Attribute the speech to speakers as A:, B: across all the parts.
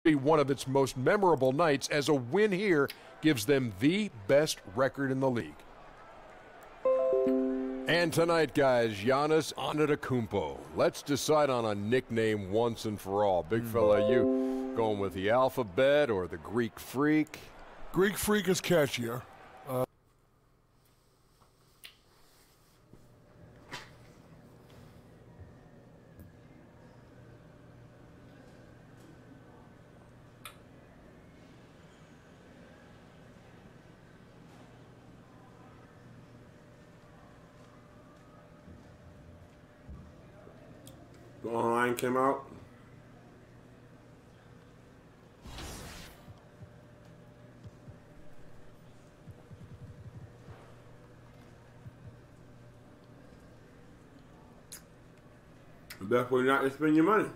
A: be one of its most memorable nights, as a win here gives them the best record in the league. And tonight, guys, Giannis Antetokounmpo. Let's decide on a nickname once and for all. Big fella, you going with the alphabet or the Greek Freak?
B: Greek Freak is catchier.
C: The online came out. The best way not to spend your money.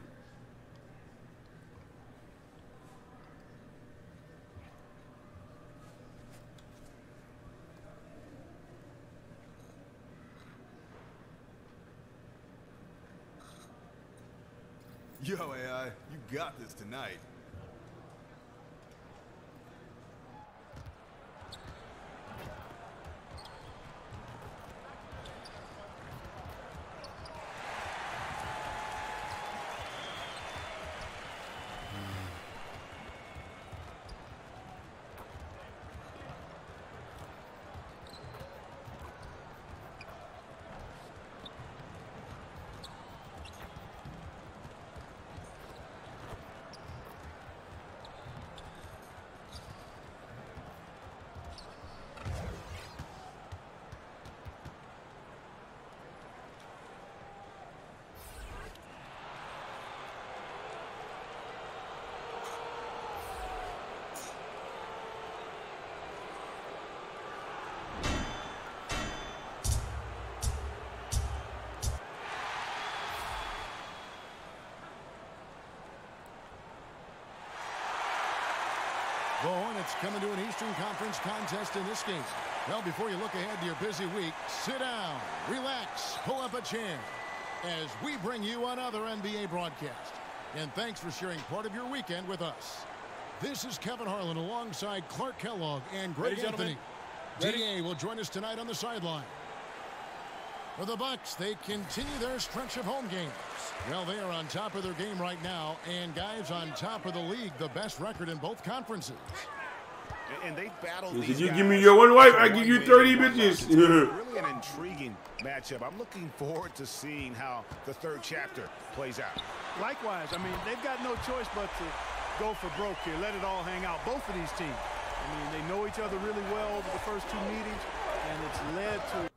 D: Yo, AI, you got this tonight.
E: The Hornets coming to an Eastern Conference contest in this game. Well, before you look ahead to your busy week, sit down, relax, pull up a chair as we bring you another NBA broadcast. And thanks for sharing part of your weekend with us. This is Kevin Harlan alongside Clark Kellogg and Greg Anthony. DA will join us tonight on the sideline. For the Bucks, they continue their stretch of home games. Well, they are on top of their game right now, and guys, on top of the league, the best record in both conferences.
F: And they battled
C: If
F: these
C: you
F: guys.
C: give me your one wife, I give you 30 bitches.
F: Really an intriguing matchup. I'm looking forward to seeing how the third chapter plays out.
G: Likewise, I mean, they've got no choice but to go for broke here. Let it all hang out. Both of these teams. I mean, they know each other really well over the first two meetings, and it's led to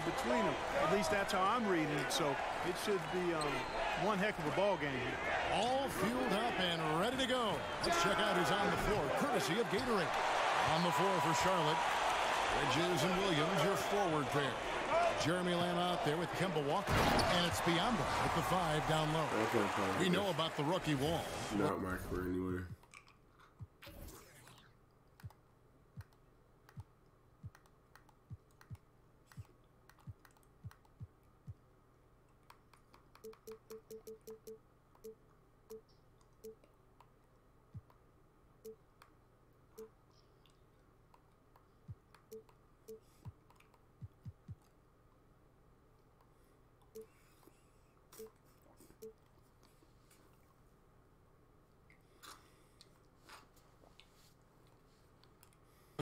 G: between them. At least that's how I'm reading it. So it should be one heck of a ball game here.
E: All fueled up and ready to go. Let's check out who's on the floor, courtesy of Gatorade. On the floor for Charlotte, Bridges and Williams, your forward pair. Jeremy Lamb out there with Kemba Walker, and it's Biombo with the 5 down low. We know about the rookie wall.
C: Not my career anyway.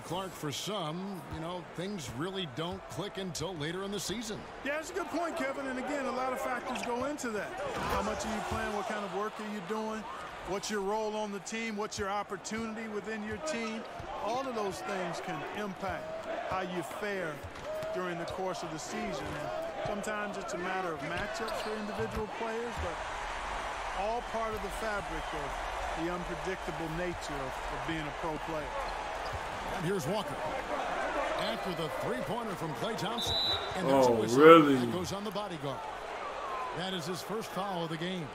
E: Clark, for some, you know, things really don't click until later in the season.
G: Yeah, that's a good point, Kevin. And again, a lot of factors go into that. How much are you playing? What kind of work are you doing? What's your role on the team? What's your opportunity within your team? All of those things can impact how you fare during the course of the season. And sometimes it's a matter of matchups for individual players, but all part of the fabric of the unpredictable nature of being a pro player.
E: And here's Walker. after the three-pointer from Klay Thompson. And there's a whistle.
C: Really?
E: That goes on the bodyguard. That is his first foul of the game.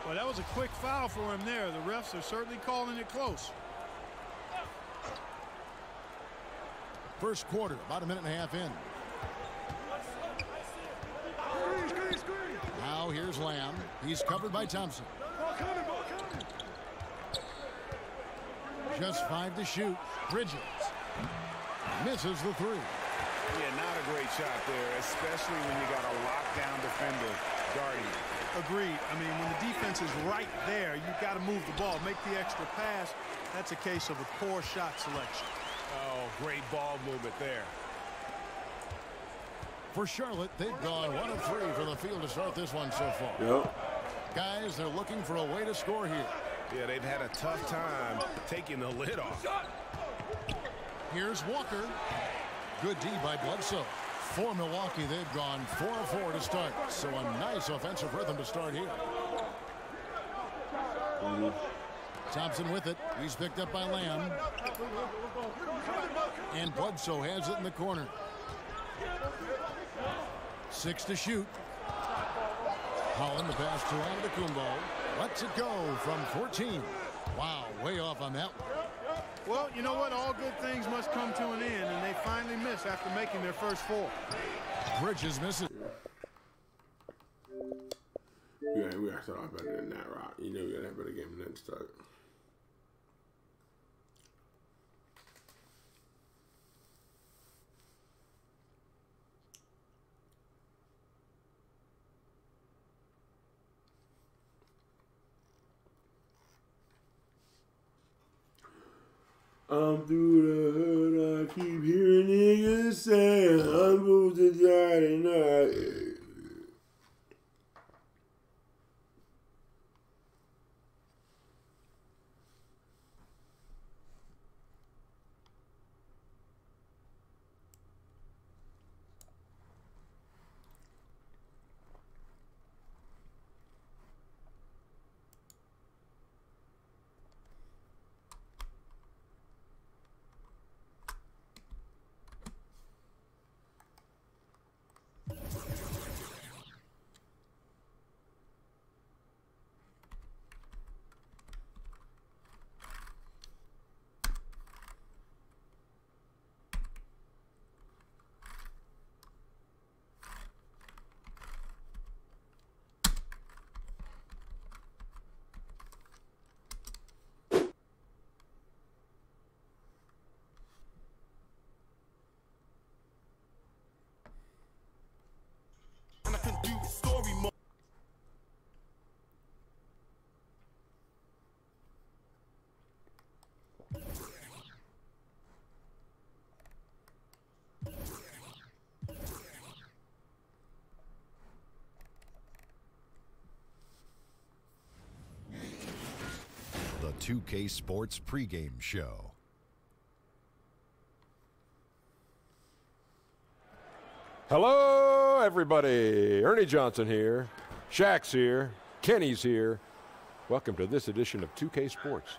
G: Well, that was a quick foul for him there. The refs are certainly calling it close.
E: First quarter, about a minute and a half in. Now here's Lamb. He's covered by Thompson. Just 5 to shoot. Bridges misses the three.
F: Yeah, not a great shot there, especially when you got a lockdown defender guarding.
G: Agreed. I mean, when the defense is right there, you've got to move the ball, make the extra pass. That's a case of a poor shot selection.
F: Oh, great ball movement there.
E: For Charlotte, they've gone 1 of 3 from the field to start this one so far.
C: Yep.
E: Guys, they're looking for a way to score here.
F: Yeah, they've had a tough time taking the lid off.
E: Here's Walker. Good D by Bledsoe. For Milwaukee, they've gone 4 of 4 to start. So a nice offensive rhythm to start here. Thompson with it. He's picked up by Lamb. And Bledsoe has it in the corner. 6 to shoot. Holland the pass to Antetokounmpo. Lets it go from 14. Wow, way off on that one.
G: Well, you know what? All good things must come to an end, and they finally miss after making their first 4.
E: Bridges misses.
C: We got to start off better than that, Rock. You know we got to have a better game than that to start. I'm through the hood, I keep hearing niggas say I'm supposed to die tonight.
H: The 2K Sports pregame show.
A: Hello, everybody. Ernie Johnson here. Shaq's here. Kenny's here. Welcome to this edition of 2K Sports.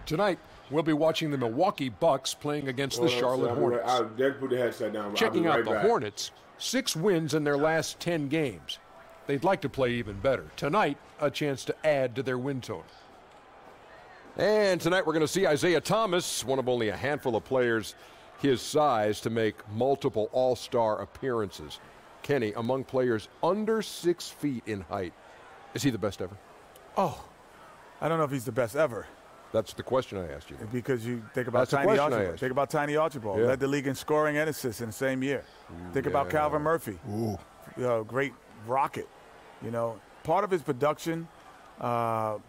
A: Tonight, we'll be watching the Milwaukee Bucks playing against the Charlotte Hornets.
C: I'll put the headset down.
A: Checking out the Hornets, 6 wins in their last 10 games. They'd like to play even better. Tonight, a chance to add to their win total. And tonight we're going to see Isaiah Thomas, one of only a handful of players his size to make multiple all-star appearances. Kenny, among players under 6 feet in height, is he the best ever?
I: Oh, I don't know if he's the best ever.
A: That's the question I asked you.
I: Because you think about Tiny Archibald. Think about Tiny Archibald. Led the league in scoring and assists in the same year. Think about Calvin Murphy. Great rocket. You know, part of his production, but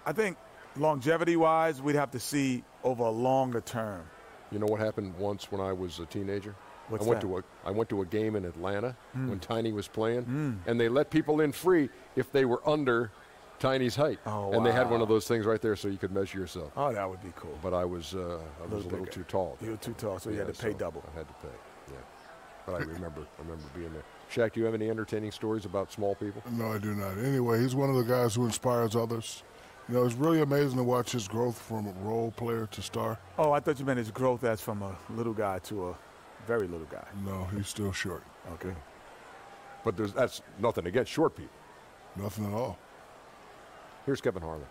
I: I think longevity-wise, we'd have to see over a longer term.
A: You know what happened once when I was a teenager?
I: What's
A: I went to a game in Atlanta when Tiny was playing, and they let people in free if they were under Tiny's height.
I: Oh,
A: and they had one of those things right there so you could measure yourself.
I: Oh, that would be cool.
A: But I was a little too tall.
I: You were too tall, so you had to pay double.
A: I had to pay, yeah. But I remember being there. Shaq, do you have any entertaining stories about small people?
B: No, I do not. Anyway, he's one of the guys who inspires others. You know, it's really amazing to watch his growth from a role player to star.
I: Oh, I thought you meant his growth as from a little guy to a very little guy.
B: No, he's still short.
I: Okay.
A: But that's nothing against short people.
B: Nothing at all.
A: Here's Kevin Harlan.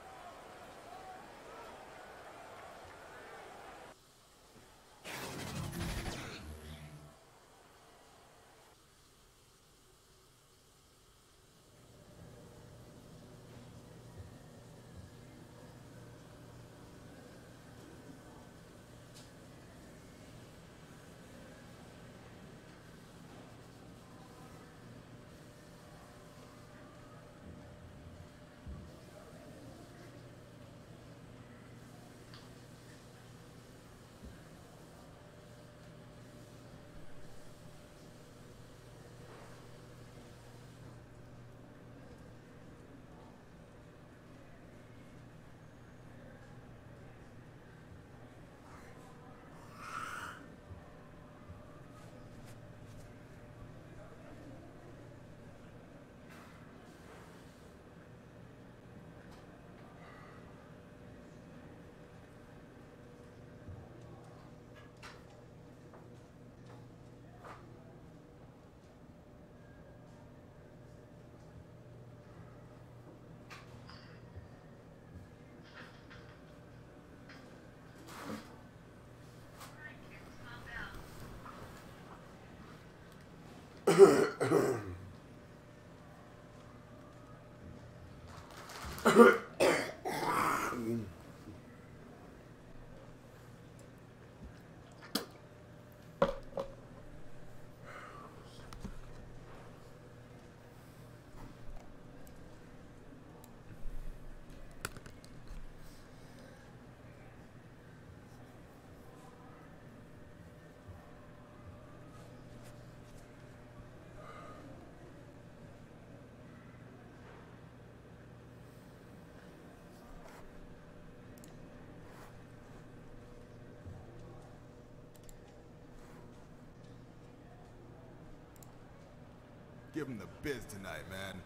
D: Give him the biz tonight, man.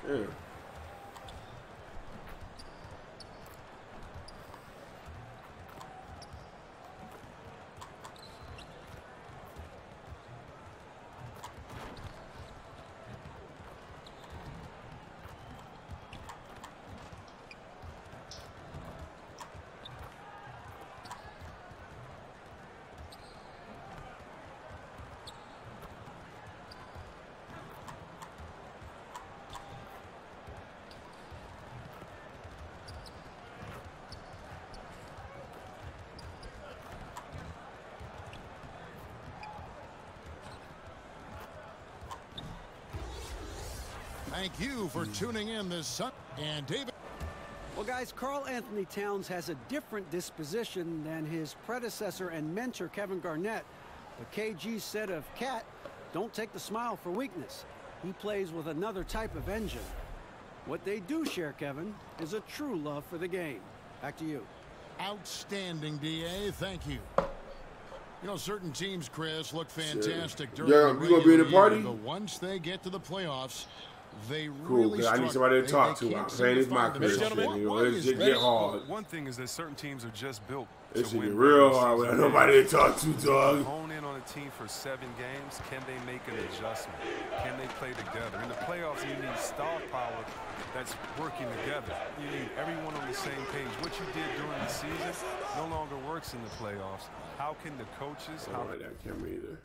C: Yeah.
E: Thank you for tuning in this Sunday. And David.
J: Well, guys, Karl Anthony Towns has a different disposition than his predecessor and mentor, Kevin Garnett. But KG said of Cat, don't take the smile for weakness. He plays with another type of engine. What they do share, Kevin, is a true love for the game. Back to you.
E: Outstanding, DA. Thank you. You know, certain teams, Chris, look fantastic during
C: Yeah,
E: the
C: you gonna be in the
E: regular
C: party?
E: year, but once they get to the playoffs, they
C: Cool,
E: really
C: I need
E: struggle.
C: somebody to talk
E: They
C: to. I'm
E: can't
C: saying
E: seem
C: it's
E: to
C: my
E: find
C: career.
E: themselves.
C: Shit, you know,
E: What
C: it's
E: is
C: just
E: that?
C: get hard.
K: One thing is that certain teams are just built
C: This
K: to
C: shit
K: win
C: get real
K: regular
C: hard
K: season
C: without nobody to talk to, dog.
K: Hone in on a team for 7 games. Can they make an adjustment? Can they play together? In the playoffs, you need star power that's working together. You need everyone on the same page. What you did during the season no longer works in the playoffs. How can the coaches?
C: I don't like that camera either.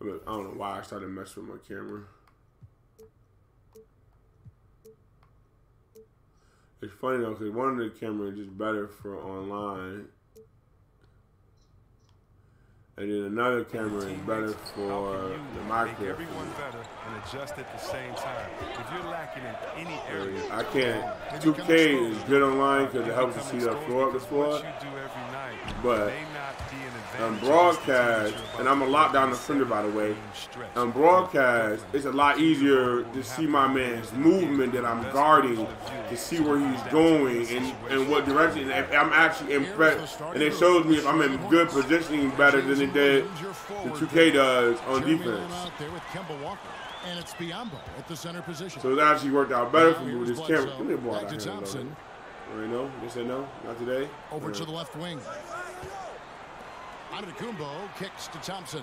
C: I don't know why I started messing with my camera. It's funny though, because one of the cameras is just better for online. And then another camera is better for the micro.
K: Make everyone better and adjust at the same time. If you're lacking in any area,
C: I can't. 2K is good online because it helps you see the floor up the floor. But on broadcast, and I'm a lockdown defender by the way, on broadcast, it's a lot easier to see my man's movement that I'm guarding, to see where he's going and what direction. I'm actually impressed, and it shows me if I'm in good positioning better than it did the 2K does on defense.
E: And it's Biombo at the center position.
C: So it actually worked out better for me with this camera. Give me a ball out here. Right, no? You said no? Not today?
E: Over to the left wing. Antetokounmpo kicks to Thompson.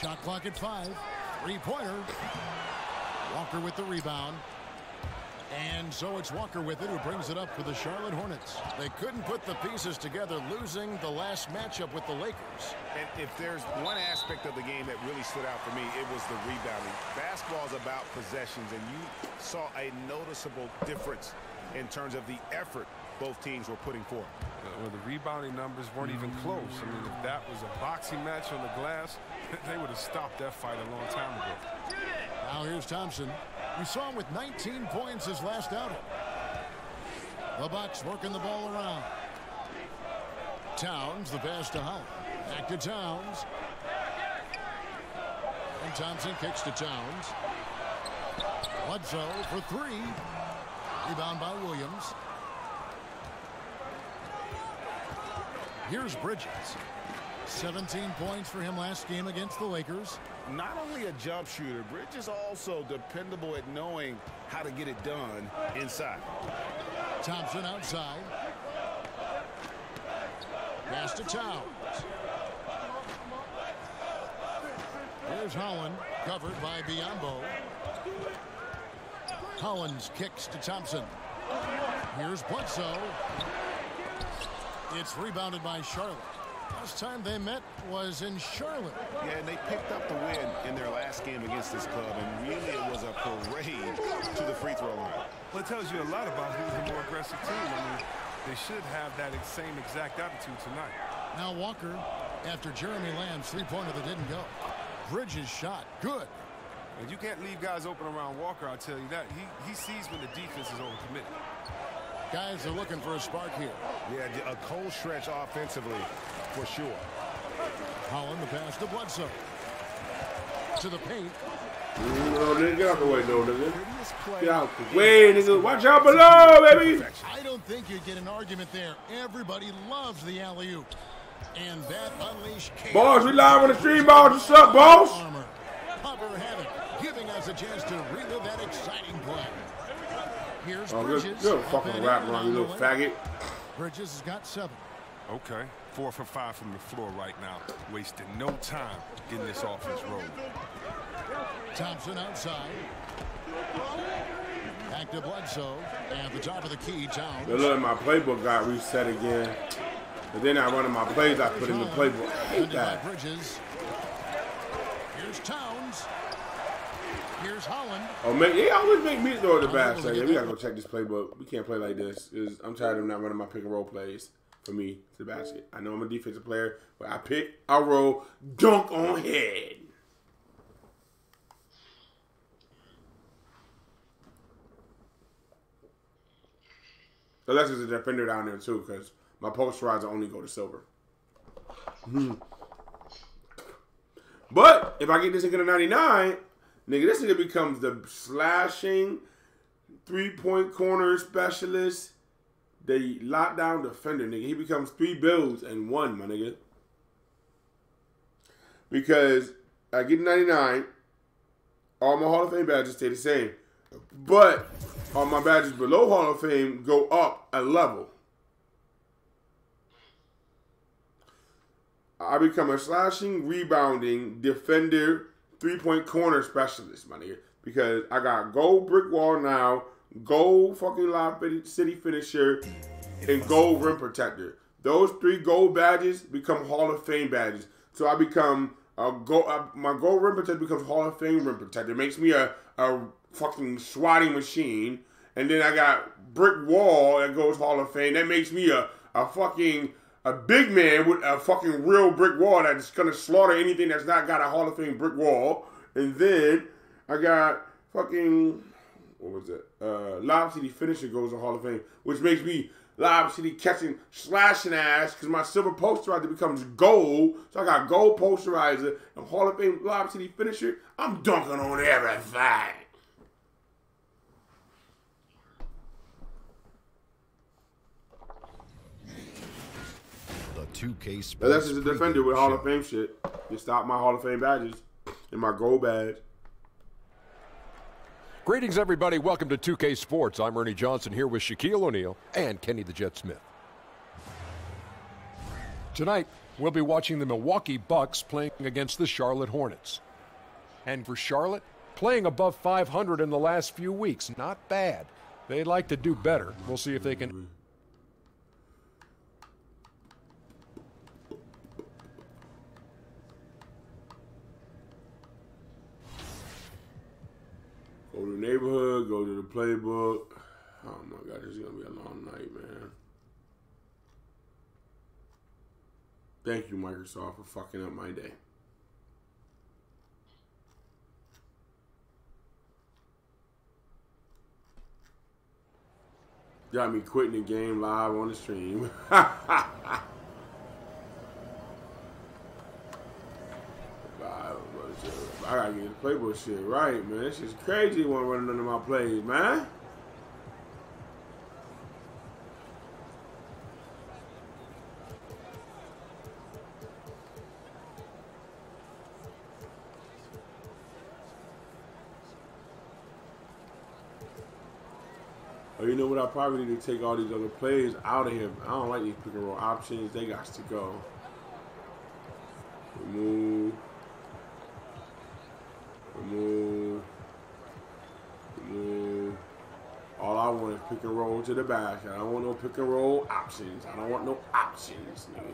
E: Shot clock at 5. Three-pointer. Walker with the rebound. And so it's Walker with it who brings it up for the Charlotte Hornets. They couldn't put the pieces together, losing the last matchup with the Lakers.
F: And if there's one aspect of the game that really stood out for me, it was the rebounding. Basketball is about possessions, and you saw a noticeable difference in terms of the effort both teams were putting forth.
K: Well, the rebounding numbers weren't even close. I mean, if that was a boxing match on the glass, they would have stopped that fight a long time ago.
E: Now here's Thompson. We saw him with 19 points his last outing. The Bucks working the ball around. Towns, the pass to Holland. Back to Towns. And Thompson kicks to Towns. Bledsoe for 3. Rebound by Williams. Here's Bridges. 17 points for him last game against the Lakers.
F: Not only a jump shooter, Bridges also dependable at knowing how to get it done inside.
E: Thompson outside. Pass to Towns. Here's Holland, covered by Biombo. Collins kicks to Thompson. Here's Bledsoe. It's rebounded by Charlotte. Last time they met was in Charlotte.
F: Yeah, and they picked up the win in their last game against this club, and really it was a parade to the free throw line.
K: Well, it tells you a lot about who's the more aggressive team. I mean, they should have that same exact attitude tonight.
E: Now Walker, after Jeremy Lamb's three-pointer that didn't go. Bridges shot, good.
K: And you can't leave guys open around Walker, I'll tell you that. He sees when the defense is overcommitted.
E: Guys are looking for a spark here.
F: Yeah, a cold stretch offensively, for sure.
E: Holland, the pass to Bledsoe. To the paint.
C: No, nigga, get out the way, no, nigga. Get out the way, nigga. Watch out below, baby.
E: I don't think you'd get an argument there. Everybody loves the alley-oop. And that unleashed chaos.
C: Boss, we live on the stream, boss. What's up, boss?
E: Cover havoc, giving us a chance to relive that exciting play. Here's
C: Bridges. You're a fucking rap around, you little faggot.
E: Bridges has got 7.
K: Okay, 4 for 5 from the floor right now. Wasting no time getting this offense rolling.
E: Thompson outside. Back to Bledsoe. At the top of the key, Towns.
C: Look, my playbook got reset again. But then one of my plays I put in the playbook. I hate that.
E: Bridges. Here's Towns. Here's Holland.
C: Oh, man, they always make me throw the basket. Yeah, we gotta go check this playbook. We can't play like this. I'm tired of not running my pick and roll plays for me to the basket. I know I'm a defensive player, but I pick, I roll, dunk on head. Unless there's a defender down there too, because my posterizer only go to silver. But if I get this nigga to 99, nigga, this nigga becomes the slashing, three-point corner specialist, the lockdown defender, nigga. He becomes 3 bills and 1, my nigga. Because I get 99, all my Hall of Fame badges stay the same. But all my badges below Hall of Fame go up a level. I become a slashing, rebounding, defender, three-point corner specialist, my nigga. Because I got gold brick wall now, gold fucking Lob City finisher, and gold rim protector. Those 3 gold badges become Hall of Fame badges. So I become my gold rim protector becomes Hall of Fame rim protector. It makes me a fucking swatting machine. And then I got brick wall that goes Hall of Fame. That makes me a a big man with a fucking real brick wall that's gonna slaughter anything that's not got a Hall of Fame brick wall. And then I got fucking, what was it? Lob City finisher goes to Hall of Fame, which makes me Lob City catching, slashing ass, because my silver posterizer becomes gold. So I got gold posterizer and Hall of Fame Lob City finisher. I'm dunking on everything.
H: The 2K Sports.
C: That's just a defender with Hall of Fame shit. You stop my Hall of Fame badges and my gold badge.
A: Greetings, everybody. Welcome to 2K Sports. I'm Ernie Johnson here with Shaquille O'Neal and Kenny the Jet Smith. Tonight, we'll be watching the Milwaukee Bucks playing against the Charlotte Hornets. And for Charlotte, playing above 500 in the last few weeks. Not bad. They'd like to do better. We'll see if they can.
C: Go to the neighborhood, go to the playbook. Oh my God, this is going to be a long night, man. Thank you, Microsoft, for fucking up my day. Got me quitting the game live on the stream. I gotta get the playbook shit right, man. This shit's crazy when running under my plays, man. Oh, you know what? I probably need to take all these other plays out of here. I don't like these pick and roll options. They got to go. Remove. Remove. Remove. All I want is pick and roll to the back. I don't want no pick and roll options. I don't want no options, nigga.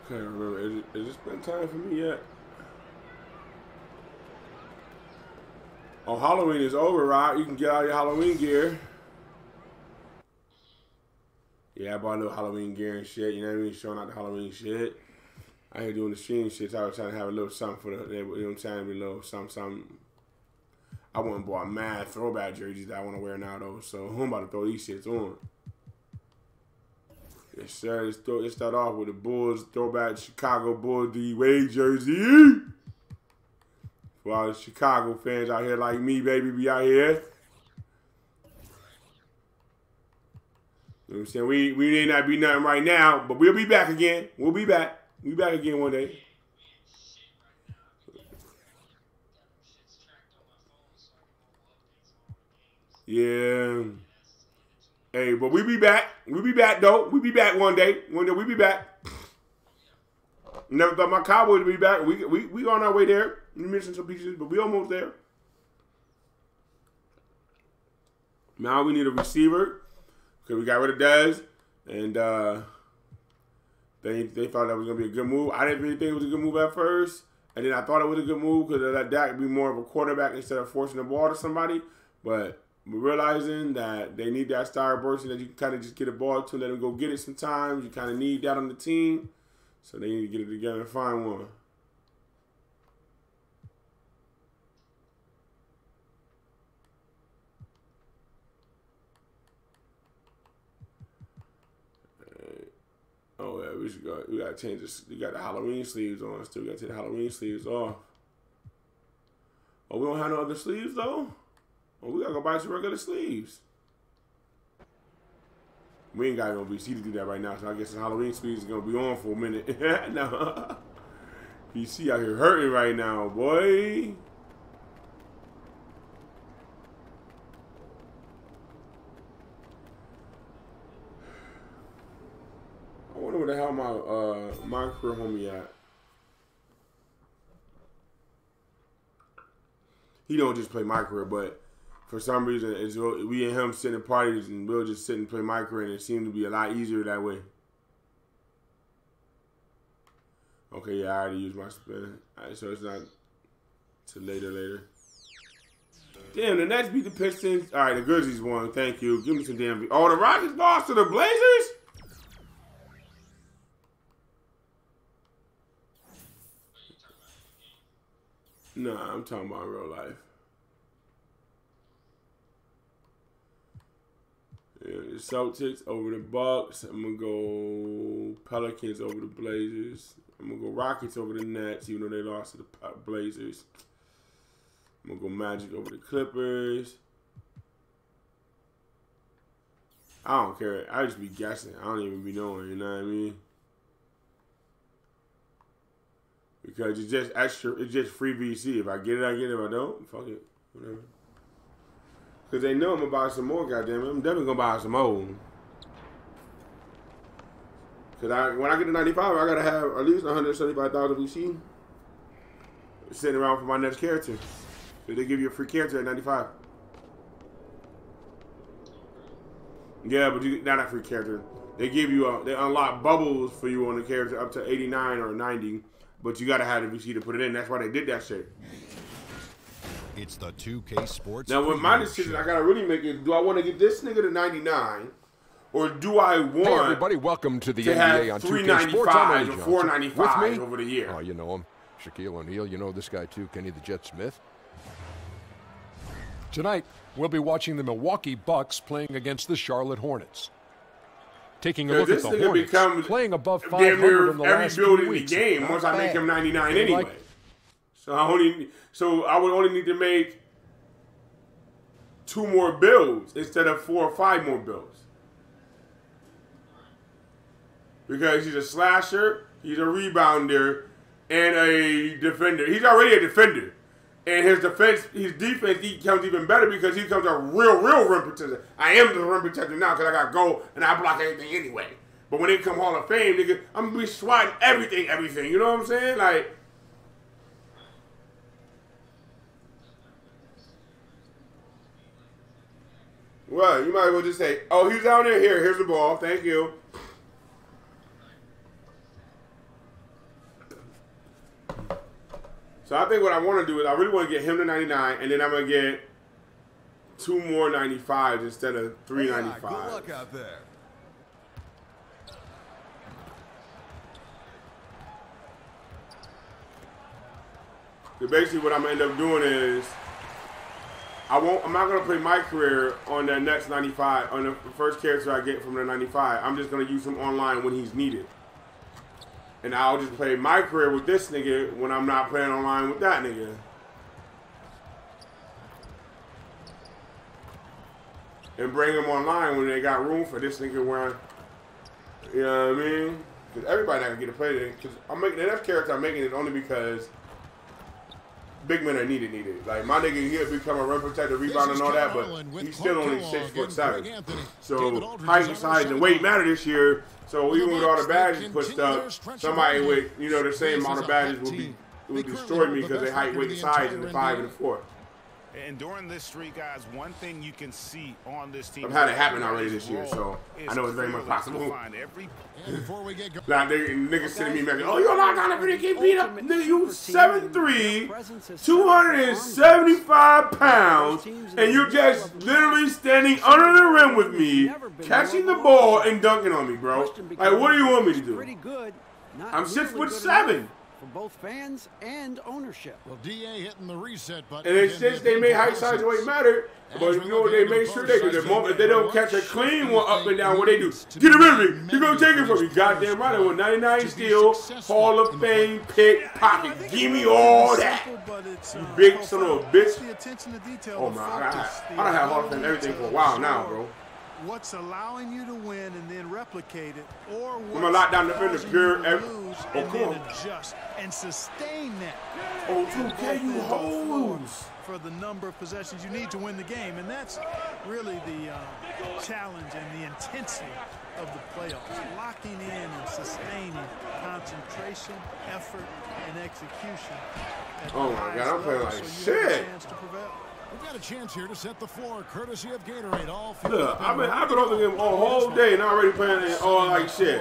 C: Can't remember. Is it been time for me yet? Oh, Halloween is over, right? You can get all your Halloween gear. Yeah, I bought a little Halloween gear and shit. You know what I mean? Showing out the Halloween shit. I ain't doing the stream shit. So I was trying to have a little something for the, you know what I'm saying? A little something. I went and bought mad throwback jerseys that I want to wear now, though. So I'm about to throw these shits on. Yes, sir. Let's start off with the Bulls throwback Chicago Bulls D-Wade jersey. For all the Chicago fans out here like me, baby, be out here. You know what I'm saying? We may not be nothing right now, but we'll be back again. We'll be back. We'll be back again one day. Yeah. Hey, but we'll be back. We'll be back, though. We'll be back one day. One day we'll be back. Never thought my Cowboys would be back. We on our way there. We're missing some pieces, but we almost there. Now we need a receiver. Because we got rid of Dez. And they thought that was going to be a good move. I didn't really think it was a good move at first. And then I thought it was a good move because that Dak would be more of a quarterback instead of forcing the ball to somebody. But we're realizing that they need that star person that you can kind of just get a ball to, let them go get it sometimes. You kind of need that on the team. So they need to get it together and find one. Oh yeah, we gotta change this. We got the Halloween sleeves on. Still gotta take the Halloween sleeves off. Oh, we don't have no other sleeves though? Oh, we gotta go buy some regular sleeves. We ain't got no VC to do that right now, so I guess the Halloween sleeves is gonna be on for a minute. No. VC out here hurting right now, boy. I wonder where the hell my career homie at. He don't just play my career, but for some reason, it's we and him sitting in parties and we'll just sit and play my career, and it seemed to be a lot easier that way. Okay, yeah, I already used my spin. Alright, so it's not till later. Damn, the Nets beat the Pistons. Alright, the Grizzlies won. Thank you. Give me some damn. Oh, the Rockets lost to the Blazers? Nah, I'm talking about real life. Yeah, the Celtics over the Bucks. I'm going to go Pelicans over the Blazers. I'm going to go Rockets over the Nets, even though they lost to the Blazers. I'm going to go Magic over the Clippers. I don't care. I just be guessing. I don't even be knowing, you know what I mean? Because it's just extra, it's just free VC. If I get it, I get it. If I don't, fuck it. Whatever. Because they know I'm going to buy some more, goddammit. I'm definitely going to buy some more. Because when I get to 95, I got to have at least 175,000 VC sitting around for my next character. So they give you a free character at 95. Yeah, but not a free character. They give you, they unlock bubbles for you on the character up to 89 or 90. But you gotta have the VC to put it in. That's why they did that shit.
H: It's the 2K Sports.
C: Now, with my decision, I gotta really make it. Do I want to get this nigga to 99, or do I want?
A: Hey everybody, welcome to the NBA on 2K Sports. I'm
C: or 495 over the year.
A: Oh, you know him, Shaquille O'Neal. You know this guy too, Kenny the Jet Smith. Tonight, we'll be watching the Milwaukee Bucks playing against the Charlotte Hornets. Taking a look at the Hornets, playing above 500 in the last 2 weeks.
C: Every game once I make him 99 anyway. So I would only need to make 2 more builds instead of 4 or 5 more builds. Because he's a slasher, he's a rebounder, and a defender. He's already a defender. And his defense becomes even better because he becomes a real rim protector. I am the rim protector now because I got goal and I block everything anyway. But when they come Hall of Fame, nigga, I'm gonna be swatting everything. You know what I'm saying? Like, well, you might as well just say, "Oh, he's down there. Here's the ball. Thank you." So I think what I want to do is I really want to get him to 99, and then I'm going to get 2 more 95s instead of 3 95s.
D: Good luck out there.
C: So basically what I'm going to end up doing is I'm not going to play my career on the next 95, on the first character I get from the 95. I'm just going to use him online when he's needed. And I'll just play my career with this nigga when I'm not playing online with that nigga. And bring him online when they got room for this nigga wearing, you know what I mean? Because everybody not going to get to play it. Because I'm making the next character, I'm making it only because big men are needed. Like, my nigga, he'll become a rim protector, rebound, and all that, but he's still only 6'7". So, height and size and weight matter this year. So, even with all the badges pushed up, somebody with, you know, the same amount of badges will destroy me because they height, weight, and size in the 5 and the 4.
F: And during this streak, guys, one thing you can see on this team.
C: I've had it happen already this year, so I know it's very much possible. Now, niggas sending me messages, oh, you're not gonna really get beat up. Nigga, you 7'3", 275 pounds, and you're just literally standing under the rim with me, catching the ball and dunking on me, bro. Like, what do you want me to do? I'm 6'7".
J: For both fans and ownership.
E: Well, DA hitting the reset button.
C: And since they made height, size, and weight matter, but you know what they make sure they do? The moment they don't catch a clean one up and down, what they do? Get it with me. You're going to take it from me. Goddamn right. I want 99 steal, Hall of Fame, pick, pocket. Give me all that. You big son of a bitch. Oh, my God. I don't have Hall of Fame everything for a while now, bro.
G: What's allowing you to win and then replicate it, or
C: I'm gonna lock down the defender, pure
G: lose and then adjust and sustain that.
C: Oh, 2K, you hoes.
G: For the number of possessions you need to win the game, and that's really the challenge and the intensity of the playoffs. Locking in and sustaining concentration, effort, and execution.
C: Oh my God, I'm playing like shit.
E: We've got a chance here to set the floor, courtesy of Gatorade.
C: Look, I've been on the game all whole day and already playing it all like shit.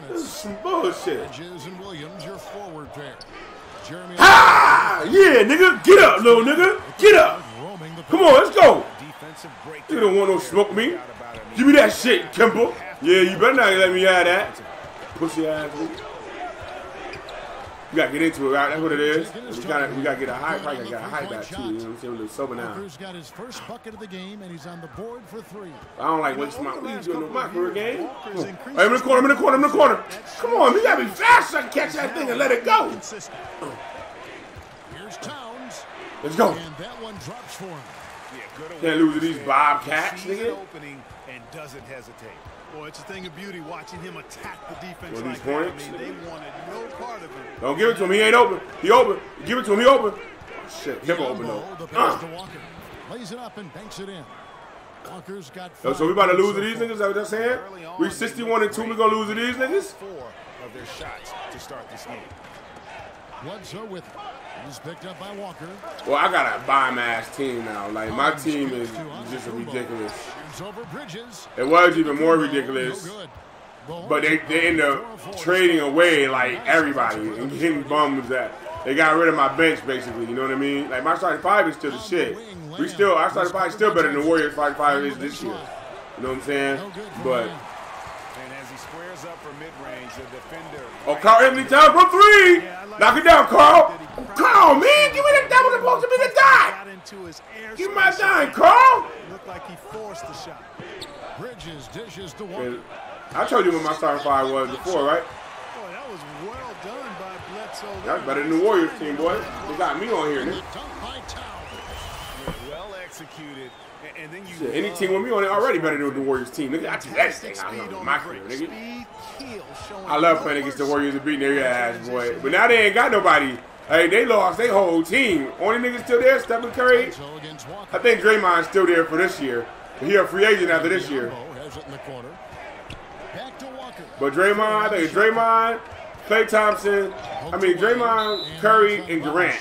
C: This is some bullshit.
E: And Williams, your forward pair.
C: Ha! Yeah, nigga, get up, little nigga, get up. Come on, let's go. You don't want no smoke me. Give me that shit, Kimber. Yeah, you better not let me have that. Pussy ass nigga. We gotta get into it, right? That's what it is. We gotta get a high. Probably gotta get a high back too. You know what I'm saying? We're sober now.
E: Walker's got his first bucket of the game, and he's on the board for 3.
C: I don't like wasting my weed doing my career game. Hey, I'm in the corner. I'm in the corner. I'm in the corner. Come on, we gotta be fast so I can catch that thing and let it go.
E: Here's Towns.
C: Let's go.
E: And that one drops for him.
C: Can't lose to these Bobcats, nigga.
F: Opening and doesn't hesitate.
G: Boy, it's a thing of beauty watching him attack the defense
C: well,
G: like that. I mean, they wanted no part of him.
C: Don't give it to him. He ain't open. He open. Give it to him. He open. Oh, shit. Him open, though.
E: Lays it up and banks it in. Walker's got
C: so we about to lose to these niggas? Is that what they're saying? We 61-2. We gonna lose to these niggas?
F: 4 of their shots to start this game.
E: Bledsoe with it. He's picked up by Walker.
C: Well, I got a bomb-ass team now. Like, my team is just ridiculous. It was even more ridiculous. But they end up trading away, like, everybody and getting bums that they got rid of my bench, basically. You know what I mean? Like, my starting 5 is still the shit. Our starting 5 is still better than the Warriors' starting 5 is this year. You know what I'm saying? But...
F: And as he squares up for mid-range, the defender...
C: Oh, Carl Anthony Towns from 3! Knock it down, Carl! Carl, man! Give me that! That was supposed to be the dime! Give me my dime, Carl!
G: Looked like he forced the shot.
E: Bridges dishes to Walker.
C: I told you what my starting 5 was before, right?
G: Boy, that was well done by Bledsoe.
C: That's better than the Warriors team, boy. They got me on here, nigga.
F: Well executed. And then you
C: shit, any team with me on it already better than the Warriors team, nigga. I take everything I know in my career, nigga. I love playing against the Warriors and beating their ass, boy. But now they ain't got nobody. Hey, they lost their whole team. Only niggas still there, Stephen Curry. I think Draymond's still there for this year. He a free agent after this year. But Draymond, I think it's Draymond, Klay Thompson, Draymond, Curry, and Durant.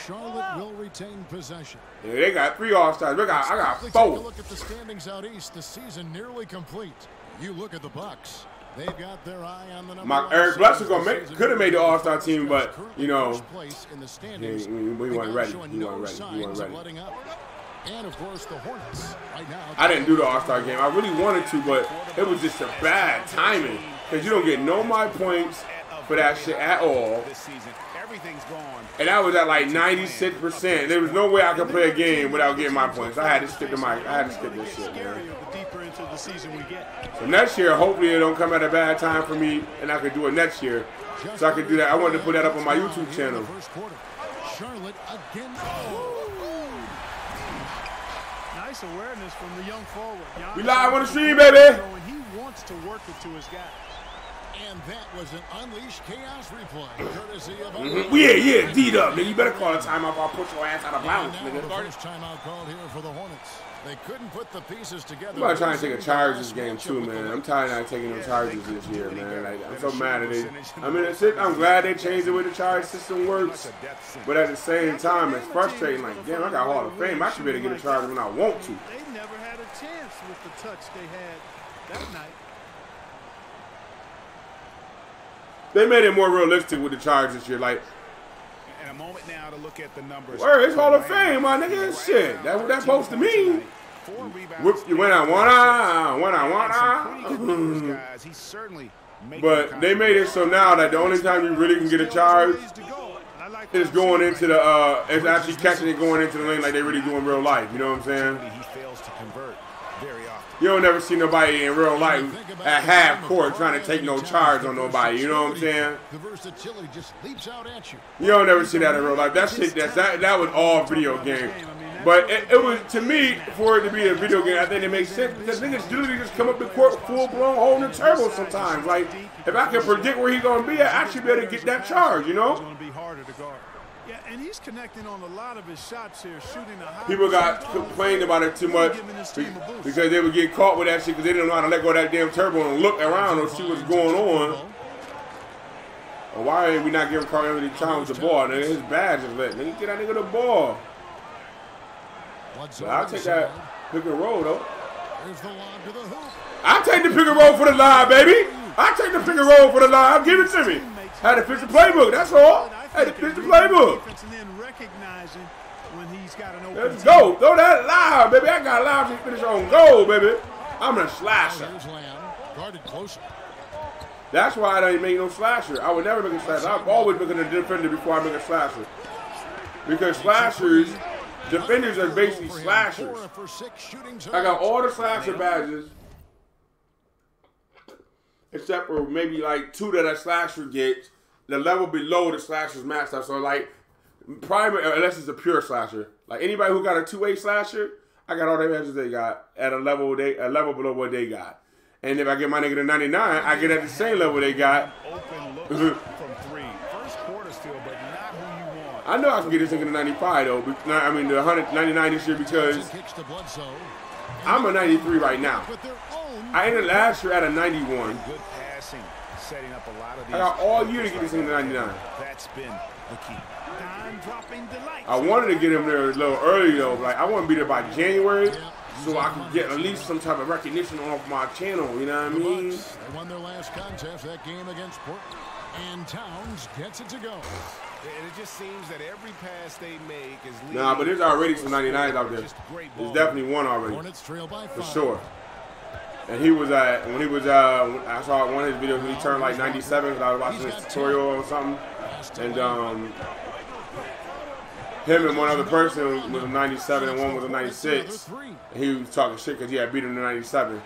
C: Yeah, they got 3 All-Stars. I got 4.
E: Look at the standings out east. The season nearly complete. You look at the Bucks. They've got their eye on the
C: My Eric Bledsoe could have made the All-Star team, but you know, we weren't ready. We weren't ready.
E: And of course, the Hornets right now.
C: I didn't do the All-Star game. I really wanted to, but it was just a bad timing because you don't get no my points for that shit at all. And I was at like 96%. There was no way I could play a game without getting my points. I had to skip this shit, man. So next year, hopefully it don't come at a bad time for me, and I could do it next year. So I could do that. I wanted to put that up on my YouTube channel.
E: Charlotte again.
G: Nice awareness from the young forward.
C: We live on the stream, baby.
G: He wants to work it to his guys.
E: And that was an unleashed chaos replay, courtesy of
C: Yeah, D-Dub, nigga. You better call a timeout or I'll push your ass out of bounds, nigga.
E: First timeout called here for the Hornets. They couldn't put the pieces together.
C: I'm about trying to take a charge this game too, man. I'm tired of not taking no charges this year, man. Like, I'm so mad at it. I mean, I'm glad they changed the way the charge system works, but at the same time, it's frustrating. Like, damn, I got Hall of Fame. I should be able to get a charge when I want to.
G: They never had a chance with the touch they had that night.
C: They made it more realistic with the charge this year. Like,
F: and a moment now to look at the numbers.
C: Where is Hall of Fame, my nigga? Shit, that's what that's supposed to mean. You went on one eye. But they made it so now that the only time you really can get a charge is going into the is actually catching it going into the lane like they really do in real life. You know what I'm saying?
F: He fails to convert very often.
C: You don't never see nobody in real life at half court trying to take no charge on nobody. You know what I'm saying?
E: The versatility just leaps out at you.
C: You don't never see that in real life. That shit, that was all video game. But it was, to me, for it to be a video game, I think it makes sense because niggas literally just come up the court full blown holding the turbo sometimes. Like, if I can predict where he's gonna be at, I should be able to get that charge. You know?
G: Yeah, and he's connecting on a lot of his shots here, shooting a high.
C: People got complained about it too much because they would get caught with that shit because they didn't know how to let go of that damn turbo and look around or see what's going on. Well, why are we not giving Carl Anthony Towns the ball? Nigga, his badge is lit. Nigga, get that nigga the ball. But I'll take that pick and roll, though. I'll take the pick and roll for the line, baby. I'll take the pick and roll for the line. Give it to me. Had to fix the playbook, that's all. Had to fix the playbook. Let's go. Throw that live, baby. I got live to finish on goal, baby. I'm a slasher. That's why I don't make no slasher. I would never make a slasher. I've always been a defender before I make a slasher. Because slashers, defenders are basically slashers. I got all the slasher badges, except for maybe like 2 that a slasher gets. The level below the slasher's maxed out. So like, probably unless it's a pure slasher. Like anybody who got a 2A slasher, I got all the badges they got at a level below what they got. And if I get my nigga to 99, I get at the same level they got. I know I can get this nigga to 95 though. I mean the 199 this year because I'm a 93 right now. I ended last year at a 91. I got all year to get this nigga to 99.
F: That's been the key.
C: I wanted to get him there a little early though. Like I want to be there by January. So I can get at least some type of recognition off my channel, you know what I mean?
E: They won their last contest, that game against Portland, and Towns gets it to go.
F: And it just seems that every pass they make is leading.
C: Nah, but there's already some 99s out there. There's definitely one already, for sure. And he was when he was I saw one of his videos when he turned like 97 because I was watching his tutorial or something, and him and one other person was a 97 and one was a 96. And he was talking shit because he had beat him to 97.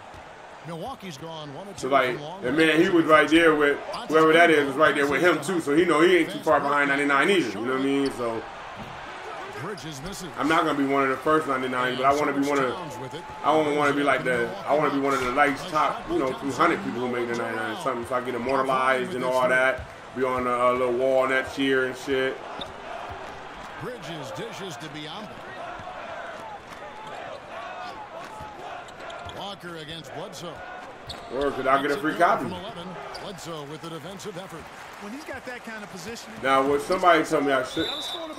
E: Milwaukee's gone 1-2.
C: So like, and man, he was right there with whoever that is was right there with him too. So he know he ain't too far behind 99 either. You know what I mean? So I'm not gonna be one of the first 99, but I want to be one of. I want to be like I want to be one of the like top, you know, 200 people who make the 99 or something. So I get immortalized and all that. Be on a little wall next year and shit.
E: Bridges dishes to Biombo. Walker against Bledsoe.
C: Or could I get a free copy?
E: Bledsoe with the defensive effort.
G: When he's got that kind of position.
C: Now, what somebody told me I should.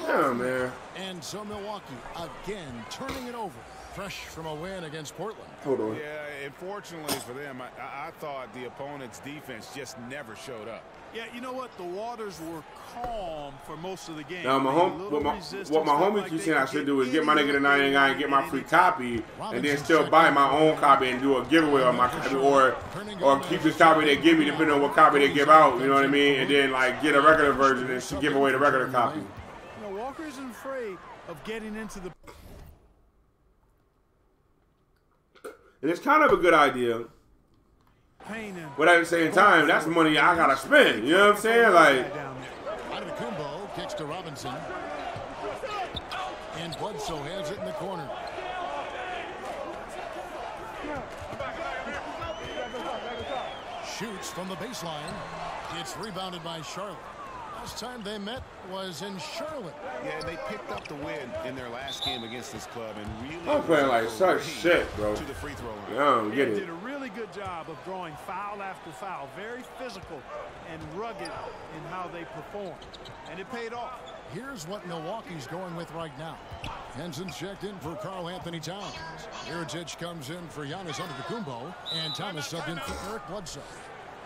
C: Yeah, man.
E: And so Milwaukee again turning it over. fresh from a win against Portland.
C: Hold on.
F: Yeah, unfortunately for them, I thought the opponent's defense just never showed up.
G: Yeah, you know what? The waters were calm for most of the game.
C: Now, what my homies keep saying I should do is get my nigga the 99 and get my free copy, and then still buy my own copy and do a giveaway on my copy, or keep this copy they give me depending on what copy they give out. You know what I mean? And then like get a regular version and give away the regular copy.
G: You know, Walker isn't afraid of getting into the.
C: And it's kind of a good idea. But at the same time, that's money I gotta spend. You know what I'm saying? Like,
E: Kumbo kicks to Robinson, and Bledsoe has it in the corner. Shoots from the baseline. It's rebounded by Charlotte. Last time they met was in Charlotte.
F: Yeah, they picked up the win in their last game against this club and really.
C: I'm playing like such shit, bro.
F: To the free throw line.
C: Yeah, I don't get it.
G: Did a really good job of drawing foul after foul, very physical and rugged in how they perform, and it paid off.
E: Here's what Milwaukee's going with right now. Henson's checked in for Karl Anthony Towns. Iritic comes in for Giannis Antetokounmpo, and Thomas subbed in for Eric Bledsoe.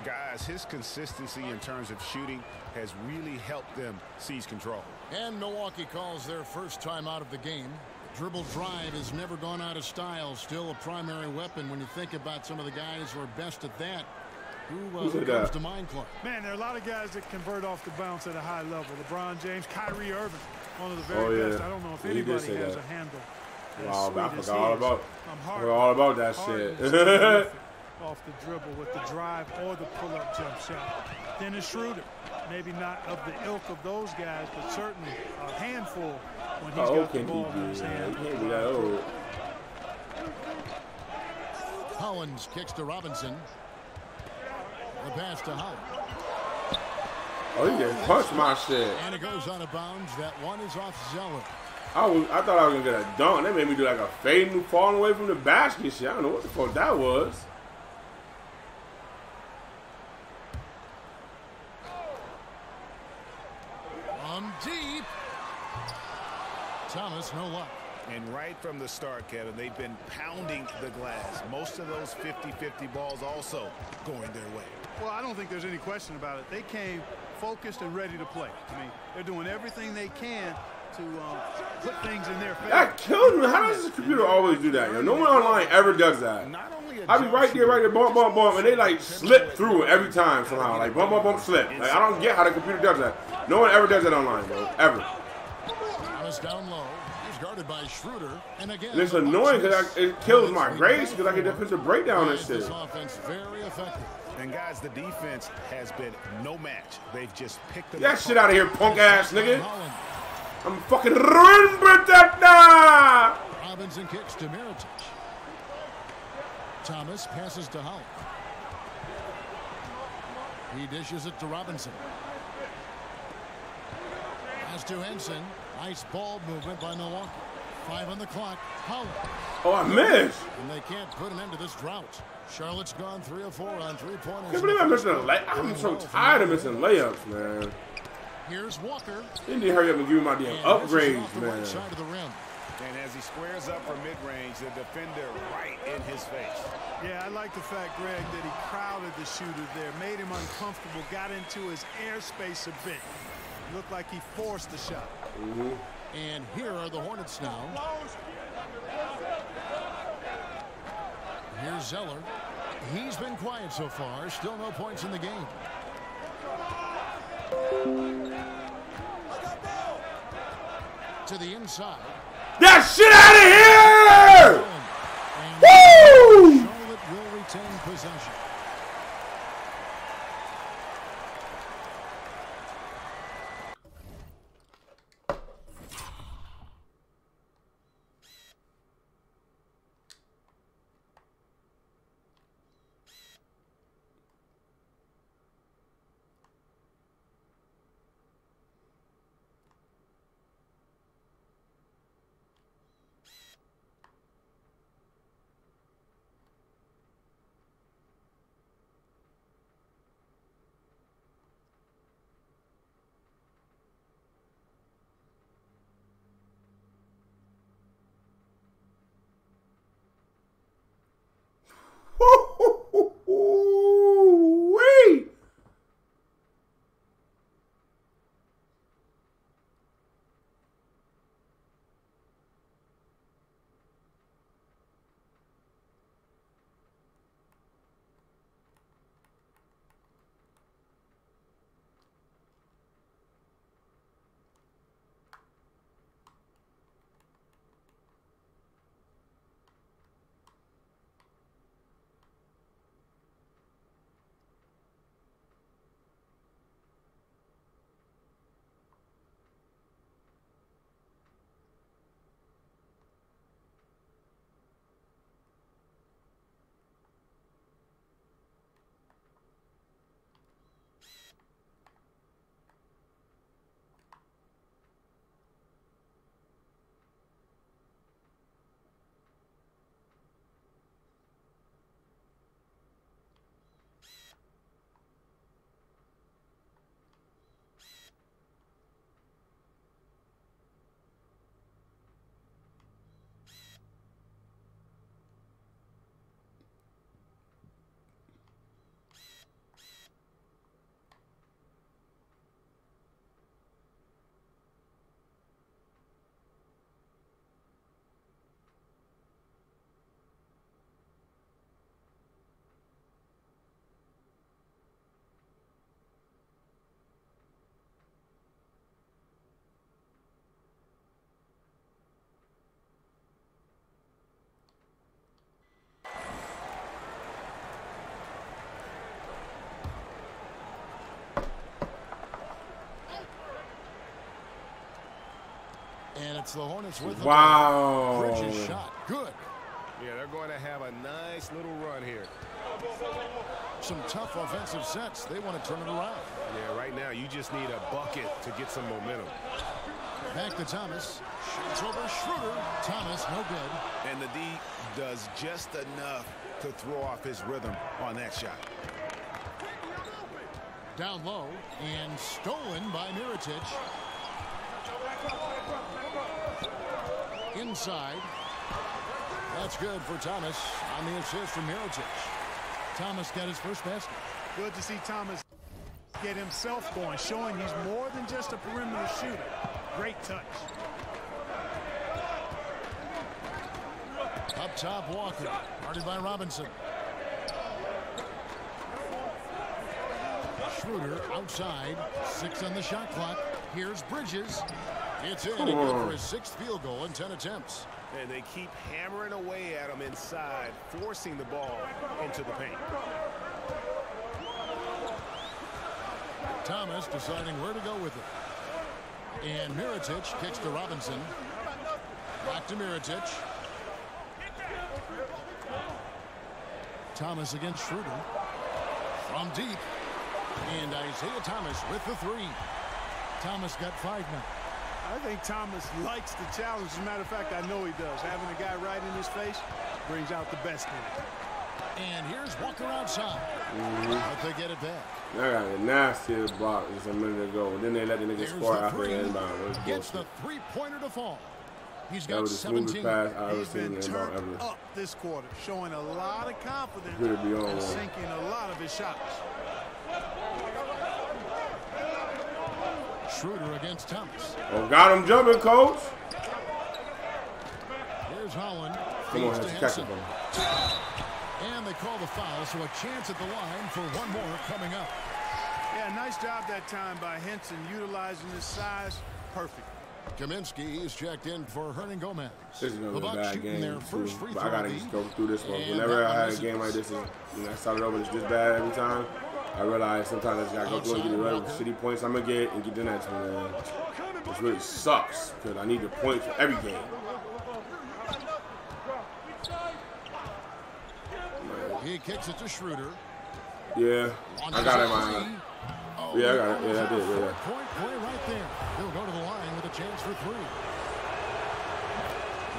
F: Guys, his consistency in terms of shooting has really helped them seize control.
E: And Milwaukee calls their first time out of the game. Dribble drive has never gone out of style. Still a primary weapon when you think about some of the guys who are best at that. Who comes to mind, Clark?
G: Man, there are a lot of guys that convert off the bounce at a high level. LeBron James, Kyrie Irving, one of the very best. I don't know if anybody has a handle.
C: Wow, I forgot all about that shit.
G: Off the dribble with the drive or the pull-up jump shot. Dennis Schroeder, maybe not of the ilk of those guys, but certainly a handful when he's got the ball in his hand.
C: He can't be that old.
E: Collins kicks to Robinson. The pass to Howard.
C: Oh, he just punched my shit.
E: And it goes out of bounds. That one is off Zeller.
C: I thought I was going to get a dunk. They made me do like a fading, falling away from the basket shit. I don't know what the fuck that was.
E: Deep. Thomas, no luck.
F: And right from the start, Kevin, they've been pounding the glass. Most of those 50-50 balls also going their way.
G: Well, I don't think there's any question about it. They came focused and ready to play. I mean, they're doing everything they can to put things in their favor.
C: That kills me. How does the computer always do that? Yo? No one online ever does that. I be right there, bump, bump, bump, and they like slip through it every time somehow. Like bump, bump, bump, slip. Like I don't get how the computer does that. No one ever does that online, bro. Ever.
E: Down low. He's guarded by Schroeder. And again,
C: and it's annoying because it kills my grades because I get defensive breakdown and shit.
E: This offense very effective.
F: And guys, the defense has been no match. They've just picked them.
C: Get that shit out of here, punk ass nigga. I'm fucking ruined with that.
E: Robinson kicks to Iritic. Thomas passes to Howard. He dishes it to Robinson. Pass to Henson. Nice ball movement by Milwaukee. 5 on the clock. Howard.
C: Oh, I missed.
E: And they can't put an end to this drought. Charlotte's gone 3 of 4 on 3-pointers.
C: I can't believe I'm missing a layup. I'm so tired of missing layups, man.
E: Here's Walker.
C: They need to hurry up and give me my damn upgrades, man.
E: Right side of the rim.
F: And as he squares up for mid-range, the defender right in his face.
G: Yeah, I like the fact, Greg, that he crowded the shooter there, made him uncomfortable, got into his airspace a bit. Looked like he forced the shot.
E: And here are the Hornets now. Here's Zeller. He's been quiet so far. Still no points in the game. To the inside.
C: That shit out of here! Woo!
E: Charlotte will retain possession.
C: Woo-wee.
E: And it's the Hornets with the
C: wow.
E: Bridges shot. Good.
F: Yeah, they're going to have a nice little run here.
E: Some tough offensive sets. They want to turn it around.
F: Yeah, right now you just need a bucket to get some momentum.
E: Back to Thomas. Shoots over Schroeder. Thomas, no good.
F: And the D does just enough to throw off his rhythm on that shot.
E: Down low and stolen by Mirotic. Inside. That's good for Thomas on the assist from Mirotic. Thomas got his first basket.
G: Good to see Thomas get himself going, showing he's more than just a perimeter shooter. Great touch.
E: Up top, Walker. Guarded by Robinson. Schroeder outside. 6 on the shot clock. Here's Bridges. It's in. Good for his 6th field goal in 10 attempts.
F: And they keep hammering away at him inside, forcing the ball into the paint.
E: Thomas deciding where to go with it. And Mirotic kicks to Robinson. Back to Mirotic. Thomas against Schroeder. From deep. And Isaiah Thomas with the 3. Thomas got 5 now.
G: I think Thomas likes the challenge. As a matter of fact, I know he does. Having a guy right in his face brings out the best in him.
E: And here's Walker outside. But they get it back.
C: That got a nastiest block just a minute ago. Then they let the nigga score after the inbound.
E: Gets the 3-pointer to fall. He's got
C: that was the
E: 17.
C: Pass I
G: He's been turned up this quarter, showing a lot of confidence and sinking a lot of his shots.
E: Schroeder against Thomas.
C: Oh, got him jumping, coach.
E: Here's Holland.
C: Come on,
E: to
C: catch him.
E: And they call the foul, so a chance at the line for one more coming up.
G: Yeah, nice job that time by Henson, utilizing his size. Perfect.
E: Kaminsky is checked in for Hernan Gomez.
C: This is going to be a bad game,
E: their first free
C: but I got to just go through this one. Whenever I had a game like this, I started over this bad every time, I realize sometimes I just got to go through and get rid of the shitty points I'm going to get and get the next one, man. This really sucks because I need the points for every game.
E: He kicks it to Schroeder.
C: Yeah, I got it in my eye. Yeah, I got it. Yeah, I did. Yeah.
E: Point play right there. He'll go to the line with a chance for 3.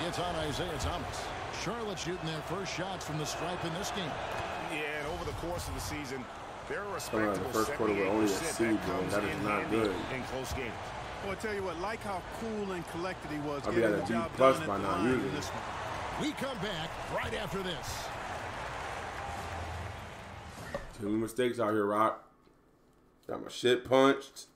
E: It's on Isaiah Thomas. Charlotte shooting their first shots from the stripe in this game.
F: Yeah, and over the course of the season, they're a respectable
C: the first quarter with only a seed, bro. That is not good.
F: In close games.
G: Well, I tell you what, like how cool and collected he was.
C: I'll be at a B+ by now, usually.
E: We come back right after this.
C: Too many mistakes out here, Rock. Got my shit punched.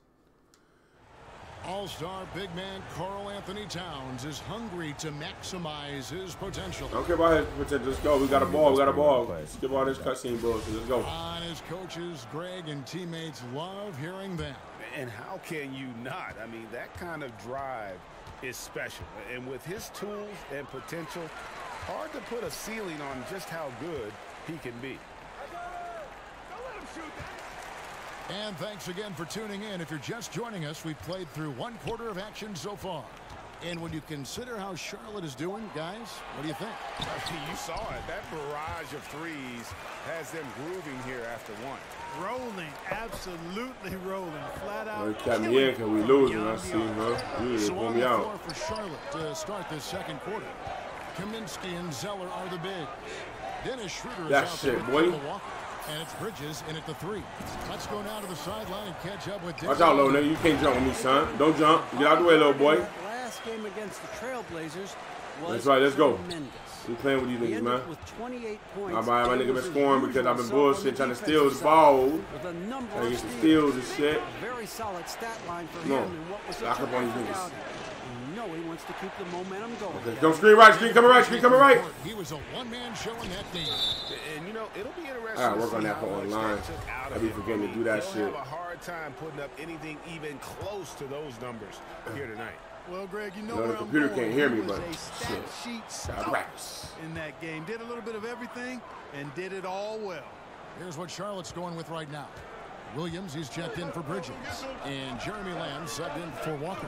E: All-star big man Karl Anthony Towns is hungry to maximize his potential.
C: I don't care about his potential. Let's go. We got a ball. We got a ball. Skip all this cutscene bullshit. Let's go.
E: On his coaches, Greg and teammates love hearing that.
F: And how can you not? I mean, that kind of drive is special. And with his tools and potential, hard to put a ceiling on just how good he can be.
E: And thanks again for tuning in. If you're just joining us, we've played through 1/4 of action so far. And when you consider how Charlotte is doing, guys, what do you think?
F: You saw it. That barrage of threes has them grooving here after one.
G: Rolling, absolutely rolling, flat out.
C: Well, he kept me in because we losing. I see, huh? You need to pull me out.
E: For Charlotte to start this second quarter. Kaminsky and Zeller are the bigs. Dennis Schroeder is
C: that
E: out
C: shit,
E: there
C: boy.
E: And it's Bridges in at the 3. Let's go now to the sideline and catch up with
C: Watch out, little nigga. You can't jump with me, son. Don't jump. Get out the way, little boy.
J: Last game against the Trailblazers was
C: That's right. Let's go.
J: tremendous.
C: We playing with these niggas, man.
J: With 28 points.
C: My nigga been scoring because I've been bullshit trying to steal the ball.
J: With a number
C: trying to get
J: of
C: some steals and shit.
J: Very solid stat line for
C: No.
J: him. And what was
C: Lock up on these niggas.
J: No, he wants to keep the momentum going.
C: Okay, come screen right, screen coming right, screen coming right.
E: He was a one-man show in that game.
F: And, you know, it'll be interesting.
C: I gotta work on that for online. I be forgetting to do that shit.
F: He'll have a hard time putting up anything even close to those numbers here tonight.
G: Well, Greg, you know
C: the
G: where
C: computer
G: I'm going.
C: can't hear me,
G: He was
C: but
G: a stat sheet
C: raps
G: in that game. Did a little bit of everything and did it all well.
E: Here's what Charlotte's going with right now. Williams, he's checked in for Bridges. And Jeremy Lamb subbed in for Walker.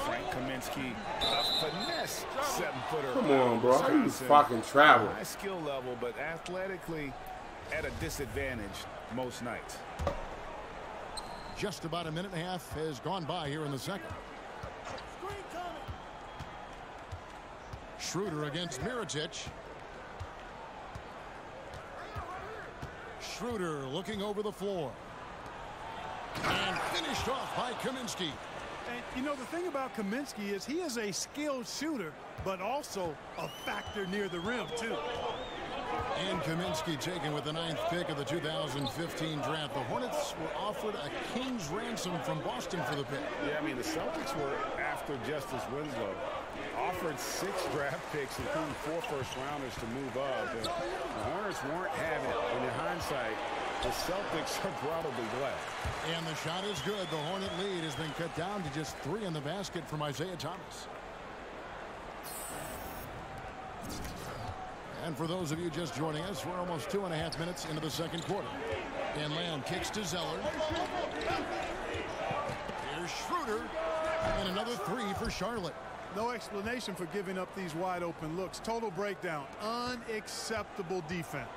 F: Frank Kaminsky, a finesse 7-footer.
C: Come on, bro. How you fucking travel?
F: High skill level, but athletically at a disadvantage most nights.
E: Just about a minute and a half has gone by here in the second. Schroeder against Mirotic. Schroeder looking over the floor. And finished off by Kaminsky.
G: And, you know, the thing about Kaminsky is he is a skilled shooter, but also a factor near the rim, too.
E: And Kaminsky taken with the 9th pick of the 2015 draft. The Hornets were offered a king's ransom from Boston for the pick.
F: Yeah, I mean, the Celtics were after Justice Winslow. Offered 6 draft picks, including 4 first-rounders to move up. And the Hornets weren't having it. And in hindsight, the Celtics are probably glad.
E: And the shot is good. The Hornet lead has been cut down to just 3 in the basket from Isaiah Thomas. And for those of you just joining us, we're almost 2.5 minutes into the second quarter. And Lamb kicks to Zeller. Here's Schroeder. And another 3 for Charlotte.
G: No explanation for giving up these wide open looks. Total breakdown. Unacceptable defense.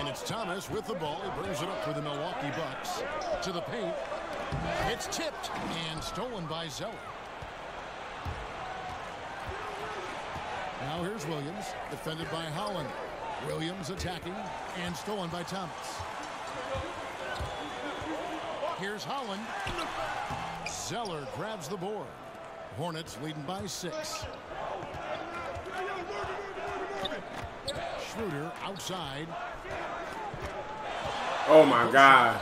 E: And it's Thomas with the ball. He brings it up for the Milwaukee Bucks. To the paint. It's tipped and stolen by Zeller. Now here's Williams, defended by Holland. Williams attacking and stolen by Thomas. Here's Holland. Zeller grabs the board. Hornets leading by 6. Schroeder outside.
C: Oh my God.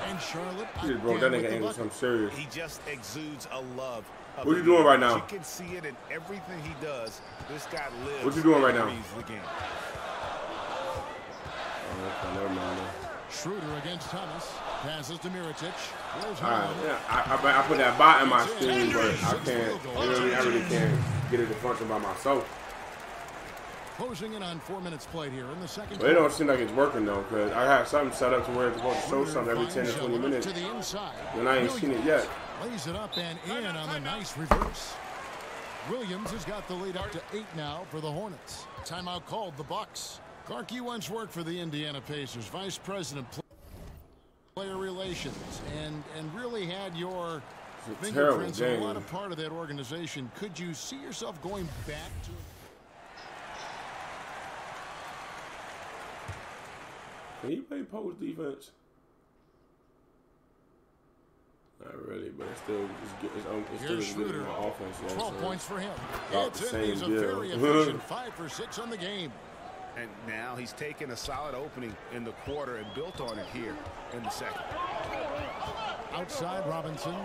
E: And Charlotte.
C: He just broke that nigga into something serious.
F: He just exudes a love.
C: What you doing right now?
F: You can see it in everything he does. This guy lives.
C: What you doing right now?
F: The game.
C: Oh, never mind.
E: Schroeder against Thomas. Passes to Mirotic.
C: All right, yeah, I put that bot in my screen, but I can't. I really can't get it to function by myself.
E: Closing in on 4 minutes played here in the second.
C: Well, it don't seem like it's working though, because I have something set up to where it's supposed to show something every 10 to 20 minutes, and I ain't seen it yet.
E: Lays it up and in on the nice reverse. Williams has got the lead up to 8 now for the Hornets. Timeout called the Bucks. Clark, you once worked for the Indiana Pacers, vice president player relations, and really had your fingerprints on a lot of part of that organization. Could you see yourself going back to?
C: Can he play post defense? Not really, but it's still it's still getting my offense.
E: 12 points for him.
C: About the same
E: He's a
C: deal.
E: very efficient 5 for 6 on the game.
F: And now he's taken a solid opening in the quarter and built on it here in the second.
E: Outside Robinson.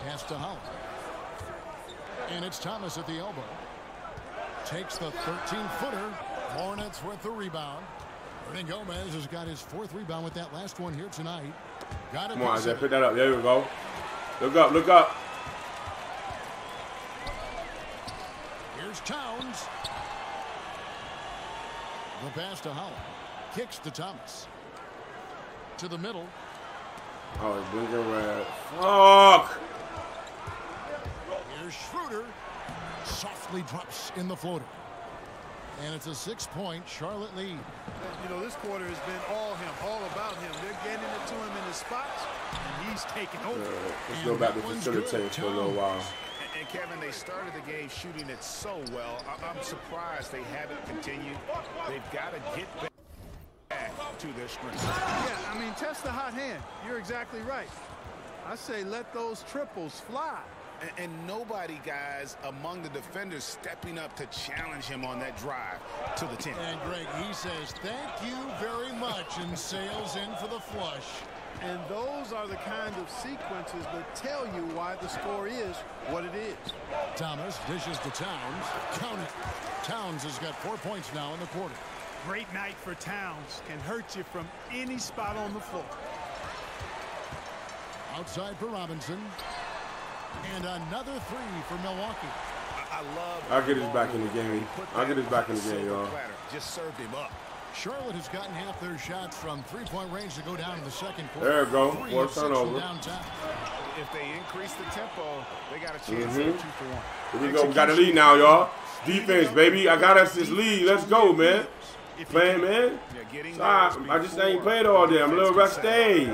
E: Pass to Holland. And it's Thomas at the elbow. Takes the 13-footer. Hornets with the rebound. Ernie Gomez has got his 4th rebound with that last one here tonight. Got it.
C: Come on, Isaiah, pick that up. There we go. Look up, look up.
E: Here's Towns. The pass to Holland. Kicks to Thomas. To the middle.
C: Oh, it's blinking red. Fuck!
E: Here's Schroeder. Softly drops in the floater. And it's a 6-point Charlotte lead.
G: You know, this quarter has been all him, all about him. They're getting it to him in his spots, and he's taking over.
C: Let's go back to facilitate for a little while.
F: And Kevin, they started the game shooting it so well. I'm surprised they haven't continued. They've got to get back to their strengths.
G: Yeah, I mean, test the hot hand. You're exactly right. I say let those triples fly.
F: And nobody, guys, among the defenders stepping up to challenge him on that drive to the 10.
E: And Greg, he says, thank you very much, and sails in for the flush.
G: And those are the kind of sequences that tell you why the score is what it is.
E: Thomas dishes to Towns. Count it. Towns has got 4 points now in the quarter.
G: Great night for Towns. Can hurt you from any spot on the floor.
E: Outside for Robinson. And another 3 for Milwaukee.
F: I love.
C: I'll get this back in the game. I'll get this back in the game, y'all.
F: Just served him up.
E: Charlotte has gotten half their shots from 3-point range to go down in the second quarter.
C: There you go. 4 turnover.
F: If they increase the tempo, they got a chance to 2 for 1.
C: Here we go. We got a lead now, y'all. Defense, baby. I got us this lead. Let's go, man. Playing, man. I just ain't played all day. I'm a little rusty.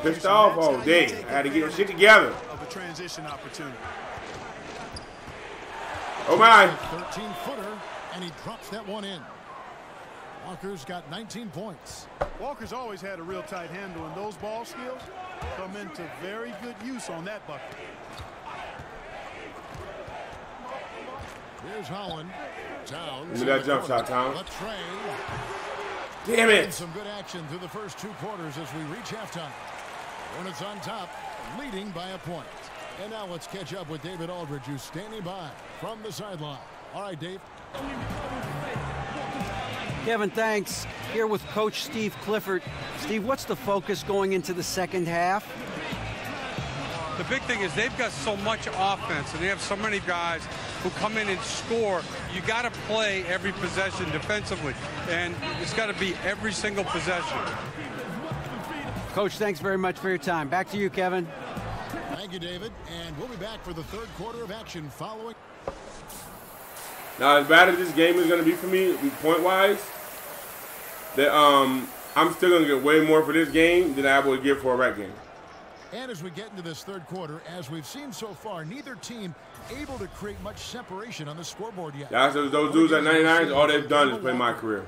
C: Pissed off all day. I had to get shit together.
G: Transition opportunity.
C: Oh my.
E: 13-footer, and he drops that one in. Walker's got 19 points.
G: Walker's always had a real tight handle, and those ball skills come into very good use on that bucket.
E: Here's Holland. Towns.
C: Give me that jump shot, Towns.
E: Trey.
C: Damn it.
E: Some good action through the first 2 quarters as we reach halftime. Hornets on top, leading by a point. And now let's catch up with David Aldridge, who's standing by from the sideline. All right, Dave.
J: Kevin, thanks. Here with Coach Steve Clifford. Steve, what's the focus going into the second half?
L: The big thing is they've got so much offense, and they have so many guys who come in and score. You got to play every possession defensively, and it's got to be every single possession.
J: Coach, thanks very much for your time. Back to you, Kevin.
E: Thank you, David. And we'll be back for the 3rd quarter of action following.
C: Now, as bad as this game is going to be for me, point-wise, that I'm still going to get way more for this game than I would get for a rec game.
E: And as we get into this 3rd quarter, as we've seen so far, neither team able to create much separation on the scoreboard yet.
C: That's those dudes at 99, all they've done is play my career.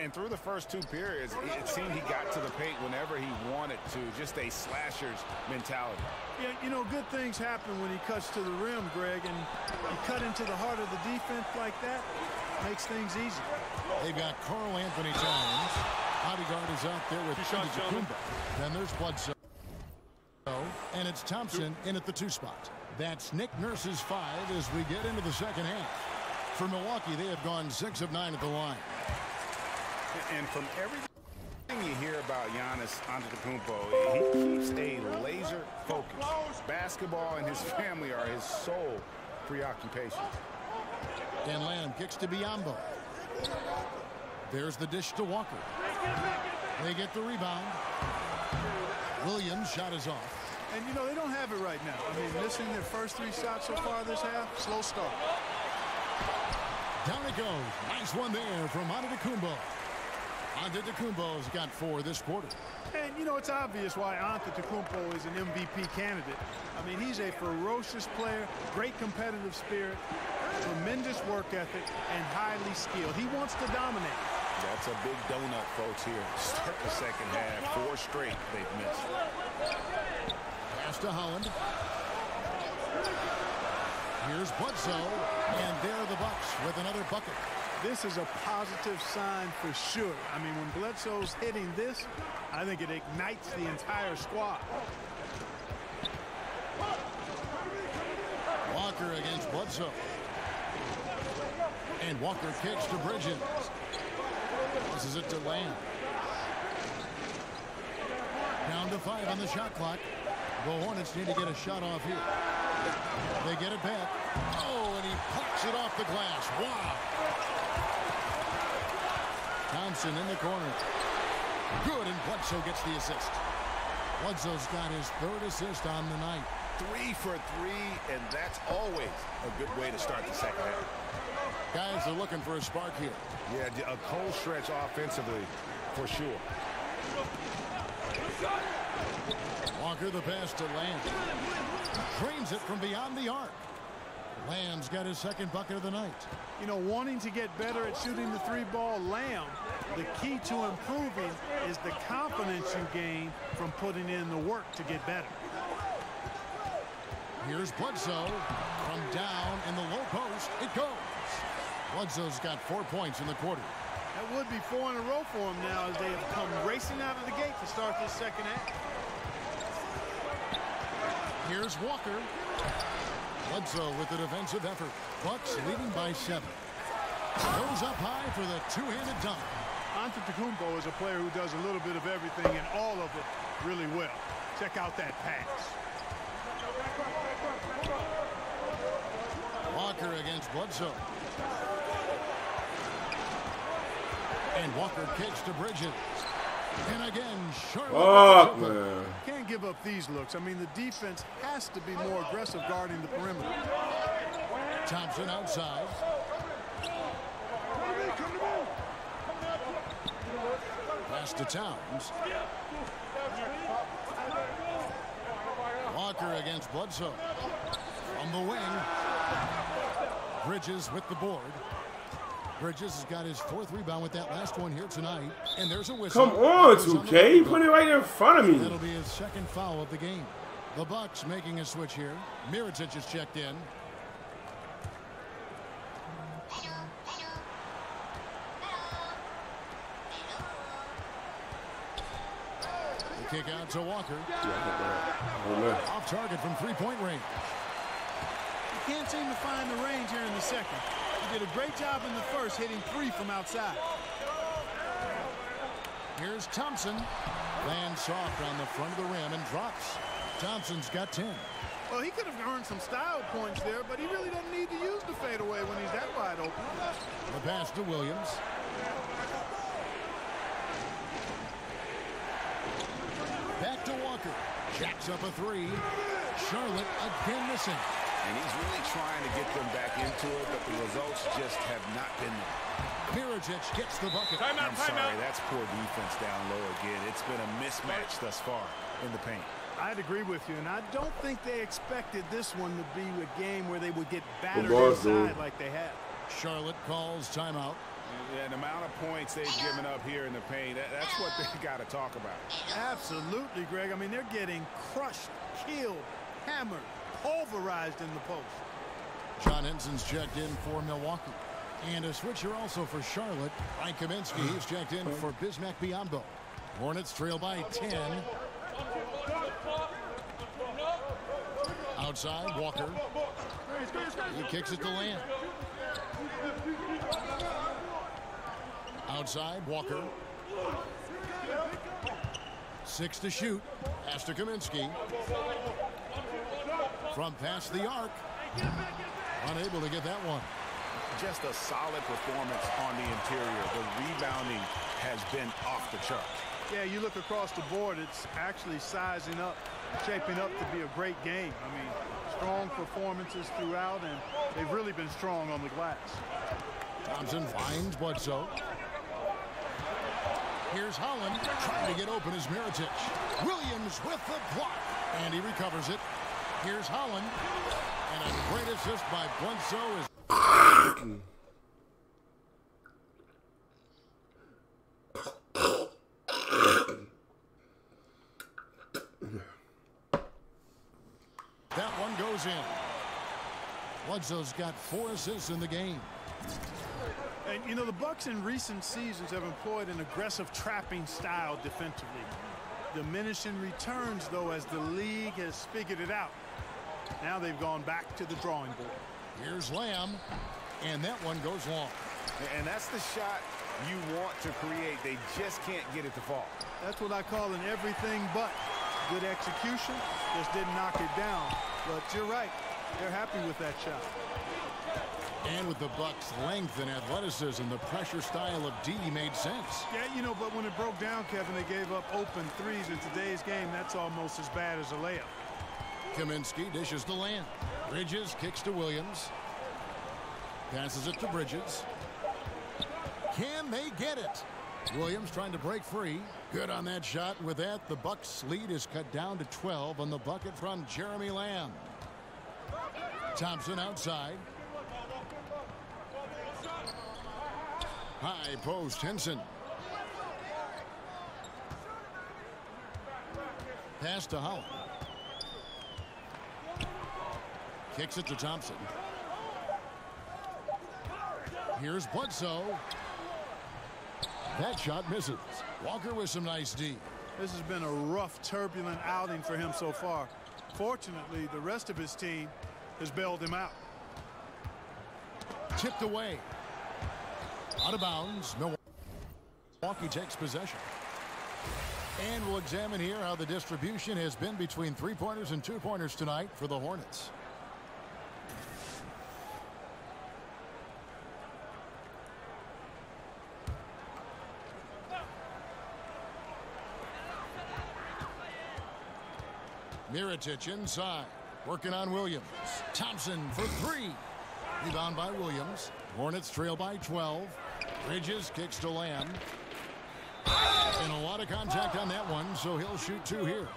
F: And through the first 2 periods, it seemed he got to the paint whenever he wanted to. Just a slasher's mentality.
G: Yeah, you know, good things happen when he cuts to the rim, Greg, and you cut into the heart of the defense like that, makes things easy.
E: They've got Carl Anthony Towns. Bodyguard is out there with Kumba. Then there's Bledsoe. And it's Thompson in at the 2 spot. That's Nick Nurse's 5 as we get into the second half. For Milwaukee, they have gone 6 of 9 at the line.
F: And from everything you hear about Giannis Antetokounmpo, he keeps a laser focus. Basketball and his family are his sole preoccupation.
E: Dan Lamb kicks to Biyombo. There's the dish to Walker. They get the rebound. Williams' shot is off.
G: And, you know, they don't have it right now. I mean, missing their first 3 shots so far this half, slow start.
E: Down it goes. Nice one there from Antetokounmpo. Antetokounmpo's got 4 this quarter.
G: And, you know, it's obvious why Antetokounmpo is an MVP candidate. I mean, he's a ferocious player, great competitive spirit, tremendous work ethic, and highly skilled. He wants to dominate.
F: That's a big donut, folks, here. Start the second half. 4 straight they've missed.
E: Pass to Holland. Here's Bledsoe, and there are the Bucks with another bucket.
G: This is a positive sign for sure. I mean, when Bledsoe's hitting this, I think it ignites the entire squad.
E: Walker against Bledsoe. And Walker kicks to Bridges. This is it to Lamb. Down to 5 on the shot clock. The Hornets need to get a shot off here. They get it back. Oh, and he pops it off the glass. Wow. Thompson in the corner. Good, and Bledsoe gets the assist. Bledsoe's got his 3rd assist on the night.
F: 3 for 3, and that's always a good way to start the second half.
E: Guys are looking for a spark here.
F: Yeah, a cold stretch offensively, for sure.
E: Walker the pass to Lamb. Drains it from beyond the arc. Lamb's got his 2nd bucket of the night.
G: You know, wanting to get better at shooting the 3-ball, Lamb, the key to improving is the confidence you gain from putting in the work to get better.
E: Here's Bledsoe from down in the low post. It goes. Bledsoe's got 4 points in the quarter.
G: That would be 4 in a row for him now as they have come racing out of the gate to start this second half.
E: Here's Walker. Bledsoe with the defensive effort. Bucks leading by 7. Goes up high for the two-handed dunk.
G: Antetokounmpo is a player who does a little bit of everything and all of it really well. Check out that pass.
E: Walker against Bledsoe. And Walker kicks to Bridges. And again, Charlotte.
C: Man.
G: Can't give up these looks. I mean, the defense has to be more aggressive guarding the perimeter.
E: Thompson outside. Pass to Towns. Walker against Bledsoe. From the wing. Bridges with the board. Bridges has got his 4th rebound with that last one here tonight. And there's a whistle.
C: Come on, 2K. You put it right in front of me.
E: That'll be his 2nd foul of the game. The Bucks making a switch here. Mirotic is checked in. The kick out to Walker. Off target from 3-point range.
G: You can't seem to find the range here in the second. He did a great job in the first, hitting 3 from outside.
E: Here's Thompson. Lands soft on the front of the rim and drops. Thompson's got 10.
G: Well, he could have earned some style points there, but he really doesn't need to use the fadeaway when he's that wide open.
E: The pass to Williams. Back to Walker. Jacks up a 3. Charlotte again missing.
F: And he's really trying to get them back into it, but the results just have not been there.
E: Mirotic gets the bucket.
F: I'm sorry, that's poor defense down low again. It's been a mismatch thus far in the paint.
G: I'd agree with you, and I don't think they expected this one to be a game where they would get battered inside like they have.
E: Charlotte calls timeout.
F: Yeah, the amount of points they've given up here in the paint, that's what they've got to talk about.
G: Absolutely, Greg. I mean, they're getting crushed, killed, hammered, pulverized in the post.
E: John Henson's checked in for Milwaukee. And a switcher also for Charlotte. Mike Kaminsky, he's checked in for Bismack Biyombo. Hornets trail by 10. Outside, Walker. He kicks it to Lamb. Outside, Walker. 6 to shoot. Pass to Kaminsky. From past the arc. Unable to get that one.
F: Just a solid performance on the interior. The rebounding has been off the charts.
G: Yeah, you look across the board, it's actually sizing up, shaping up to be a great game. I mean, strong performances throughout, and they've really been strong on the glass.
E: Thompson finds Bledsoe. Here's Holland trying to get open as Mirotic. Williams with the block, and he recovers it. Here's Holland, and a great assist by Bledsoe is. That one goes in. Bledsoe's got 4 assists in the game.
G: And, you know, the Bucks in recent seasons have employed an aggressive trapping style defensively. Diminishing returns, though, as the league has figured it out. Now they've gone back to the drawing board.
E: Here's Lamb, and that one goes long.
F: And that's the shot you want to create. They just can't get it to fall.
G: That's what I call an everything but. Good execution, just didn't knock it down. But you're right, they're happy with that shot.
E: And with the Bucks' length and athleticism, the pressure style of D made sense.
G: Yeah, you know, but when it broke down, Kevin, they gave up open threes in today's game. That's almost as bad as a layup.
E: Kaminsky dishes to Lamb. Bridges kicks to Williams. Passes it to Bridges. Can they get it? Williams trying to break free. Good on that shot. With that, the Bucks' lead is cut down to 12 on the bucket from Jeremy Lamb. Thompson outside. High post, Henson. Pass to Holland. Kicks it to Thompson. Here's Bledsoe. That shot misses. Walker with some nice D.
G: This has been a rough, turbulent outing for him so far. Fortunately, the rest of his team has bailed him out.
E: Tipped away. Out of bounds. Milwaukee takes possession. And we'll examine here how the distribution has been between 3-pointers and 2-pointers tonight for the Hornets. Mirotic inside. Working on Williams. Thompson for 3. Rebound by Williams. Hornets trail by 12. Bridges kicks to Lamb. And a lot of contact on that one, so he'll shoot 2 here.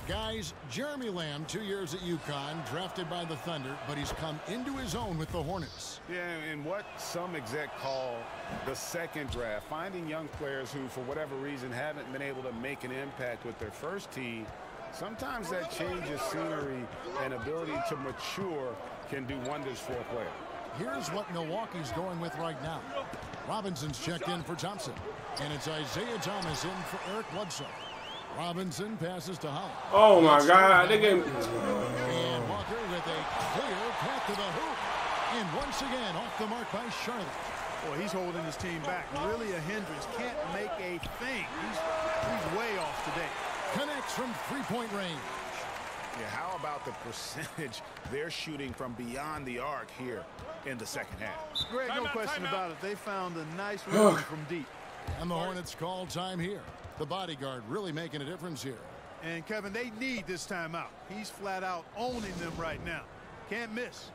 E: Guys, Jeremy Lamb, 2 years at UConn, drafted by the Thunder, but he's come into his own with the Hornets.
F: Yeah, and what some exec call the second draft, finding young players who, for whatever reason, haven't been able to make an impact with their first team. Sometimes that change of scenery and ability to mature can do wonders for a player.
E: Here's what Milwaukee's going with right now. Robinson's checked in for Thompson. And it's Isaiah Thomas in for Eric Bledsoe. Robinson passes to Holland.
C: Oh, my God. They gave...
E: And Walker with a clear path to the hoop. And once again, off the mark by Charlotte.
G: Boy, he's holding his team back. Really a hindrance. Can't make a thing. He's way off today.
E: Connects from 3-point range.
F: Yeah, how about the percentage they're shooting from beyond the arc here in the second half?
G: Greg, no question about it. They found a nice run from deep.
E: And the Hornets call time here. The bodyguard really making a difference here.
G: And, Kevin, they need this timeout. He's flat out owning them right now. Can't miss.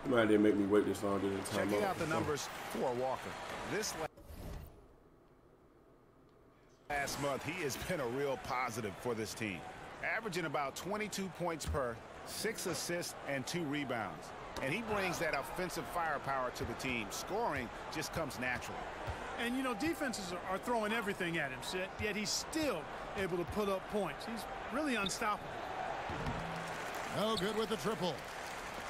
C: Why didn't make me wait this long to the timeout?
F: Checking out the numbers for Walker. This last month, he has been a real positive for this team. Averaging about 22 points per, 6 assists, and 2 rebounds. And he brings that offensive firepower to the team. Scoring just comes naturally.
G: And, you know, defenses are throwing everything at him, yet he's still able to put up points. He's really unstoppable.
E: No good with the triple.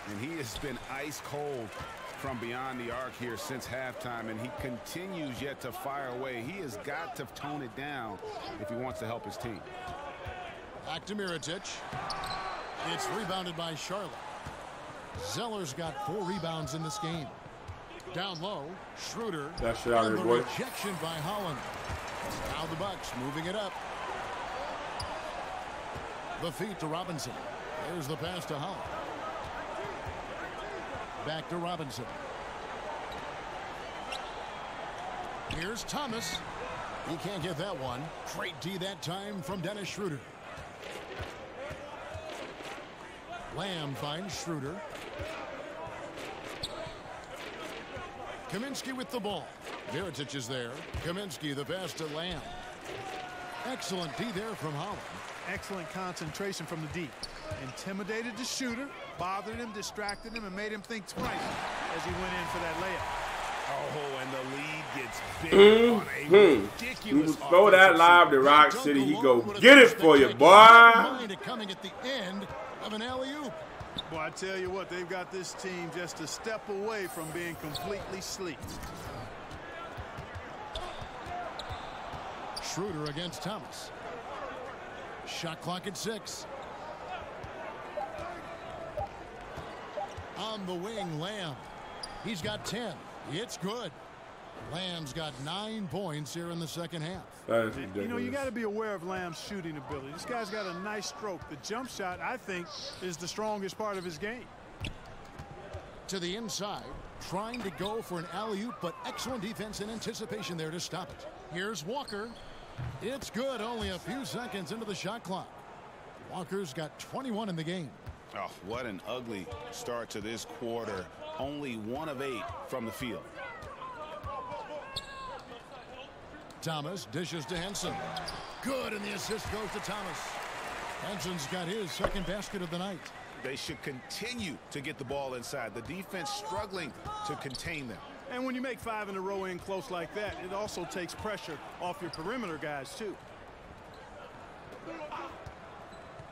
F: And he has been ice cold from beyond the arc here since halftime, and he continues yet to fire away. He has got to tone it down if he wants to help his team.
E: Back to Mirotic. It's rebounded by Charlotte. Zeller's got 4 rebounds in this game. Down low, Schroeder.
C: That shit out of here, boy.
E: Rejection by Holland. Now the Bucks moving it up. The feed to Robinson. There's the pass to Holland. Back to Robinson. Here's Thomas. He can't get that one. Great D that time from Dennis Schroeder. Lamb finds Schroeder. Kaminsky with the ball. Mirotic is there. Kaminsky the pass to Lamb. Excellent D there from Holland.
G: Excellent concentration from the D. Intimidated the shooter, bothered him, distracted him, and made him think twice as he went in for that layup.
F: Oh, and the lead gets big on a ridiculous
C: throw that live to Rock City. He go get it for you, boy.
E: Coming at the end, of an alley-oop.
G: Well, I tell you what, they've got this team just a step away from being completely sleek.
E: Schroeder against Thomas. Shot clock at 6. On the wing, Lamb. He's got 10. It's good. Lamb's got 9 points here in the second half.
G: You know, you got to be aware of Lamb's shooting ability. This guy's got a nice stroke. The jump shot, I think, is the strongest part of his game.
E: To the inside, trying to go for an alley-oop, but excellent defense and anticipation there to stop it. Here's Walker. It's good, only a few seconds into the shot clock. Walker's got 21 in the game.
F: Oh, what an ugly start to this quarter. Only 1 of 8 from the field.
E: Thomas dishes to Henson. Good, and the assist goes to Thomas. Henson's got his second basket of the night.
F: They should continue to get the ball inside. The defense struggling to contain them.
G: And when you make 5 in a row in close like that, it also takes pressure off your perimeter guys, too.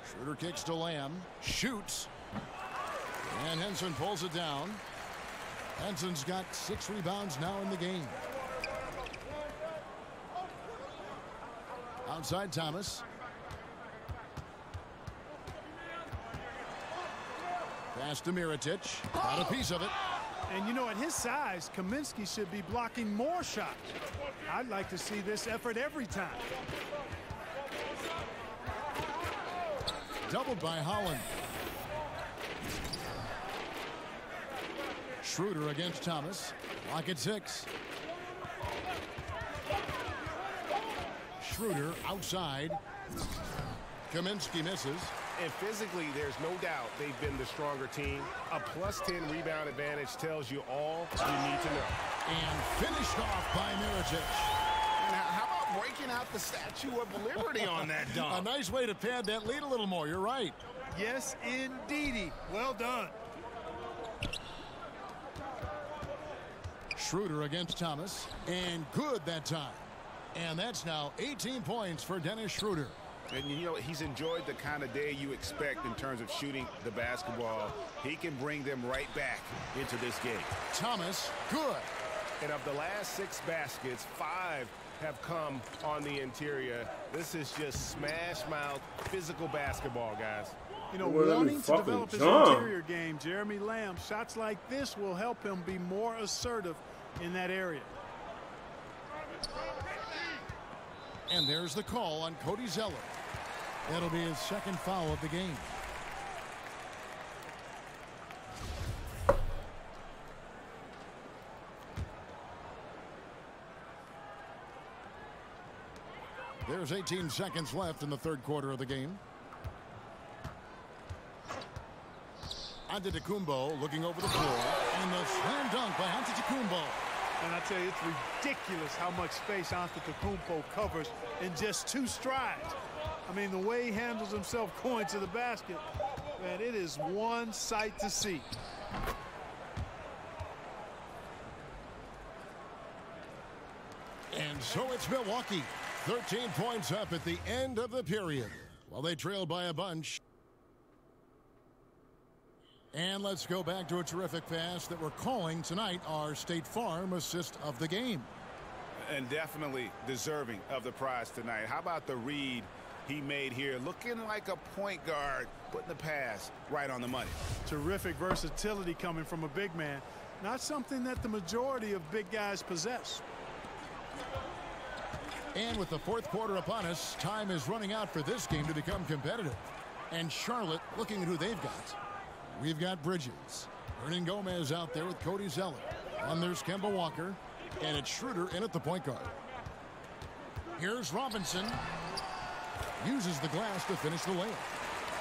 E: Schroeder kicks to Lamb. Shoots. And Henson pulls it down. Henson's got 6 rebounds now in the game. Outside Thomas. Pass to Mirotic. Got a piece of it.
G: And you know, at his size, Kaminsky should be blocking more shots. I'd like to see this effort every time.
E: Doubled by Holland. Schroeder against Thomas. Lock at 6. Schroeder outside. Kaminsky misses.
F: And physically, there's no doubt they've been the stronger team. A +10 rebound advantage tells you all you need to know.
E: And finished off by Mirotic.
F: Now, how about breaking out the Statue of Liberty on that dunk?
E: A nice way to pad that lead a little more. You're right.
G: Yes, indeedy. Well done.
E: Schroeder against Thomas. And good that time. And that's now 18 points for Dennis Schroeder.
F: And, you know, he's enjoyed the kind of day you expect in terms of shooting the basketball. He can bring them right back into this game.
E: Thomas, good.
F: And of the last 6 baskets, 5 have come on the interior. This is just smash-mouth physical basketball, guys.
G: You know, wanting to develop his interior game, Jeremy Lamb, shots like this will help him be more assertive in that area.
E: And there's the call on Cody Zeller. That'll be his second foul of the game. There's 18 seconds left in the third quarter of the game. Antetokounmpo looking over the floor. And the slam dunk by Antetokounmpo.
G: And I tell you, it's ridiculous how much space Antetokounmpo covers in just 2 strides. I mean, the way he handles himself going to the basket, man, it is one sight to see.
E: And so it's Milwaukee. 13 points up at the end of the period. While they trail by a bunch. And let's go back to a terrific pass that we're calling tonight our State Farm assist of the game.
F: And definitely deserving of the prize tonight. How about the read he made here? Looking like a point guard, putting the pass right on the money.
G: Terrific versatility coming from a big man. Not something that the majority of big guys possess.
E: And with the fourth quarter upon us, time is running out for this game to become competitive. And Charlotte looking at who they've got. We've got Bridges. Hernan Gomez out there with Cody Zeller. And there's Kemba Walker. And it's Schroeder in at the point guard. Here's Robinson. Uses the glass to finish the layup.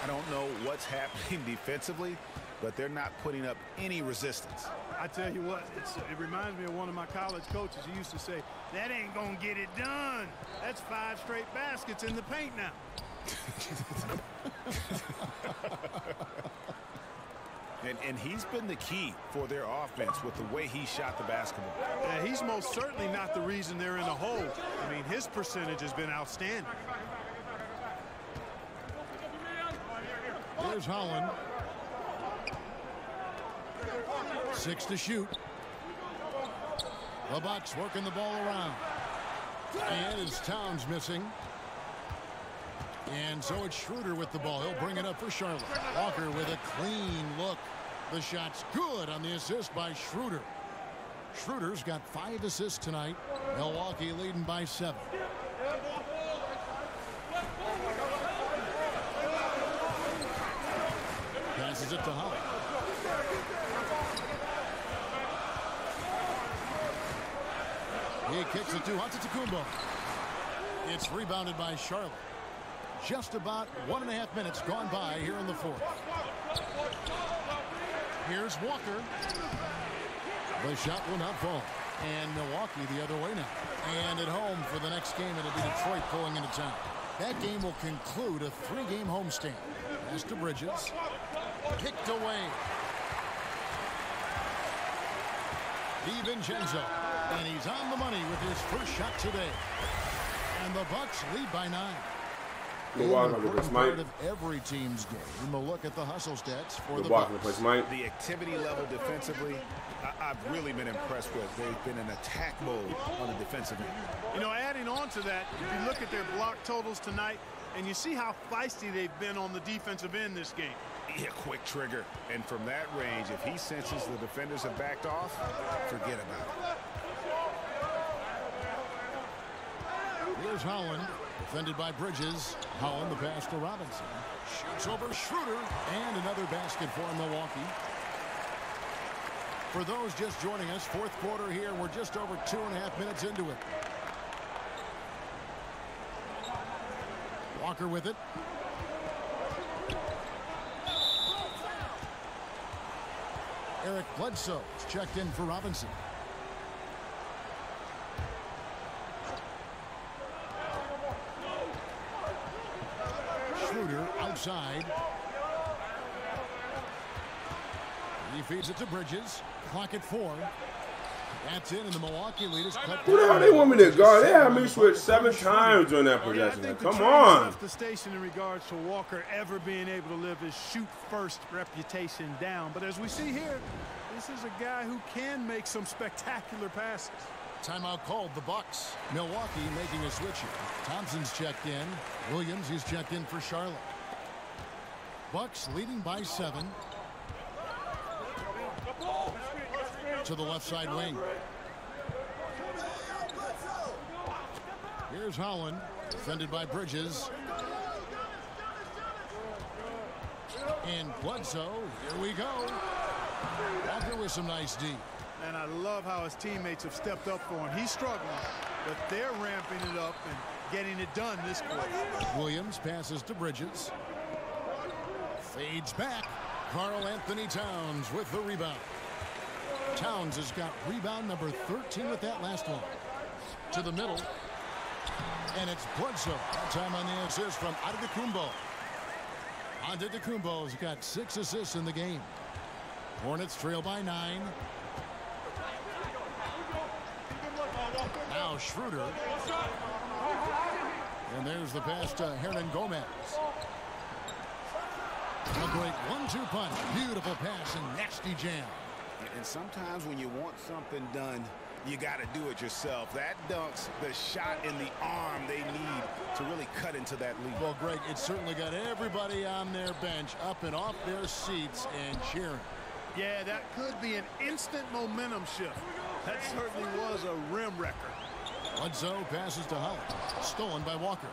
F: I don't know what's happening defensively, but they're not putting up any resistance.
G: I tell you what, it reminds me of one of my college coaches. He used to say, that ain't going to get it done. That's 5 straight baskets in the paint now.
F: And he's been the key for their offense with the way he shot the basketball.
G: Yeah, he's most certainly not the reason they're in the hole. I mean, his percentage has been outstanding.
E: Here's Holland. 6 to shoot. The Bucks working the ball around. And it's Towns missing. And so it's Schroeder with the ball. He'll bring it up for Charlotte. Walker with a clean look. The shot's good on the assist by Schroeder. Schroeder's got 5 assists tonight. Milwaukee leading by 7. Passes it to Holland. He kicks it to Antetokounmpo. It's rebounded by Charlotte. Just about 1.5 minutes gone by here in the fourth. Here's Walker. The shot will not fall. And Milwaukee the other way now. And at home for the next game, it'll be Detroit pulling into town. That game will conclude a 3-game homestand. Pass to Bridges. Kicked away. DiVincenzo. And he's on the money with his first shot today. And the Bucks lead by 9. Important part of every team's game. We'll look at the hustle stats for the Bucks.
F: The activity level defensively, I've really been impressed with. They've been in attack mode on the defensive end.
G: You know, adding on to that, if you look at their block totals tonight, and you see how feisty they've been on the defensive end this game.
F: Yeah, quick trigger. And from that range, if he senses the defenders have backed off, forget about it.
E: Here's Holland, defended by Bridges. Holland, the pass to Robinson. Shoots over Schroeder, and another basket for Milwaukee. For those just joining us, fourth quarter here. We're just over 2.5 minutes into it. Walker with it. Eric Bledsoe is checked in for Robinson. Schroeder outside. He feeds it to Bridges. Clock at 4. That's in, and the Milwaukee lead is cut.
C: Who the hell they want me to guard? They had me switch 7 times during that possession. Come on.
G: Left the station in regards to Walker ever being able to live his shoot-first reputation down. But as we see here, this is a guy who can make some spectacular passes.
E: Timeout called, the Bucks. Milwaukee making a switch here. Thompson's checked in. Williams, he's checked in for Charlotte. Bucks leading by 7. To the left side wing. Here's Holland, defended by Bridges. And Bledsoe, here we go. Walker with some nice D.
G: And I love how his teammates have stepped up for him. He's struggling, but they're ramping it up and getting it done this quarter.
E: Williams passes to Bridges. Fades back. Karl Anthony Towns with the rebound. Towns has got rebound number 13 with that last one. To the middle. And it's Bledsoe. That time on the assist from Antetokounmpo. Antetokounmpo's got 6 assists in the game. Hornets trail by 9. Now Schroeder. And there's the pass to Hernan Gomez. A great 1-2 punch. Beautiful pass and nasty jam.
F: And sometimes when you want something done, you got to do it yourself. That dunks the shot in the arm they need to really cut into that lead.
E: Well, Greg, it certainly got everybody on their bench up and off their seats and cheering.
G: Yeah, that could be an instant momentum shift. That certainly was a rim wrecker.
E: Bledsoe passes to Holland. Stolen by Walker.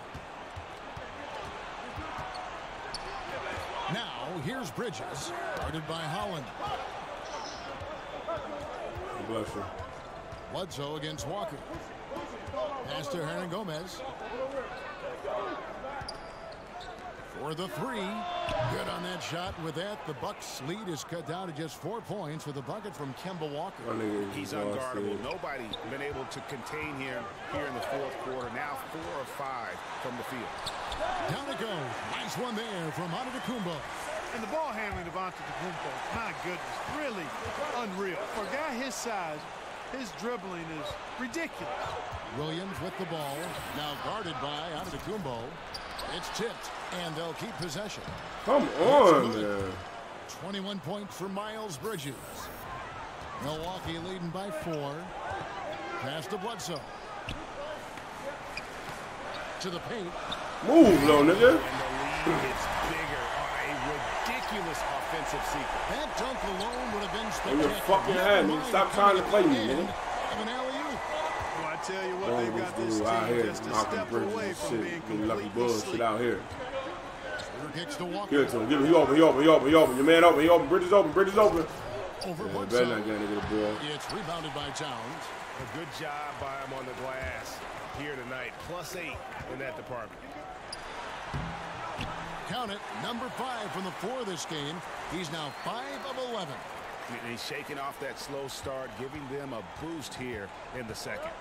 E: Now, here's Bridges. Guarded by Holland.
C: Bless you.
E: Bledsoe against Walker. Pass to Hernan Gomez. For the 3. Good on that shot. With that, the Bucks lead is cut down to just 4 points with a bucket from Kemba Walker.
F: He's unguardable. Nobody been able to contain him here in the fourth quarter. Now 4 of 5 from the field.
E: Down it goes. Nice one there from Antetokounmpo.
G: And the ball handling of Antetokounmpo, my goodness, really unreal. For a guy his size, his dribbling is ridiculous.
E: Williams with the ball, now guarded by Antetokounmpo. It's tipped, and they'll keep possession.
C: Come on, man.
E: 21 points for Miles Bridges. Milwaukee leading by 4. Pass to Bledsoe. To the paint.
C: Move, little nigga.
F: And the lead gets bigger on a ridiculous offensive sequence.
E: That dunk alone would have been
C: In
E: spectacular.
C: your fucking head, nigga. Stop trying to play me, man.
E: Of an alley-oop.
G: Well, I tell you what, they've got this
C: out
G: team
C: here,
G: just a
C: knocking
G: step
C: bridges
G: away
C: and
G: from
C: shit.
G: being
C: Getting lucky
G: completely
C: bullshit
G: asleep.
C: out here.
E: Kicks to Walker.
C: Give it to him. Give it. He open. He open. He open. He open. Your man open. He open. Bridges open. Bridges open.
E: Over
C: Yeah,
E: Bledsoe.
C: better not get a nigga the ball.
E: It's rebounded by Towns.
F: A good job by him on the glass here tonight. +8 in that department.
E: Count it, number 5 from the 4 this game. He's now 5 of 11.
F: And he's shaking off that slow start, giving them a boost here in the second.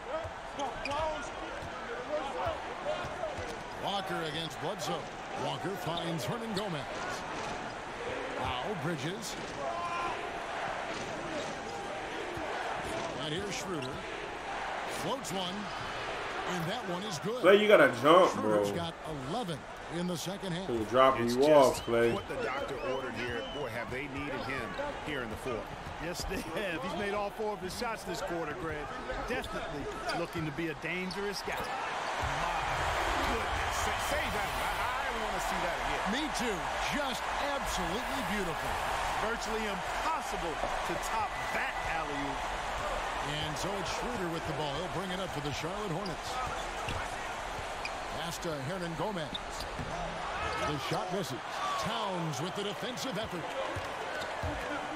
E: Walker against Bledsoe. Walker finds Hernan Gomez. Now Bridges. And here's Schroeder. Floats one. And that one is good.
C: Clay, you gotta jump, bro.
E: Schroeder's got 11 in the second half.
C: He's dropping you off, Clay.
F: What the doctor ordered here. Boy, have they needed him here in the fourth.
G: Yes, they have. He's made all 4 of his shots this quarter, Greg. Definitely looking to be a dangerous guy.
F: Say that. I want to see that again.
E: Me too. Just absolutely beautiful.
G: Virtually impossible to top that alley-oop.
E: And so it's Schroeder with the ball. He'll bring it up for the Charlotte Hornets. Pass to Hernan Gomez. The shot misses. Towns with the defensive effort.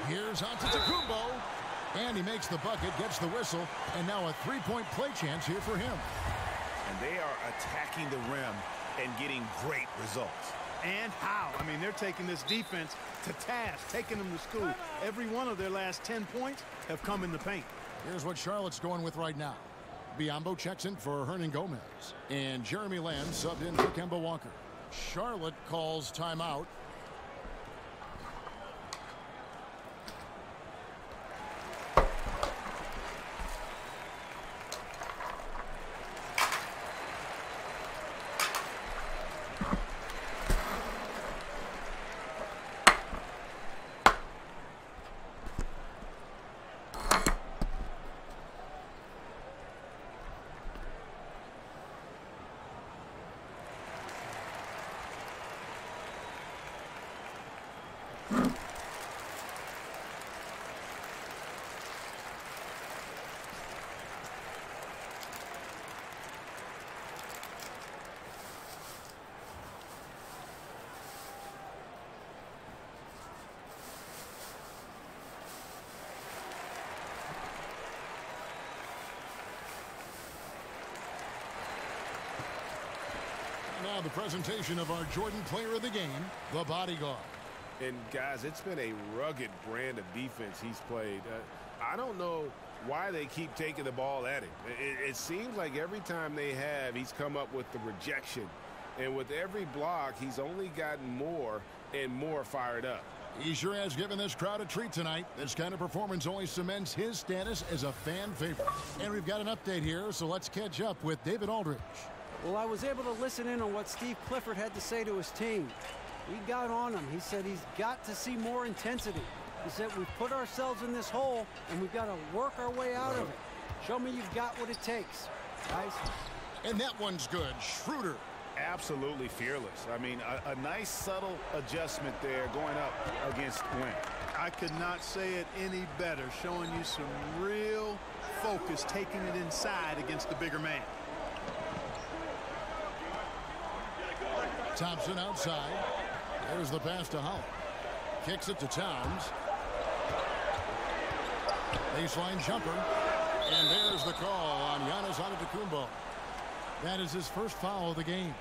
E: Here's Antetokounmpo. And he makes the bucket, gets the whistle, and now a 3-point play chance here for him.
F: And they are attacking the rim and getting great results.
G: And how? I mean, they're taking this defense to task, taking them to school. Every one of their last 10 points have come in the paint.
E: Here's what Charlotte's going with right now. Biyombo checks in for Hernan Gomez. And Jeremy Lamb subbed in for Kemba Walker. Charlotte calls timeout. Now the presentation of our Jordan player of the game, the bodyguard.
F: And guys, it's been a rugged brand of defense he's played. I don't know why they keep taking the ball at him. It seems like every time they have, he's come up with the rejection. And with every block, he's only gotten more and more fired up.
E: He sure has given this crowd a treat tonight. This kind of performance only cements his status as a fan favorite. And we've got an update here, so let's catch up with David Aldridge.
J: Well, I was able to listen in on what Steve Clifford had to say to his team. He got on him. He said he's got to see more intensity. He said we've put ourselves in this hole, and we've got to work our way out of it. Show me you've got what it takes, guys.
E: And that one's good. Schroeder.
F: Absolutely fearless. I mean, a nice subtle adjustment there going up against Wynn.
G: I could not say it any better, showing you some real focus, taking it inside against the bigger man.
E: Thompson outside. There's the pass to Holland. Kicks it to Towns. Baseline jumper. And there's the call on Giannis Antetokounmpo. That is his first foul of the game.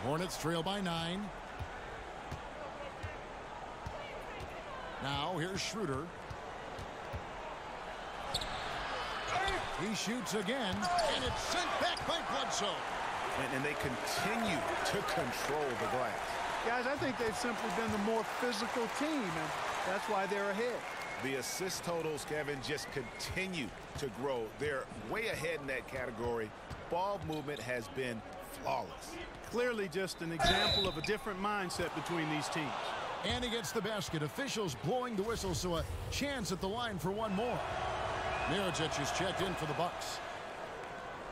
E: Hornets trail by 9. Now here's Schroeder. He shoots again, and it's sent back by Bledsoe.
F: And they continue to control the glass.
G: Guys, I think they've simply been the more physical team, and that's why they're ahead.
F: The assist totals, Kevin, just continue to grow. They're way ahead in that category. Ball movement has been flawless.
G: Clearly just an example of a different mindset between these teams.
E: And he gets the basket. Officials blowing the whistle, so a chance at the line for one more. Mirotic is checked in for the Bucks.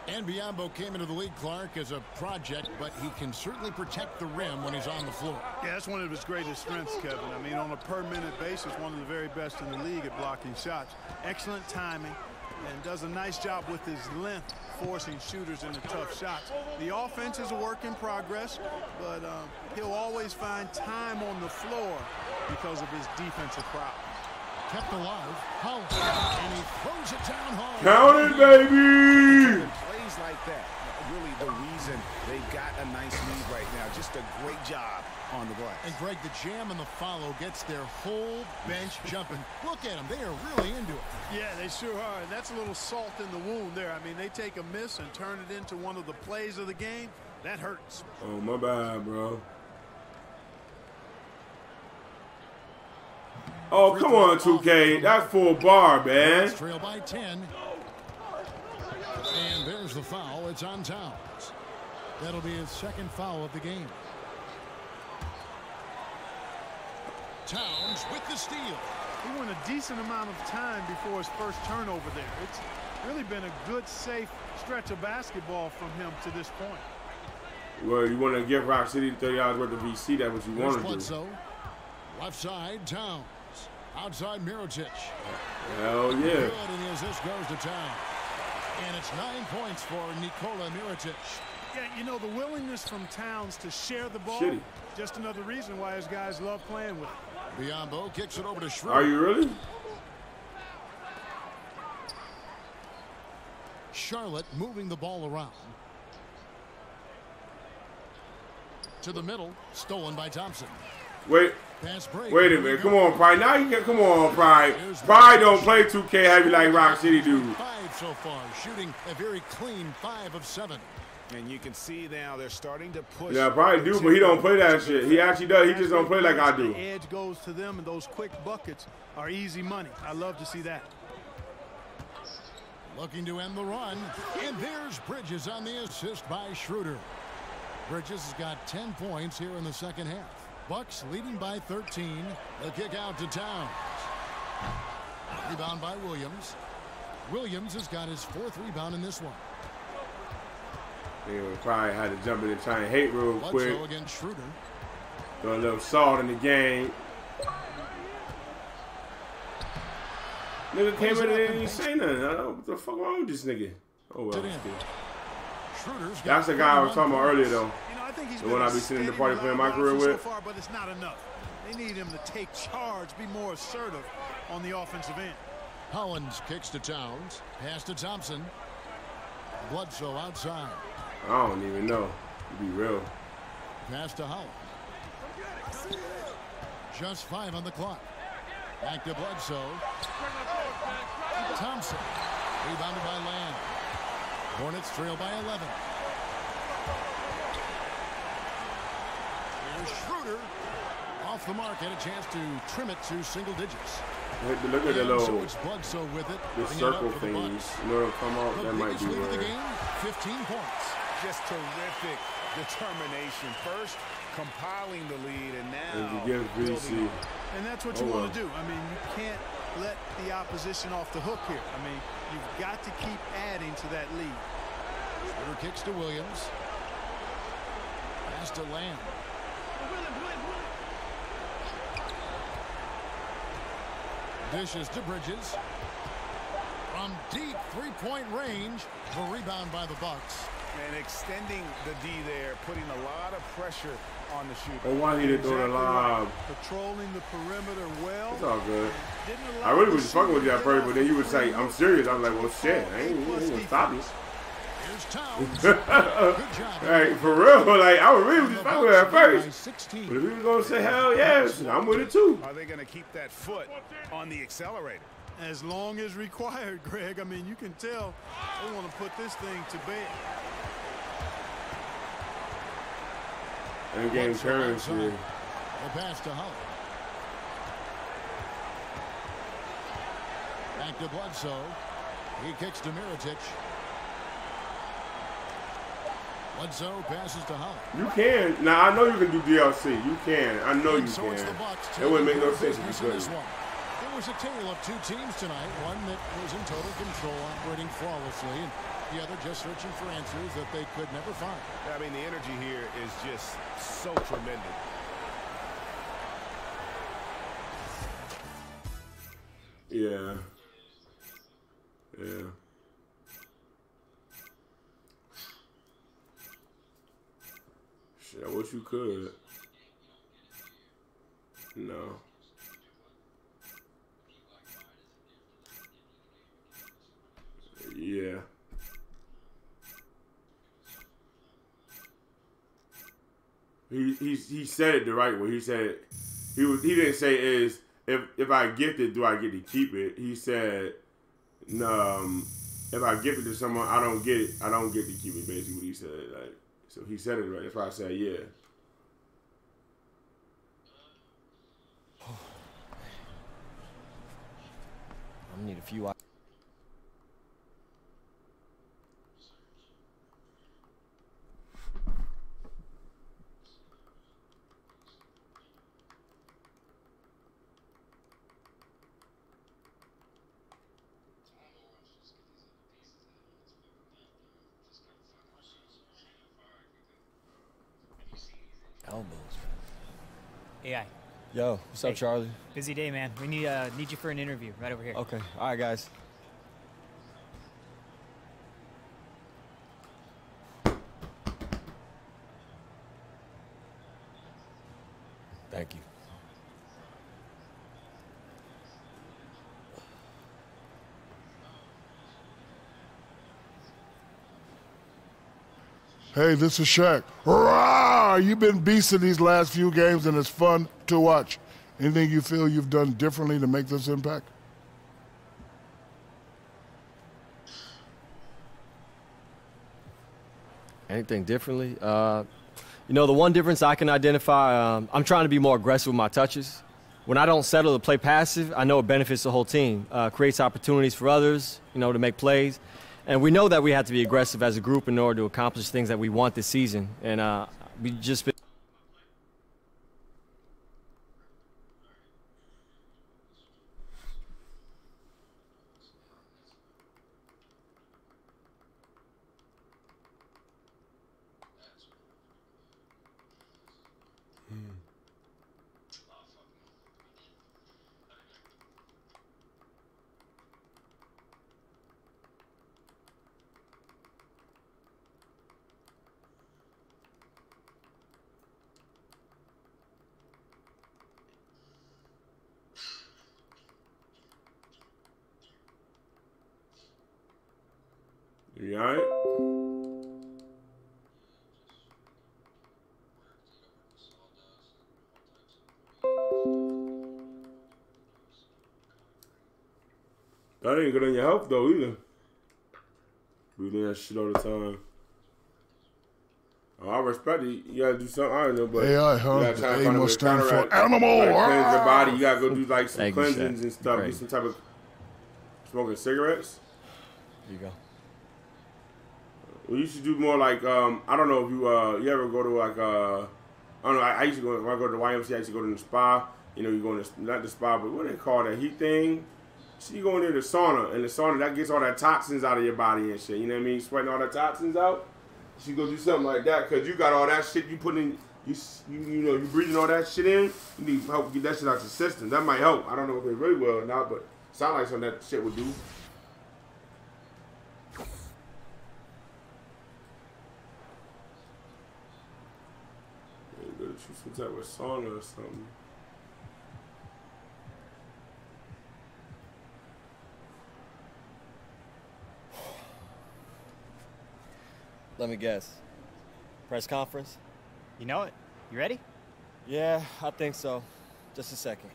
E: And Biyombo came into the league, Clark, as a project, but he can certainly protect the rim when he's on the floor.
G: Yeah, that's one of his greatest strengths, Kevin. I mean, on a per-minute basis, one of the very best in the league at blocking shots. Excellent timing, and does a nice job with his length, forcing shooters into tough shots. The offense is a work in progress, but he'll always find time on the floor because of his defensive prowess.
E: Kept alive, Holland, and he throws it down home.
C: Count it, baby!
F: Plays like that, really the reason they've got a nice lead right now. Just a great job on the glass.
E: And Greg, the jam and the follow gets their whole bench jumping. Look at them, they are really into it.
G: Yeah, they sure are, and that's a little salt in the wound there. I mean, they take a miss and turn it into one of the plays of the game. That hurts.
C: Oh, my bad, bro. Oh, come on, 2K. That's full bar, man.
E: Trail by 10. And there's the foul. It's on Towns. That'll be his second foul of the game. Towns with the steal.
G: He went a decent amount of time before his first turnover there. It's really been a good, safe stretch of basketball from him to this point.
C: Well, you want to give Rock City $30 worth of VC. That's what you want to do.
E: Left side, Towns. Outside, Mirotic.
C: Hell yeah.
E: Good, and the assist goes to Towns. And it's 9 points for Nikola Mirotic.
G: Yeah, you know, the willingness from Towns to share the ball, just another reason why his guys love playing with him.
E: Biyombo kicks it over to Schroeder.
C: Are you really?
E: Charlotte moving the ball around. To the middle, stolen by Thompson.
C: Wait a minute. Come on, Pride. Now you can come on, Pride. Pride don't play 2K heavy like Rock City do.
E: 5 so far, shooting a very clean 5 of 7.
F: And you can see now they're starting to push.
C: Yeah, Pride do, but he don't play that shit. He actually does. He just don't play like I do.
G: The edge goes to them, and those quick buckets are easy money. I love to see that.
E: Looking to end the run, and there's Bridges on the assist by Schroeder. Bridges has got 10 points here in the second half. Bucks leading by 13. The kick out to Towns. Rebound by Williams. Williams has got his 4th rebound in this one.
C: They probably had to jump in and try and hate real quick.
E: Against Schroeder.
C: Throw a little salt in the game. Nigga came in and didn't say nothing. I don't know what the fuck wrong with this nigga. Oh well. That's the guy I was talking about earlier though. The one I be sitting in the party playing my career with.
G: So far, but it's not enough. They need him to take charge, be more assertive on the offensive end.
E: Hollins kicks to Towns. Pass to Thompson. Bledsoe outside.
C: I don't even know. To be real.
E: Pass to Holland. Just 5 on the clock. Back to Bledsoe. Thompson. Rebounded by Lamb. Hornets trail by 11. Here's Schroeder. Off the mark. Had a chance to trim it to single digits.
C: Look at the little
E: so it's Bledsoe with it.
C: The circle things. You know what I'm talking about? That might be
E: where. The game, 15 points.
F: Just terrific determination. First, compiling the lead, and now
C: VC.
G: And that's what you want to do. I mean, you can't let the opposition off the hook here. I mean, you've got to keep adding to that lead.
E: Schroeder kicks to Williams. Pass to Lamb. Dishes to Bridges. From deep three-point range, the rebound by the Bucks.
F: And extending the D there, putting a lot of pressure on the shooter.
C: Oh, why he didn't throw the lob?
G: Patrolling the perimeter well.
C: It's all good. I really was just fucking with you at first, but then you would say, I'm serious. I'm like, well, shit, I ain't gonna stop you.
E: Here's Towns.
C: Hey, for real, like, I was really just fucking with you at first. But if you was gonna say, hell yes, I'm with it too.
F: Are they gonna keep that foot on the accelerator?
G: As long as required, Greg. I mean, you can tell they want to put this thing to bed.
C: And game turns here.
E: The pass to Holland. Back to Bledsoe. He kicks to Mirotic. Bledsoe passes to Holland.
C: You can. Now, I know you can do DLC. You can. I know you can. It wouldn't make no sense if you couldn't.
E: It was a tale of two teams tonight. One that was in total control, operating flawlessly, and the other just searching for answers that they could never find.
F: I mean, the energy here is just so tremendous.
C: Yeah. Yeah. Shit, I wish you could. No. Yeah. He said it the right way. He said he didn't say is if I gift it, do I get to keep it? He said no. If I give it to someone, I don't get it. I don't get to keep it. Basically, what he said. Like, so he said it right. That's why I said yeah.
M: I need a few. Elbows.
N: AI.
M: Yo, what's up, Charlie?
N: Busy day, man. We need you for an interview right over here.
M: Okay. All right, guys. Thank you.
B: Hey, this is Shaq. Hurrah! You've been beasting these last few games, and it's fun to watch. Anything you feel you've done differently to make this impact?
M: Anything differently? You know, the one difference I can identify, I'm trying to be more aggressive with my touches. When I don't settle to play passive, I know it benefits the whole team. Creates opportunities for others, you know, to make plays. And we know that we have to be aggressive as a group in order to accomplish things that we want this season. And we just been
C: You all right? That ain't good on your health, though, either. Breathing that shit all the time. Oh, I respect it. You gotta do something. I don't know, but
B: AI, huh?
C: you gotta try to
B: A
C: find a way
B: must
C: to
B: stand
C: counteract,
B: for animal.
C: like, cleanse your body. You gotta go do like some
M: Thank you,
C: cleansings
M: Shaq.
C: and stuff.
M: Great.
C: Do some type of smoking cigarettes.
M: There you go.
C: Well, you should do more like I don't know if you ever go to like I don't know. I used to go when I go to the YMCA. I used to go to the spa. You know, you go in the, not the spa, but what do they call that heat thing? So you go in there to the sauna, and the sauna that gets all that toxins out of your body and shit. You know what I mean? Sweating all that toxins out. You should go do something like that because you got all that shit you put in. You know you breathing all that shit in. You need help get that shit out your system. That might help. I don't know if it really will or not, but sound like something that shit would do. Go to some type of sauna or something.
M: Let me guess. Press conference?
N: You know it. You ready?
M: Yeah, I think so. Just a second.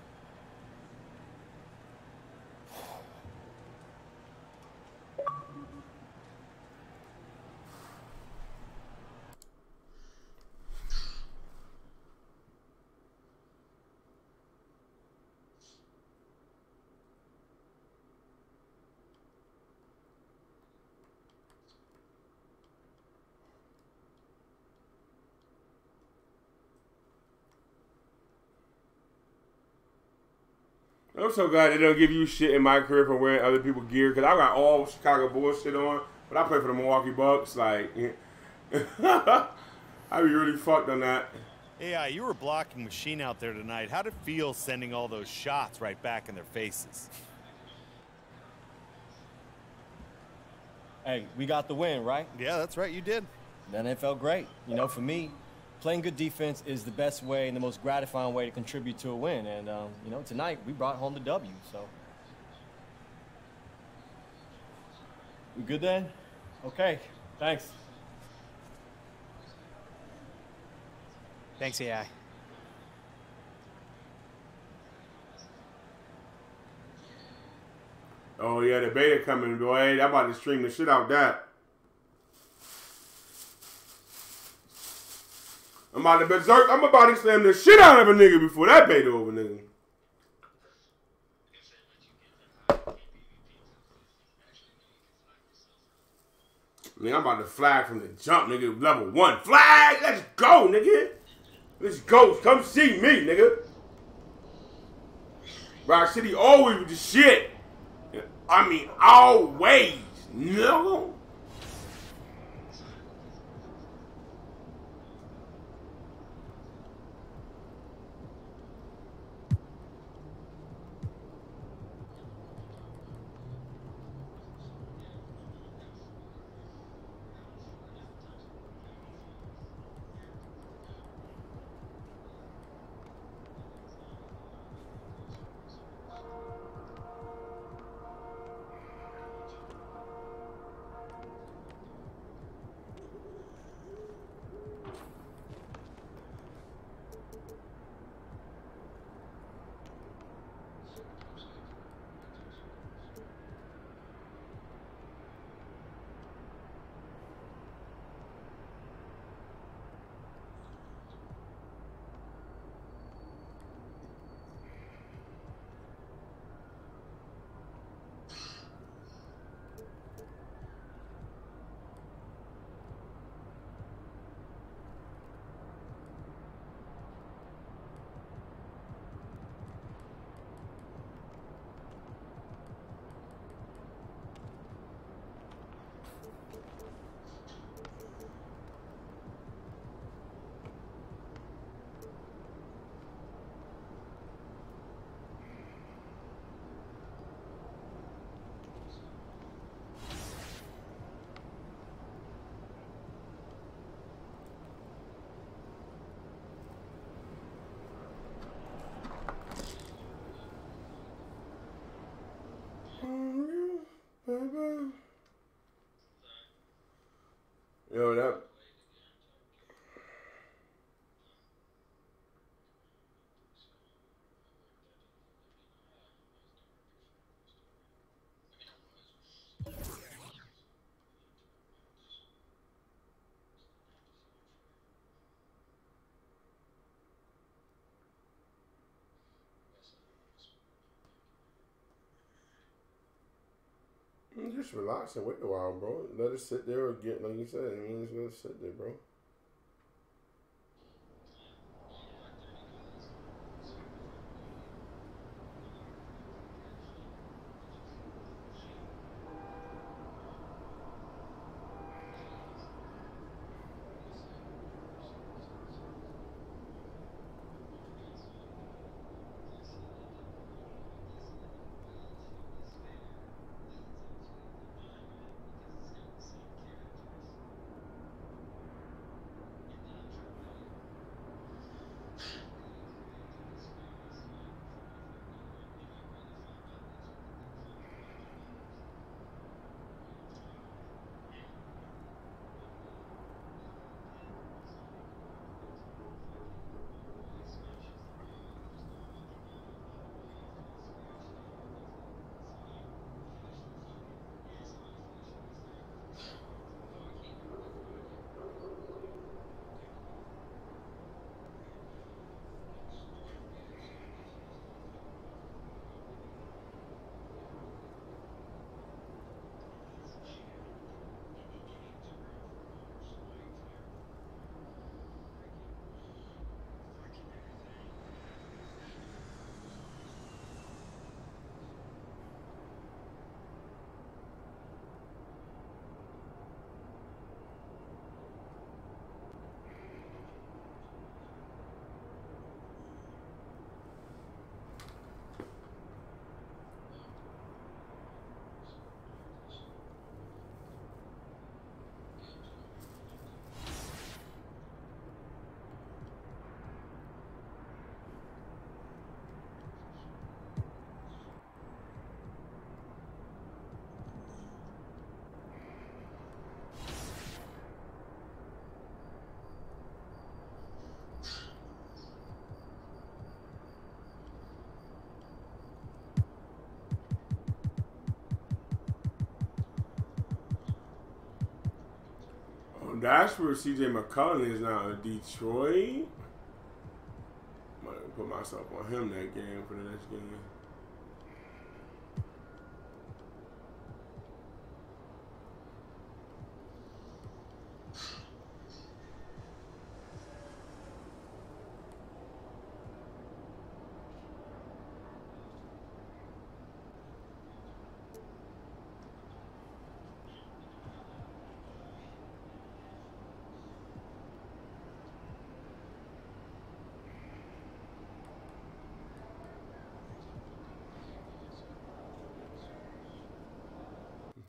C: I'm so glad they don't give you shit in my career for wearing other people's gear because I got all Chicago Bulls shit on, but I play for the Milwaukee Bucks. Like, I'd be really fucked on that.
O: AI, you were blocking machine out there tonight. How'd it feel sending all those shots right back in their faces?
M: Hey, we got the win, right?
O: Yeah, that's right, you did.
M: Then it felt great. You know, for me, playing good defense is the best way and the most gratifying way to contribute to a win. And, you know, tonight we brought home the W, so. We good then? Okay, thanks.
N: Thanks, AI.
C: Oh, yeah, the beta coming, boy. I'm about to stream the shit out that. I'm about to berserk. I'm about to slam the shit out of a nigga before that beta over, nigga. Nigga, I'm about to flag from the jump, nigga. Level 1. Flag! Let's go, nigga. Let's go. Come see me, nigga. Rock City always with the shit. I mean, always. No. Yo, that. Just relax and wait a while, bro. Let it sit there or get, like you said, I mean, just let it sit there, bro. That's where C.J. McCollum is now in Detroit. Might put myself on him that game for the next game.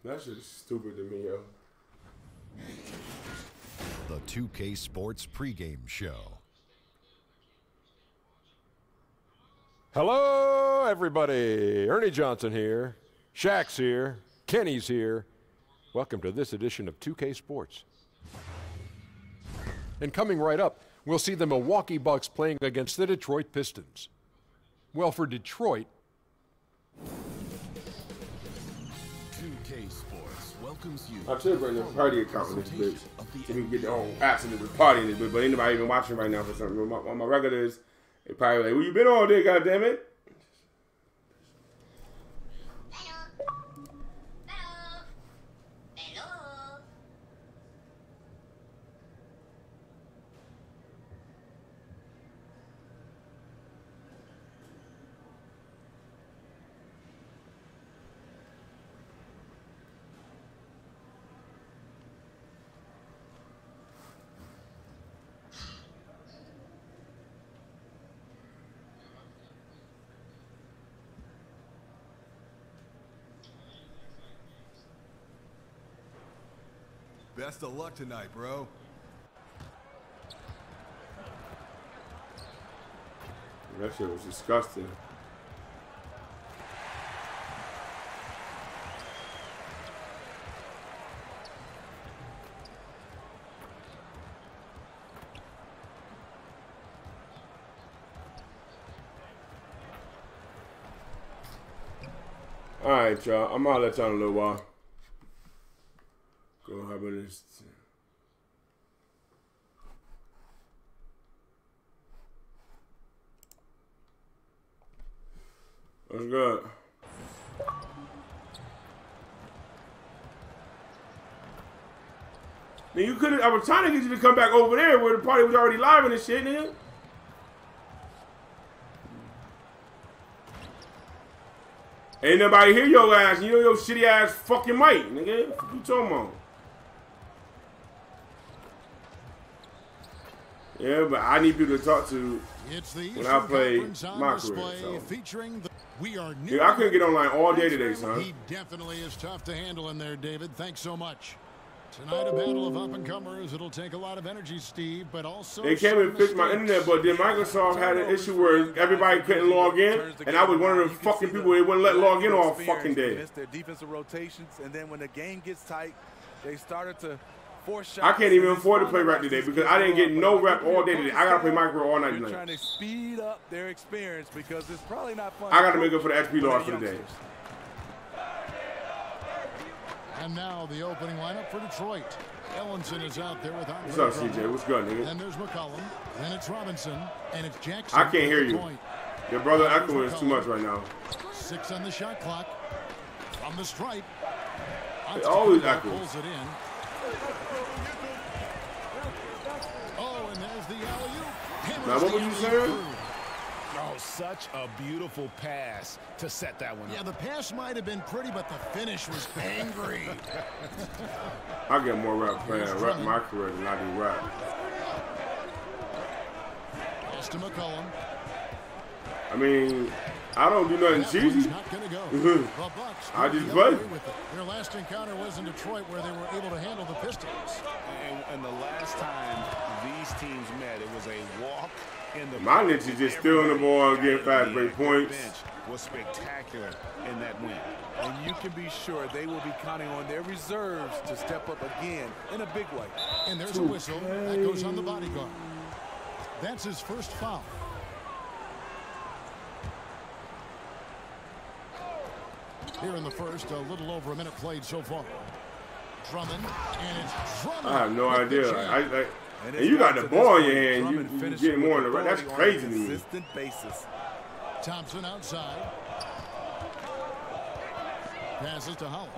C: That shit is stupid to me, yo.
H: The 2K Sports pregame show.
A: Hello, everybody. Ernie Johnson here. Shaq's here. Kenny's here. Welcome to this edition of 2K Sports. And coming right up, we'll see the Milwaukee Bucks playing against the Detroit Pistons. Well, for Detroit,
H: 2K Sports welcomes you.
C: I should bring the party account in this bitch. So we can get the whole absolute party in this bitch. But ain't nobody even watching right now for something. On my regulars, they probably like, where you been all day, goddammit?
D: Best of luck tonight, bro.
C: That shit was disgusting. All right, y'all. I'm gonna let y'all in a little while. Go how about this? What's good? Man, you couldn't. I was trying to get you to come back over there where the party was already live and shit, nigga. Ain't nobody hear your ass. You know your shitty ass fucking mic, nigga. What you talking about? Yeah, but I need people to talk to when I play my career. So. Yeah, I couldn't get online all day today, son.
E: He definitely is tough to handle in there, David. Thanks so much. Tonight, a battle of up-and-comers. It'll take a lot of energy, Steve, but also...
C: They came and fixed my internet, but then Microsoft had an issue where everybody couldn't log in, and I was one of the fucking people they wouldn't let log in all fucking day.
I: Their defensive rotations, and then when the game gets tight, they started to force shots.
C: I can't even afford to play rap today because I didn't get no rap all day today. I got to play micro all night tonight.
I: Trying to speed up their experience because it's probably not fun.
C: I got to make up for the XP loss for the day.
E: And now the opening lineup for Detroit. Ellenson is out there with
C: What's up, CJ? What's good, nigga?
E: And there's McCollum. Then it's Robinson. And it's Jackson.
C: I can't hear you. Your brother echoing is too much right now.
E: 6 on the shot clock. From the stripe.
C: It always echoes.
E: Pulls it in. Oh, and there's the alley-oop.
C: Now, what were you saying?
F: Oh, such a beautiful pass to set that one up.
E: Yeah, the pass might have been pretty, but the finish was angry.
C: I get more rap playing rap my career than I do rap.
E: Pass to McCollum.
C: I mean, I don't do nothing cheesy.
E: Not gonna go.
C: I just play.
E: Their last encounter was in Detroit where they were able to handle the Pistons.
F: And the last time these teams met, it was a walk.
C: My niche is just stealing the ball and getting fast break points.
F: Was spectacular in that win.
I: And you can be sure they will be counting on their reserves to step up again in a big way.
E: And there's a whistle that goes on the bodyguard. That's his first foul. Here in the first, a little over a minute played so far. Drummond, and it's Drummond.
C: I have no idea. And you got the ball in your hand. You get more in the right. That's crazy to me.
D: Consistent basis.
E: Thompson outside. Passes to Holland.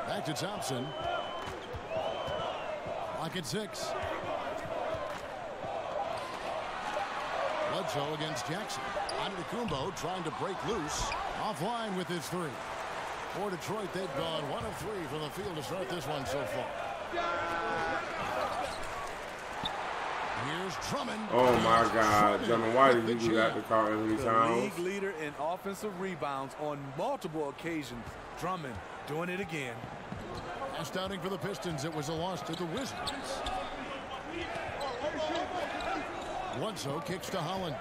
E: Back to Thompson. Lock at 6. Bledsoe against Jackson. Antetokounmpo trying to break loose. Offline with his 3. For Detroit, they've gone 1 of 3 from the field to start this one so far. Here's Drummond.
C: Oh my God, Drummond! Why did you do that to Karl Anthony Towns?
D: The league leader in offensive rebounds on multiple occasions. Drummond doing it again.
E: Last outing for the Pistons, it was a loss to the Wizards. Bledsoe kicks to Holland.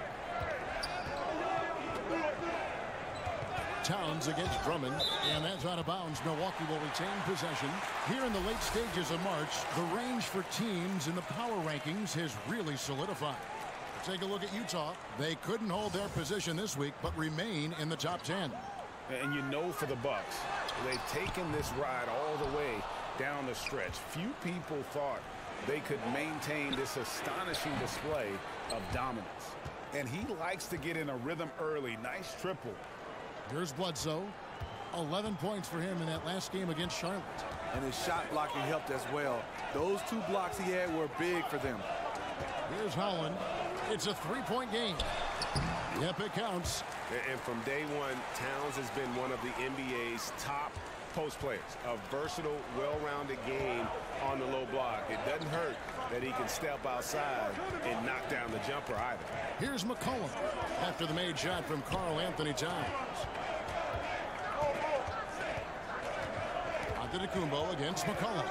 E: Towns against Drummond, and that's out of bounds. Milwaukee will retain possession. Here in the late stages of March, the range for teams in the power rankings has really solidified. Take a look at Utah. They couldn't hold their position this week, but remain in the top 10.
F: And you know, for the Bucks, they've taken this ride all the way down the stretch. Few people thought they could maintain this astonishing display of dominance. And he likes to get in a rhythm early. Nice triple.
E: Here's Bledsoe. 11 points for him in that last game against Charlotte.
D: And his shot blocking helped as well. Those 2 blocks he had were big for them.
E: Here's Holland. It's a 3-point game. Yep, it counts.
F: And from day one, Towns has been one of the NBA's top post players. A versatile, well-rounded game on the low block. It doesn't hurt that he can step outside and knock down the jumper either.
E: Here's McCollum after the made shot from Karl Anthony Towns. Antetokounmpo against McCollum.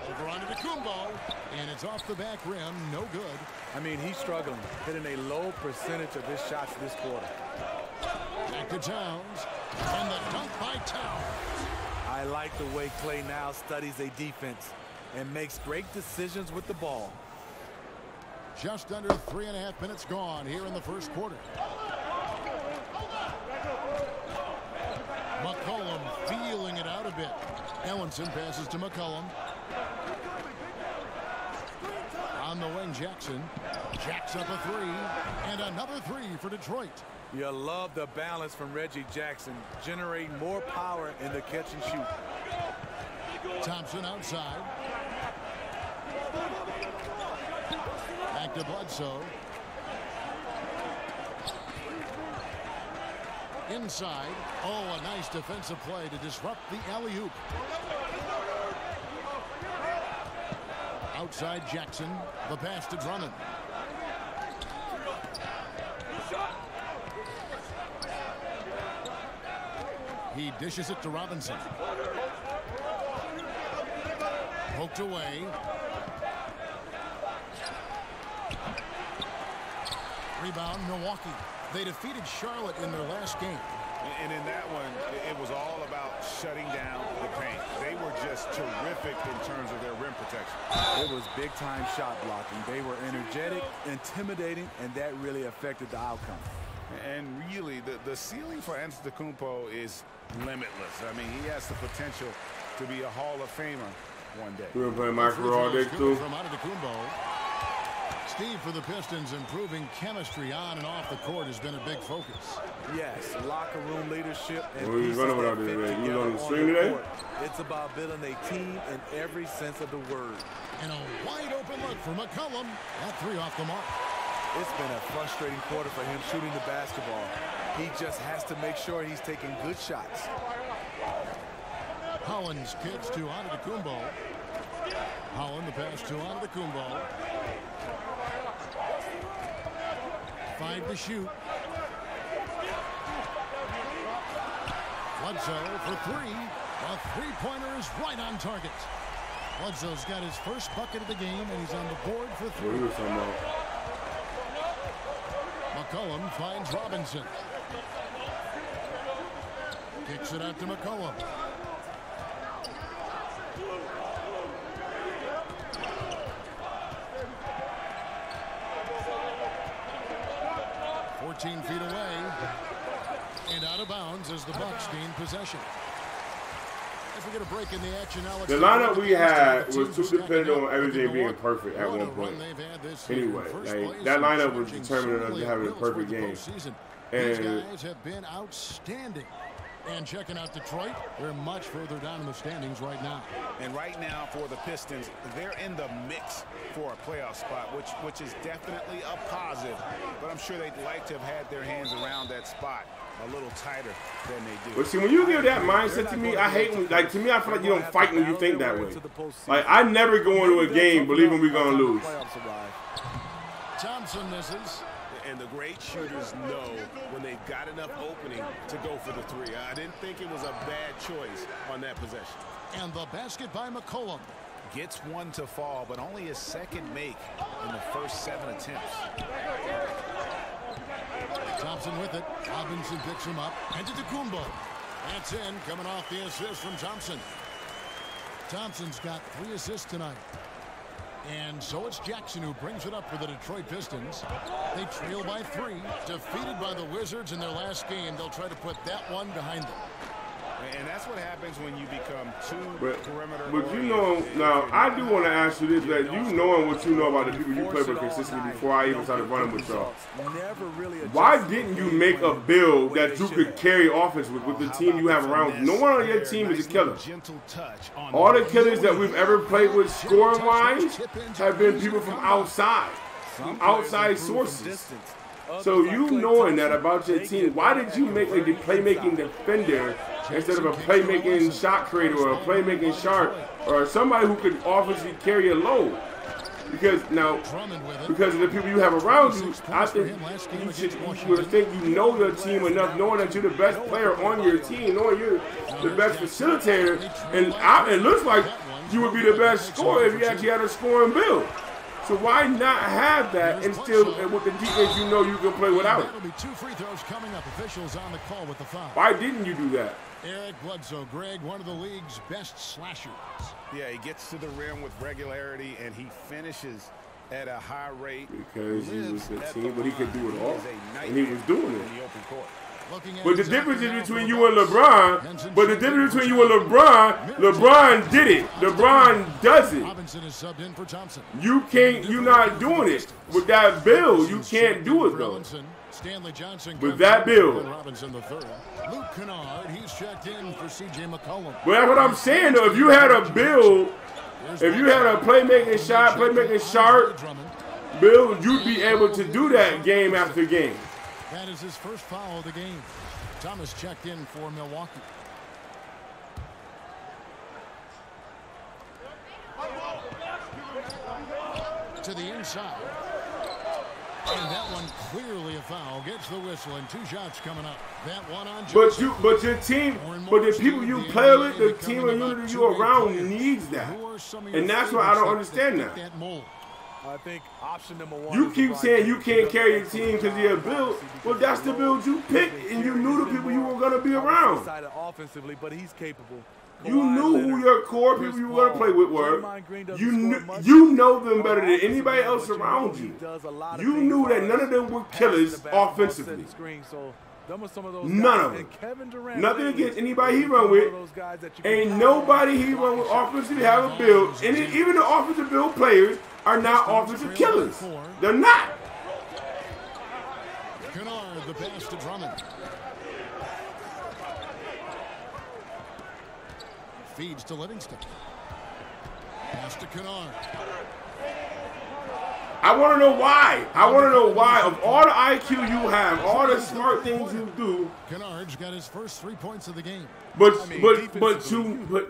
E: Over Antetokounmpo, and it's off the back rim. No good.
D: I mean, he's struggling, hitting a low percentage of his shots this quarter.
E: Back to Towns, and the dunk by Towns.
D: I like the way Klay now studies a defense and makes great decisions with the ball.
E: Just under 3.5 minutes gone here in the first quarter. McCollum feeling it out a bit. Ellenson passes to McCollum. On the wing, Jackson. Jacks up a 3, and another 3 for Detroit.
D: You love the balance from Reggie Jackson, generating more power in the catch and shoot.
E: Thompson outside. Back to Bledsoe. Inside. Oh, a nice defensive play to disrupt the alley-oop. Outside Jackson. The pass to Drummond. He dishes it to Robinson. Poked away. Rebound, Milwaukee. They defeated Charlotte in their last game.
F: And in that one, it was all about shutting down the paint. They were just terrific in terms of their rim protection.
D: It was big-time shot blocking. They were energetic, intimidating, and that really affected the outcome.
F: And really, the ceiling for Antetokounmpo is limitless. I mean, he has the potential to be a Hall of Famer one day.
C: We're playing Michael all day, too.
E: From Antetokounmpo. Steve, for the Pistons, improving chemistry on and off the court has been a big focus.
D: Yes, locker room leadership and
C: what are you running without this today? You on the stream today?
D: It's about building a team in every sense of the word.
E: And a wide open look for McCollum. That 3 off the mark.
D: It's been a frustrating quarter for him shooting the basketball. He just has to make sure he's taking good shots.
E: Holland's kicks to Antetokounmpo. Holland, the pass to Antetokounmpo. 5 to shoot. Bledsoe for 3. A 3-pointer is right on target. Bledsoe's got his first bucket of the game, and he's on the board for 3. McCollum finds Robinson. Kicks it out to McCollum. feet away. And out of bounds as the Bucks gain possession. As we get a break in the action, Alex,
C: the lineup we had was too dependent on everything being perfect at one point. Anyway, like, that lineup was determined on having a perfect game.
E: These guys have been outstanding. And checking out Detroit, they're much further down in the standings right now.
F: And right now for the Pistons, they're in the mix for a playoff spot, which is definitely a positive. But I'm sure they'd like to have had their hands around that spot a little tighter than they do.
C: But see, when you give that mindset to me, I hate when, like, to me, I feel like you don't fight when you think that way. Like, I never go into a game believing we're going to lose.
E: Thompson misses.
F: And the great shooters know when they've got enough opening to go for the three. I didn't think it was a bad choice on that possession.
E: And the basket by McCollum.
F: Gets one to fall, but only his second make in the first 7 attempts.
E: Thompson with it. Robinson picks him up. And to Kumbo. That's in, coming off the assist from Thompson. Thompson's got 3 assists tonight. And so it's Jackson who brings it up for the Detroit Pistons. They trail by 3. Defeated by the Wizards in their last game. They'll try to put that one behind them.
F: And that's what happens when you become too perimeter.
C: But you know, now I do want to ask you this: that you knowing what you know about the people you play with consistently before I even started running with y'all. Why didn't you make a build that you could carry offense with the team you have around you? No one on your team is a killer. All the killers that we've ever played with scoring-wise have been people from outside sources. So you knowing that about your team, why did you make a playmaking defender instead of a playmaking shot creator or a playmaking sharp or somebody who could obviously carry a load? Because of the people you have around you, I think you would think you know your team enough, knowing that you're the best player on your team, knowing you're the best facilitator, and it looks like you would be the best scorer if you actually had a scoring build. So why not have that and still, with the defense, you know you can play without it?
E: That'll be 2 free throws coming up. Officials on the call with the foul.
C: Why didn't you do that?
E: Eric Bledsoe, Greg, one of the league's best slashers.
F: Yeah, he gets to the rim with regularity, and he finishes at a high rate.
C: Because he was the team, but he could do it all, and he was doing it. But the difference is between you and LeBron. But the difference between you and LeBron did it. LeBron does it.
E: Robinson is subbed in for Thompson.
C: You can't. You're not doing it with that build. You can't do it though.
E: Stanley Johnson
C: with that build.
E: Robinson the third. Luke Kennard, he's checked in for C.J. McCollum.
C: But that's what I'm saying though. If you had a build, if you had a playmaking shot, playmaking sharp build, you'd be able to do that game after game.
E: That is his first foul of the game. Thomas checked in for Milwaukee. To the inside. And that one clearly a foul. Gets the whistle and 2 shots coming up. That one on Johnson.
C: But your team, but the people you play with, the team and unity you around needs that. And that's why I don't understand that.
D: I think option number 1.
C: You keep saying you can't carry your team because you're a build. Well, that's the build you picked, and you knew the people you were going to be around.
D: Offensively, but he's capable.
C: You knew who your core people you were going to play with were. You know them better than anybody else around you. You knew that none of them were killers offensively. None of them. Nothing against anybody he run with. Ain't nobody he run with offensively have a build. And even the offensive build players are not offensive killers. They're not.
E: Kennard, the pass to Drummond. Feeds to Livingston. Pass to Kennard.
C: I want to know why. I want to know why. Of all the IQ you have, all the smart things you do.
E: Kennard's got his first 3 points of the game.
C: But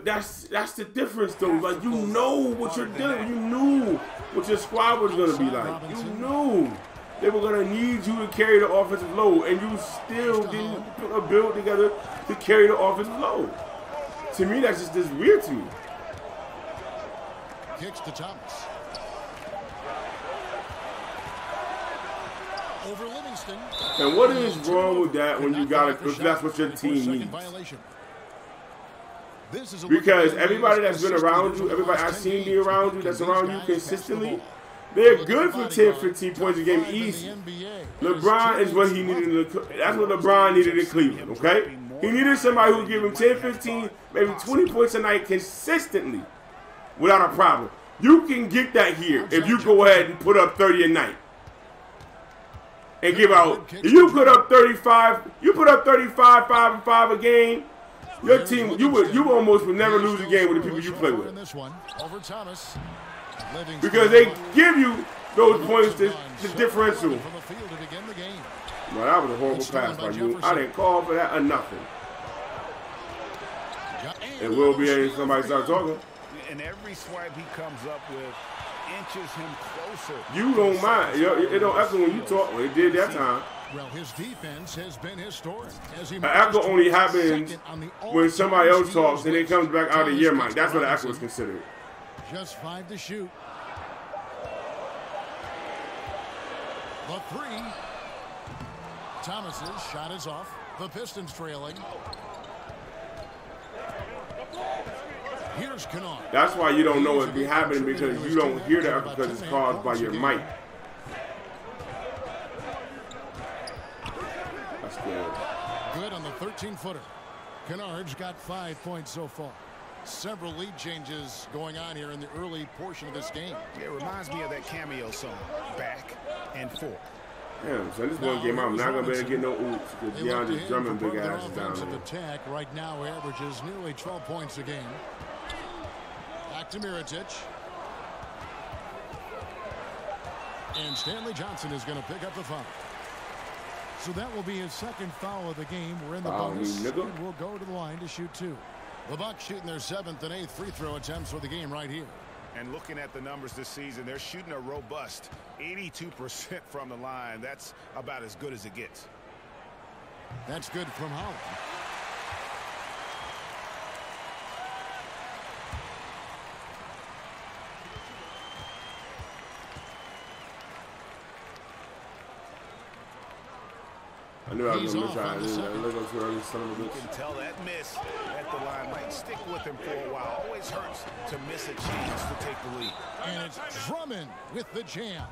C: that's the difference though. Like, you know what you're doing. You knew what your squad was gonna be like. You knew they were gonna need you to carry the offensive load, and you still didn't put a build together to carry the offensive load. To me, that's just weird to me.
E: Kicks to Thomas. Over Livingston.
C: And what is wrong with that when you got it? Because that's what your team needs. Because everybody that's been around you, everybody I've seen be around you, that's around you consistently, They're good for 10, 15 points a game easy. LeBron is what he needed. That's what LeBron needed in Cleveland, okay? He needed somebody who would give him 10, 15, maybe 20 points a night consistently without a problem. You can get that here if you go ahead and put up 30 a night. And give out, if you put up 35, 5 and 5 a game, your team, you almost would never lose a game with the people you play with. Because they give you those points, the differential. Well, that was a horrible pass by you. I didn't call for that or nothing. It will be if somebody starts talking.
F: And every swipe he comes up with inches him closer.
C: You don't mind. It don't echo when you talk. Well, it did that time.
E: Well, his defense has been historic.
C: An echo only happens when somebody else talks and it comes back out of your mic. That's what an echo is considered.
E: Just 5 to shoot. The 3. Thomas's shot is off. The Pistons trailing. Here's Kennard.
C: That's why you don't know it be happening, because you don't hear that because it's caused by your mic. That's good.
E: Good on the 13-footer. Kennard's got 5 points so far. Several lead changes going on here in the early portion of this game.
F: It reminds me of that cameo song, Back and Forth.
C: Damn, so this one game I'm not going to be able to get no oops because DeAndre's drumming big asses down there.
E: Attack right now averages nearly 12 points a game. Back to Mirotic. And Stanley Johnson is going to pick up the foul. So that will be his second foul of the game. We're in the bonus, and we'll go to the line to shoot 2. The Bucks shooting their 7th and 8th free throw attempts for the game right here.
F: And looking at the numbers this season, they're shooting a robust 82% from the line. That's about as good as it gets.
E: That's good from Holland.
C: I knew I was going to try it. Look too early, son of a bitch.
F: You can tell that miss at the line might stick with him for a while. Always hurts to miss a chance to take the lead.
E: And it's Drummond with the jam.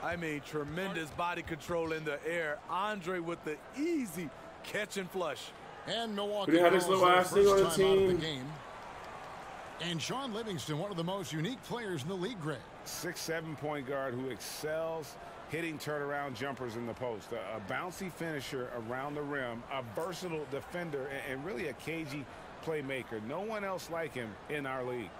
D: I mean, tremendous body control in the air. Andre with the easy catch and flush.
E: And Milwaukee
C: they had this little ass thing on the team.
E: And Sean Livingston, one of the most unique players in the league, Greg.
F: 6'7" point guard who excels hitting turnaround jumpers in the post. A bouncy finisher around the rim, a versatile defender, and really a cagey playmaker. No one else like him in our league.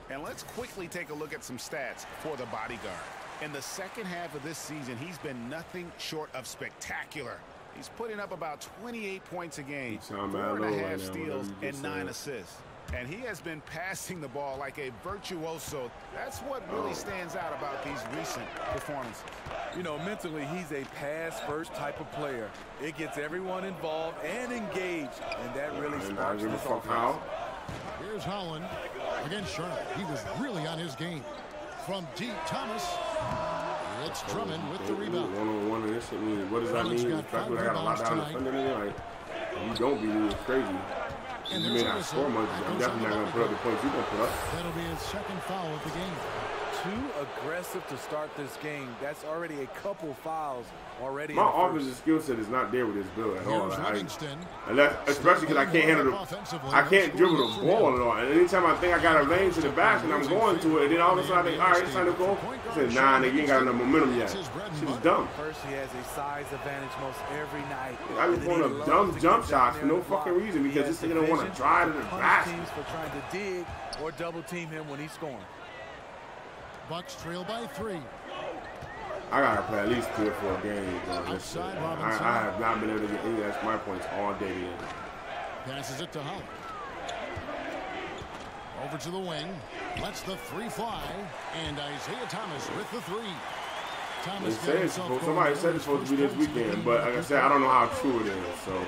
F: And let's quickly take a look at some stats for the bodyguard. In the second half of this season, he's been nothing short of spectacular. He's putting up about 28 points a game, 4.5 steals, and 9 assists. And he has been passing the ball like a virtuoso. That's what really stands out about these recent performances.
D: You know, mentally, he's a pass-first type of player. It gets everyone involved and engaged, and that really sparks this offense.
E: Here's Holland against Charlotte. He was really on his game. From deep, Thomas. It's Drummond with the rebound.
C: One-on-one and this shit means, what does that mean? The fact that I got a lot down the front of me, like, you don't be moving crazy. You may not score much, I'm definitely not going to put up the points you're going to put up.
E: That'll be his second foul of the game.
D: Too aggressive to start this game. That's already a couple fouls already.
C: My offensive skill set is not there with this build at all. Especially because I can't handle I can't dribble the ball at all. And anytime I think I got a lane to the basket, I'm going to it. And then all of a sudden I think, all right, it's time to go. I said, nah, nigga, you ain't got enough momentum yet. Shit is dumb.
D: First, he has a size advantage most every night.
C: I be throwing up dumb jump shots for no fucking reason because this nigga don't want to drive to the basket.
D: Teams for trying to dig or double team him when he's scoring.
E: Bucks trail by 3.
C: I gotta play at least 3 or 4 games. I have not been able to get any of my points all day today.
E: Passes it to Holland. Over to the wing. Lets the 3 fly. And Isaiah Thomas with the 3. Thomas
C: somebody said it's supposed to be this weekend, but like I said, I don't know how true it is. So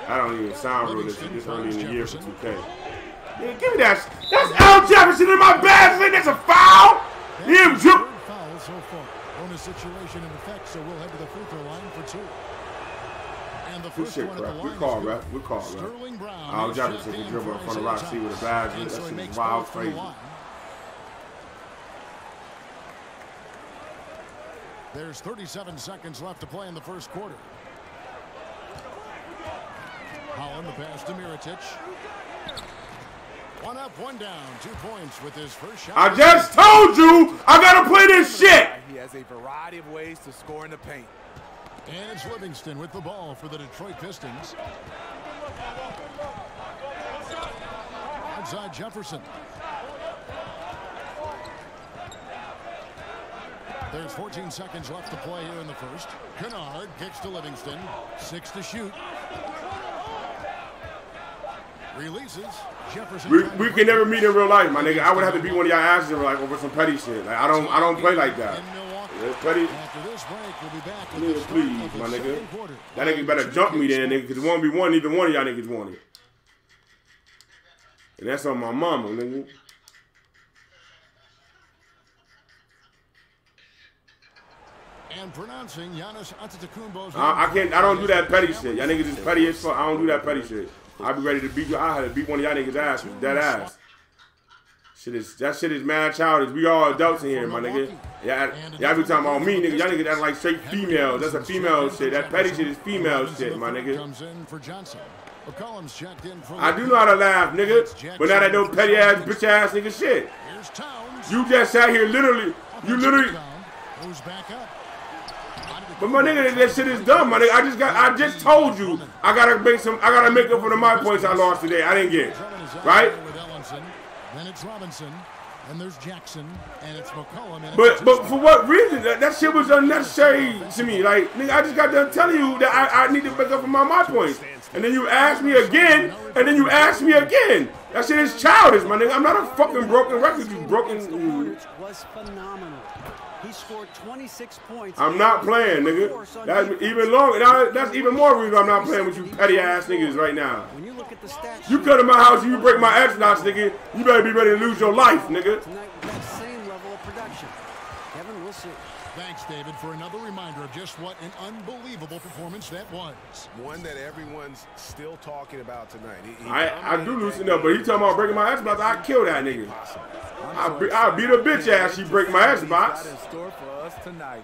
C: I don't even sound realistic this early in the year for 2K. Yeah, give me that. That's Al Jefferson in my bag. That's a foul.
E: Third foul so far. Bonus situation in effect, so we'll head to the free throw line for 2. And the
C: Good
E: first
C: shit,
E: one at the
C: bro.
E: line
C: Good call,
E: is
C: bro.
E: good.
C: Good call, bro.
E: Sterling Brown
C: Al
E: is
C: Jefferson
E: checked
C: can
E: in
C: dribble in
E: for
C: front of
E: Isaiah
C: r0c with a
E: Thomas.
C: badge.
E: And
C: That
E: so he
C: shit is
E: makes
C: wild,
E: both from the
C: crazy.
E: line. There's 37 seconds left to play in the first quarter. Holland, the pass to Mirotic. One up, one down, 2 points with his first shot.
C: I just told you I gotta play this shit.
D: He has a variety of ways to score in the paint.
E: And it's Livingston with the ball for the Detroit Pistons. Outside Jefferson. There's 14 seconds left to play here in the first. Kennard kicks to Livingston. 6 to shoot. Releases. Jefferson.
C: We can never meet in real life, my nigga. I would have to beat one of y'all asses in real life over some petty shit. Like I don't play like that. Petty.
E: After this break, we'll be back with
C: Nigga, please, my nigga. That nigga better jump me then, nigga, because 1v1, neither one of y'all niggas want it. And that's on my mama, nigga.
E: And pronouncing Giannis Antetokounmpo's
C: I don't do that petty shit. Y'all niggas is petty as fuck. I don't do that petty shit. I be ready to beat you. I had to beat one of y'all niggas' ass with that ass. That shit is mad childish. We all adults in here, my nigga. Y'all be talking about me, nigga. Y'all niggas act like straight females. That's a female shit. That petty shit is female shit, my nigga. I do know how to laugh, nigga. But not at no petty ass, bitch ass nigga shit. You just sat here literally. You literally. But my nigga, that shit is dumb, my nigga. I just told you I gotta make up for the my points I lost today. I didn't get. Right?
E: Then it's Robinson, and there's Jackson, and it's McCollum.
C: But for what reason? That shit was unnecessary to me. Like, nigga, I just got done telling you that I need to make up for my points. And then you ask me again, and then you ask me again. That shit is childish, my nigga. I'm not a fucking broken record, you broken.
J: Was phenomenal. He scored 26 points.
C: I'm not playing, nigga. That's even longer. That's even more reason I'm not playing with you petty ass niggas right now.
J: When you look at the stats,
C: you come to my house and you break my Xbox, nigga, you better be ready to lose your life, nigga.
J: Tonight with that same level of production. Kevin, we'll see.
E: Thanks, David, for another reminder of just what an unbelievable performance that was.
F: One that everyone's still talking about tonight.
C: I do loosen up, but he talking about breaking my Xbox. I kill that nigga. I'll beat a bitch ass. She break my Xbox.
D: In store for us tonight.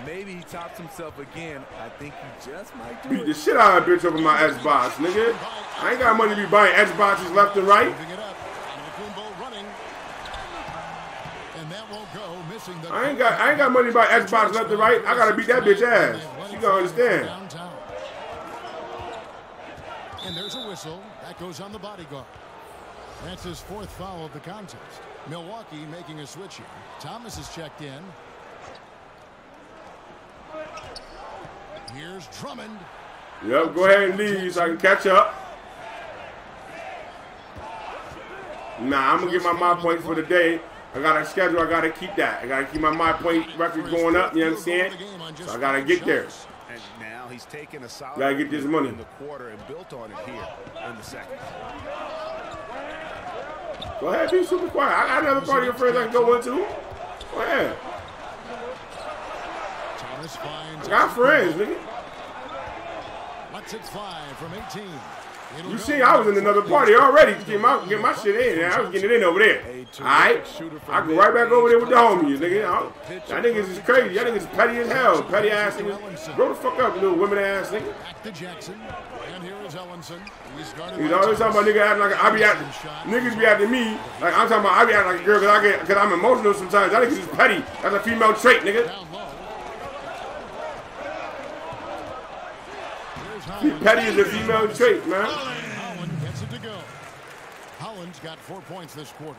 D: Maybe he tops himself again. I think he just might do
C: Beat the shit out of a bitch over my Xbox, nigga. I ain't got money to be buying Xboxes left and right. I ain't got money to buy Xbox left and right. I gotta beat that bitch ass. She gonna understand.
E: And there's a whistle that goes on the bodyguard. That's his 4th foul of the contest. Milwaukee making a switch here. Thomas is checked in. Here's Drummond.
C: Yep, go ahead and leave so I can catch up. Nah, I'm gonna get my points for the day. I got a schedule, I gotta keep that. I gotta keep my point record going up, you know what I'm saying? So I gotta get there.
F: And now he's taken a solid
C: gotta get this money
F: in the quarter and built on it here in the second.
C: Go ahead, be super quiet. I got another party of friends I can go into. Go ahead. I got friends, nigga.
E: Lets it fly from 18.
C: You see, I was in another party already to get my shit in. I was getting it in over there. Alright? I go right back over there with the homies, nigga. Y'all niggas is crazy. Y'all niggas is petty as hell. Petty ass niggas. Grow the fuck up, you little women ass nigga.
E: Back to Jackson. And here is Ellenson.
C: He's always talking about nigga acting like I be acting. Niggas be acting me. Like I'm talking about I be acting like a girl because I'm emotional sometimes. Y'all niggas is petty. That's a female trait, nigga. Petty is a female trait, man.
E: Holland gets it to go. Holland's got 4 points this quarter.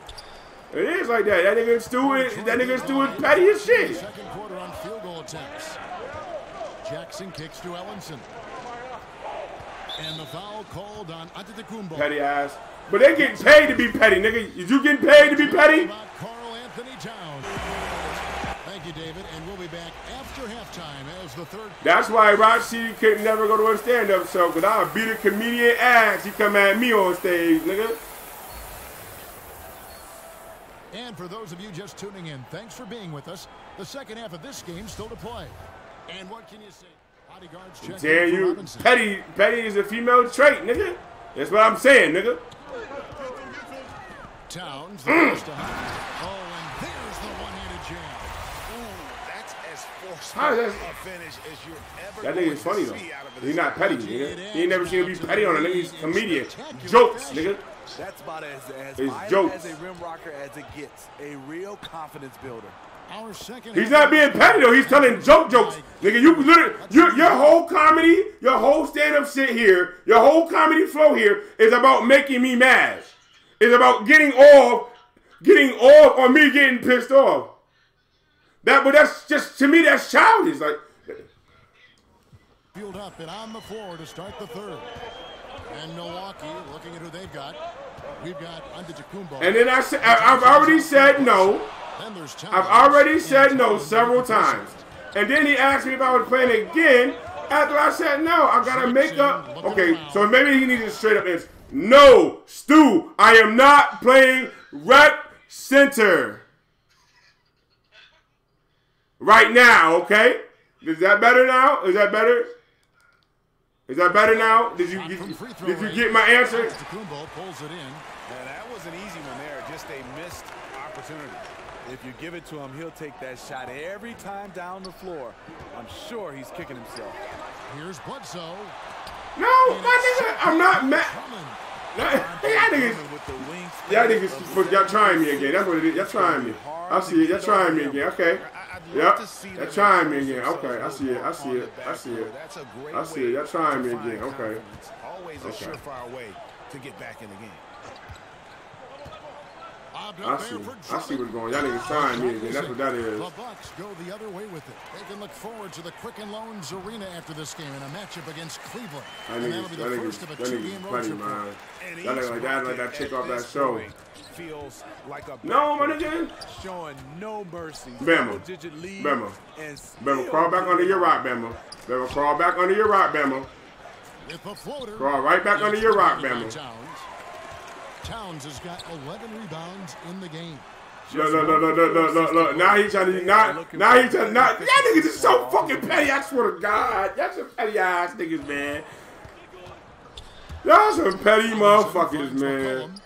C: It is like that. That nigga Stu is petty as shit.
E: Second quarter on field goal attempts. Jackson kicks to Ellenson. And the foul called on Antetokounmpo.
C: Petty ass. But they getting paid to be petty, nigga. Is you getting paid to be petty?
E: Carl Anthony Towns. Thank you, David. And we'll be back after halftime as the third.
C: That's why r0c could never go to a stand-up show, because I'll beat a comedian ass. He come at me on stage, nigga.
E: And for those of you just tuning in, thanks for being with us. The second half of this game still to play. And what can you say?
C: Tell you, petty is a female trait, nigga. That's what I'm saying, nigga.
E: Towns, the first to oh, and there's the one-handed jam.
F: Ooh, that's as forceful a finish as you're ever
C: that nigga is funny though. He's not petty, nigga. He ain't never seen him be petty on a nigga. He's a comedian. Jokes, nigga.
D: That's about as
C: jokes.
D: as a rim rocker as it gets. A real confidence builder.
C: He's not being petty though. He's telling jokes. Nigga, you literally, your whole comedy, your whole stand-up shit here, your whole comedy flow here is about making me mad. It's about getting off or me getting pissed off. But that's just, to me, that's childish. Like,
E: field up and on the floor to start the third. And Milwaukee, looking at who they've got, we've got Antetokounmpo.
C: And then I've already said no. I've already said no several times. And then he asked me if I was playing again. After I said no, I gotta make up. Okay, so maybe he needs to straight up answer. No, Stu, I am not playing rep center right now. Okay, is that better now? Is that better? Is that better now? Did you get my answer?
E: Pulls it in.
D: Yeah, that was an easy one there. Just a missed opportunity. If you give it to him, he'll take that shot every time down the floor. I'm sure he's kicking himself.
E: Here's Bledsoe.
C: No, my nigga, I'm not mad. Y'all niggas, y'all trying me again. That's what it is. Y'all trying me. I see it. Y'all trying me again. Okay. Yep. Y'all trying me again. Okay. I see it. I see it. I see it. I see it. Y'all trying me again. Okay.
F: Always a surefire way to get back in the game.
C: I see what's going on. Y'all niggas trying me again. That's what that is.
E: The Bucks go the other way with it. They can look forward to the Quicken Loans Arena after this game in a matchup against Cleveland. And that'll be the first of a two-game road trip.
C: Y'all look like that chick off that show.
D: Feels like a
C: no, my nigga.
D: Showing no mercy.
C: Bama. Crawl back under your rock, Bama. Crawl back under your rock, Bama.
E: With the floater.
C: Crawl right back under your rock, Bama.
E: Towns has got 11 rebounds in the game.
C: Look. Now he's trying to y'all niggas is so fucking petty. I swear to God. Y'all some petty ass niggas, man. Y'all some petty motherfuckers, man.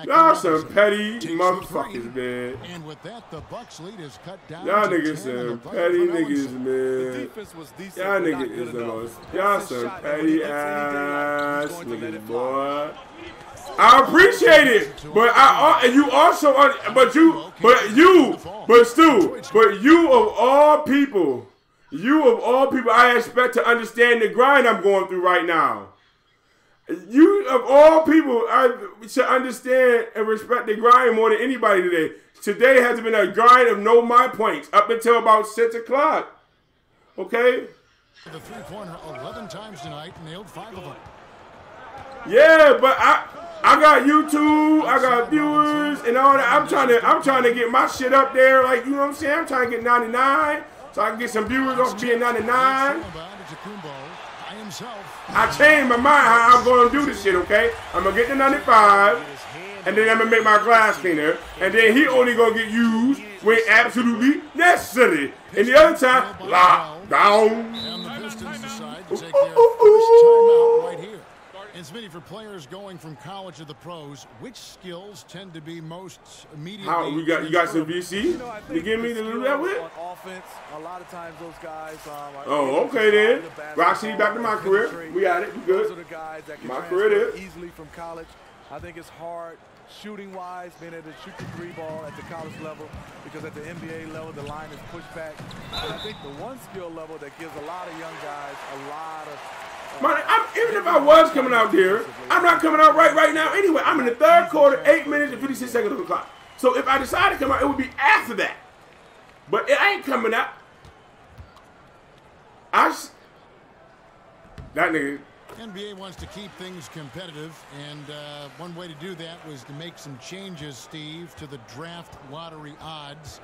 C: Y'all some petty motherfuckers, man.
E: And with that, the Bucks lead is cut down.
C: Y'all niggas some petty niggas, man. Y'all niggas is the most. Y'all some petty ass niggas, boy. I appreciate it, but you of all people, I expect to understand the grind I'm going through right now. You of all people, I should understand and respect the grind more than anybody today. Today has been a grind of no my points up until about 6 o'clock. Okay.
E: The three-pointer 11 times tonight, nailed 5 of them.
C: Yeah, but I got YouTube, I got viewers and all that. I'm trying to get my shit up there, like, you know what I'm saying? I'm trying to get 99, so I can get some viewers off being 99. I changed my mind how I'm going to do this shit, okay? I'm going to get the 95, and then I'm going to make my glass cleaner, and then he only going to get used when absolutely necessary. And the other time, lock down.
E: And the Pistons decide to take their first timeout right here. And Smitty, for players going from college to the pros, which skills tend to be most immediately?
C: How you got some VC? You give me to do that with?
D: On offense, a lot of times those guys.
C: Oh, okay then. Roxy, back to my career. We got it. We good.
D: Those are the guys that can
C: my career is
D: easily from college. I think it's hard shooting-wise, being able to shoot the three ball at the college level, because at the NBA level, the line is pushed back. And I think the one skill level that gives a lot of young guys a lot of.
C: Even if I was coming out there, I'm not coming out right now anyway. I'm in the third quarter, 8 minutes and 56 seconds on the clock. So if I decide to come out, it would be after that. But it ain't coming out. That nigga.
E: NBA wants to keep things competitive, and one way to do that was to make some changes, Steve, to the draft lottery odds.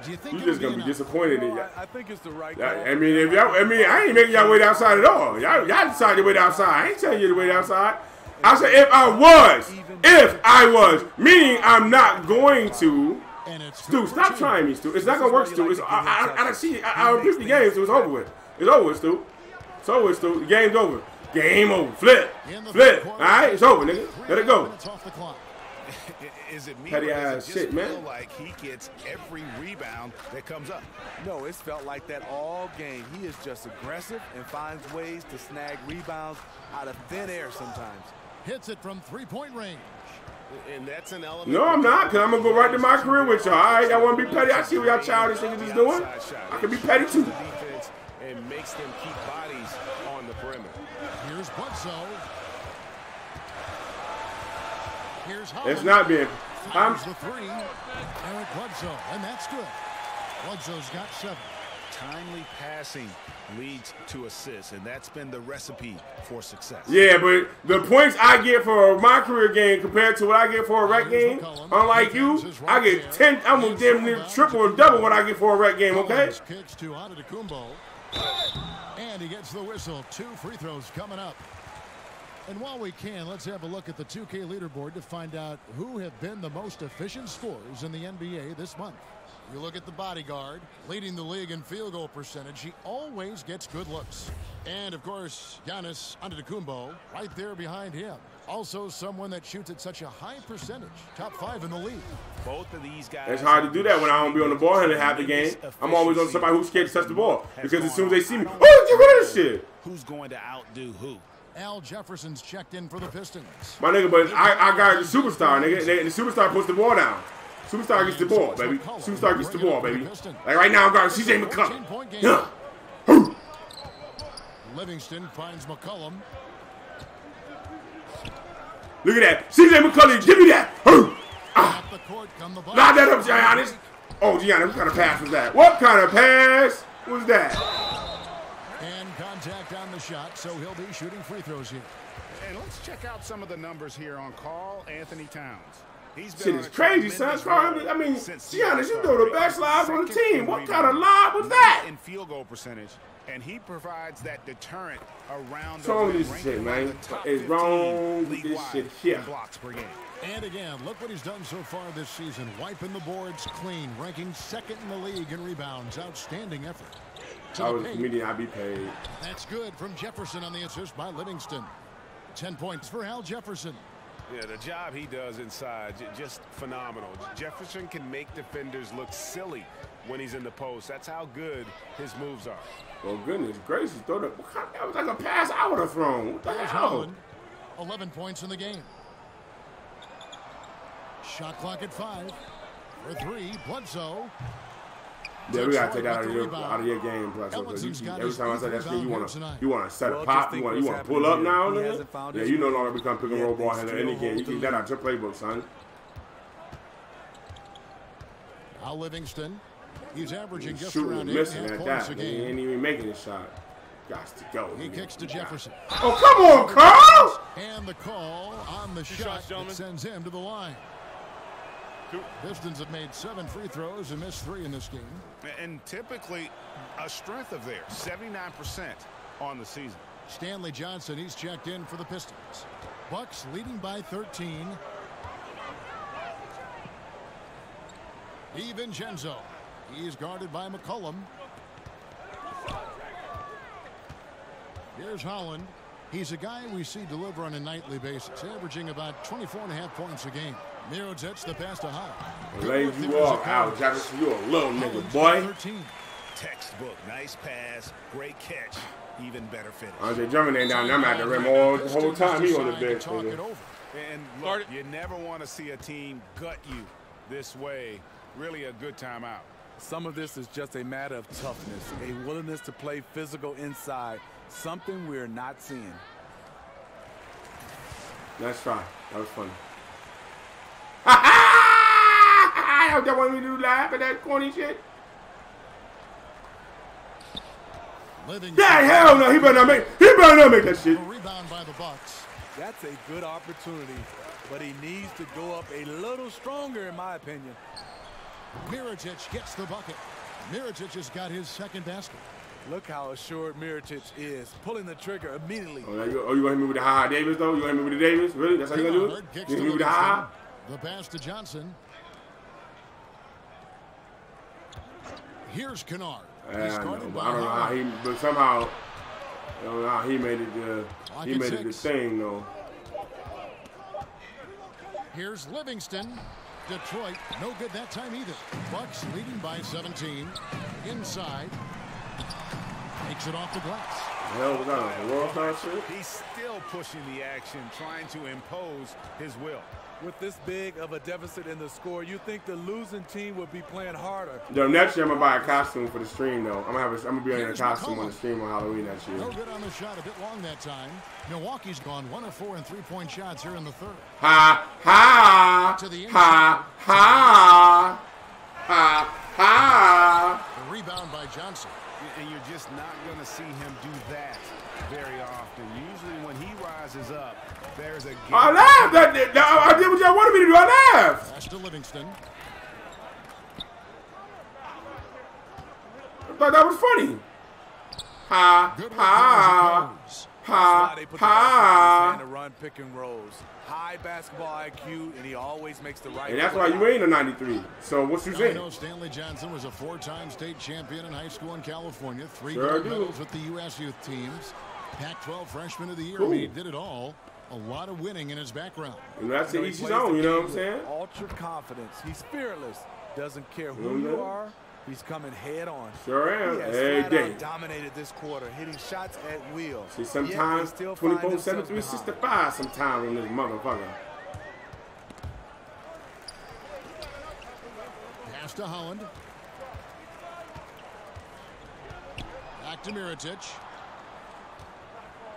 E: Do you think
C: you just gonna be disappointed in y'all?
D: I think it's the right.
C: I mean, I ain't making y'all wait outside at all. Y'all decided to wait outside. I ain't telling you to wait outside. I said if I was, meaning I'm not going to. Stu, stop trying me, Stu. It's not gonna work, Stu. I see. I repeat the game, so it's over with. It's over with, Stu. So it's the game's over. Game over. Flip. Flip. All right, it's over, nigga. Let it go.
F: Is it me
C: Petty
F: or
C: ass
F: does it
C: shit,
F: just feel
C: man.
F: like he gets every rebound that comes up?
D: No, it's felt like that all game. He is just aggressive and finds ways to snag rebounds out of thin air sometimes.
E: Hits it from three-point range.
F: And that's an element.
C: No, I'm not, because I'm going to go right to my career with y'all. All right, y'all want to be petty? I see what y'all childish niggas is doing. I can be petty, too.
F: Defense and makes them keep bodies on the perimeter.
E: Here's Bledsoe. Here's Holland.
C: It's not being.
E: Fires the three. Eric Bledsoe, and that's good. Bledsoe's got 7.
F: Timely passing leads to assists, and that's been the recipe for success.
C: Yeah, but the points I get for my career game compared to what I get for a rec game, unlike you, I get 10. I'm gonna damn near triple or double what I get for a rec game. Okay.
E: Kicks to Antetokounmpo, and he gets the whistle. 2 free throws coming up. And while we can, let's have a look at the 2K leaderboard to find out who have been the most efficient scorers in the NBA this month. You look at the bodyguard, leading the league in field goal percentage. He always gets good looks. And, of course, Giannis Antetokounmpo right there behind him. Also someone that shoots at such a high percentage. Top 5 in the league.
F: Both of these guys.
C: It's hard to do that when I don't be on the ball handle half the game. I'm always on somebody who's scared to touch the ball. Because as soon as they see me, oh, did you hear this shit?
F: Who's going to outdo who?
E: Al Jefferson's checked in for the Pistons.
C: My nigga, but I got the superstar, nigga. The superstar puts the ball down. Superstar gets the ball, baby. Superstar gets the ball, baby. Like right now, I'm guarding CJ McCollum. Yeah.
E: Livingston finds McCollum.
C: Look at that. CJ McCollum, give me that. Knock that up, Giannis. Oh, Giannis, what kind of pass was that? What kind of pass was that?
E: And contact on the shot, so he'll be shooting free throws here.
F: And let's check out some of the numbers here on Karl Anthony Towns. He's been
C: Shit is crazy, son. I mean, Giannis, you know the best live on the team. What kind of live was that?
F: In field goal percentage, and he provides that deterrent around
C: What's wrong with this shit, man? It's wrong with this shit here.
F: Blocks per game.
E: And again, look what he's done so far this season. Wiping the boards clean, ranking 2nd in the league in rebounds. Outstanding effort.
C: I was a comedian, I'd be paid.
E: That's good from Jefferson on the assist by Livingston. 10 points for Al Jefferson.
F: Yeah, the job he does inside, just phenomenal. Jefferson can make defenders look silly when he's in the post. That's how good his moves are.
C: Oh, goodness gracious. That was like a pass I would have thrown. What the hell?
E: Holland, 11 points in the game. Shot clock at 5. For 3, Bledsoe.
C: Yeah, we gotta take that out of your game, Bledsoe. Every time I say that shit, you want to set a pop, you want to pull up now, nigga. Yeah, you no longer become pick and roll ball handler in any game. You keep that out your playbook, son.
E: Al Livingston, he's averaging just
C: shooting
E: around
C: missing
E: 8.5
C: at
E: points
C: that.
E: a
C: He
E: game.
C: ain't even making a shot. Got to go.
E: He kicks to Jefferson.
C: Oh, come on, Carl!
E: And the call on the shot that sends him to the line. Pistons have made 7 free throws and missed 3 in this game.
F: And typically a strength of theirs, 79% on the season.
E: Stanley Johnson, he's checked in for the Pistons. Bucks leading by 13. DiVincenzo, he's guarded by McCollum. Here's Holland. He's a guy we see deliver on a nightly basis, averaging about 24.5 points a game. Mirotic, the pass to Holland.
C: Laid you off, Al Jefferson. You a little nigga, boy.
F: Textbook, nice pass, great catch, even better finish.
C: Andre Drummond ain't down there. I'm at the rim all the whole time. He on the bench.
F: And look, you never want to see a team gut you this way. Really a good timeout.
D: Some of this is just a matter of toughness, a willingness to play physical inside, something we're not seeing.
C: Nice try. That was funny. Ha ha! Y'all want me to laugh at that corny shit? Yeah, hell no! He better not make that shit.
E: Rebound by the Bucks.
D: That's a good opportunity, but he needs to go up a little stronger, in my opinion.
E: Mirotic gets the bucket. Mirotic has got his 2nd basket.
D: Look how assured Mirotic is, pulling the trigger immediately.
C: Oh, you gonna hit me with the high Davis though? You gonna hit me with the Davis? Really? That's how you gonna do it? You gonna hit me with the high?
E: The pass to Johnson. Here's Kennard.
C: I don't know how but somehow Nah, he made it the thing though.
E: Here's Livingston. Detroit, no good that time either. Bucks leading by 17. Inside. Takes it off the glass.
C: Hell, was that a world class shit?
F: He's still pushing the action, trying to impose his will.
D: With this big of a deficit in the score, you think the losing team would be playing harder.
C: Yo, next year I'm gonna buy a costume for the stream though. I'm gonna be in a costume on the stream on Halloween next year.
E: No good on the shot, a bit long that time. Milwaukee's gone 1 of 4 in 3-point shots here in the third.
C: Ha ha ha ha ha ha.
E: The rebound by Johnson.
F: And you're just not going to see him do that very often. Usually when he rises up, there's a game.
C: I laughed. I did what y'all wanted me to do. I laughed.
E: Pass to Livingston.
C: I thought that was funny. Ha ha ha ha.
D: To run pick and rolls. High basketball IQ, and he always makes the right.
C: And that's why you ain't a 93. So what you saying?
E: I know Stanley Johnson was a 4-time state champion in high school in California. 3
C: Sure
E: gold medals with the U.S. youth teams. Pac-12 Freshman of the Year. I mean, he did it all. A lot of winning in his background.
C: And that's each his own, you know what I'm saying?
D: Ultra confidence. He's fearless. Doesn't care who you are. He's coming head on.
C: Sure am.
D: Every day. Dominated this quarter, hitting shots at will.
C: See, sometimes 24/7, 365 sometimes in this motherfucker.
E: Pass to Holland. Back to Mirotic.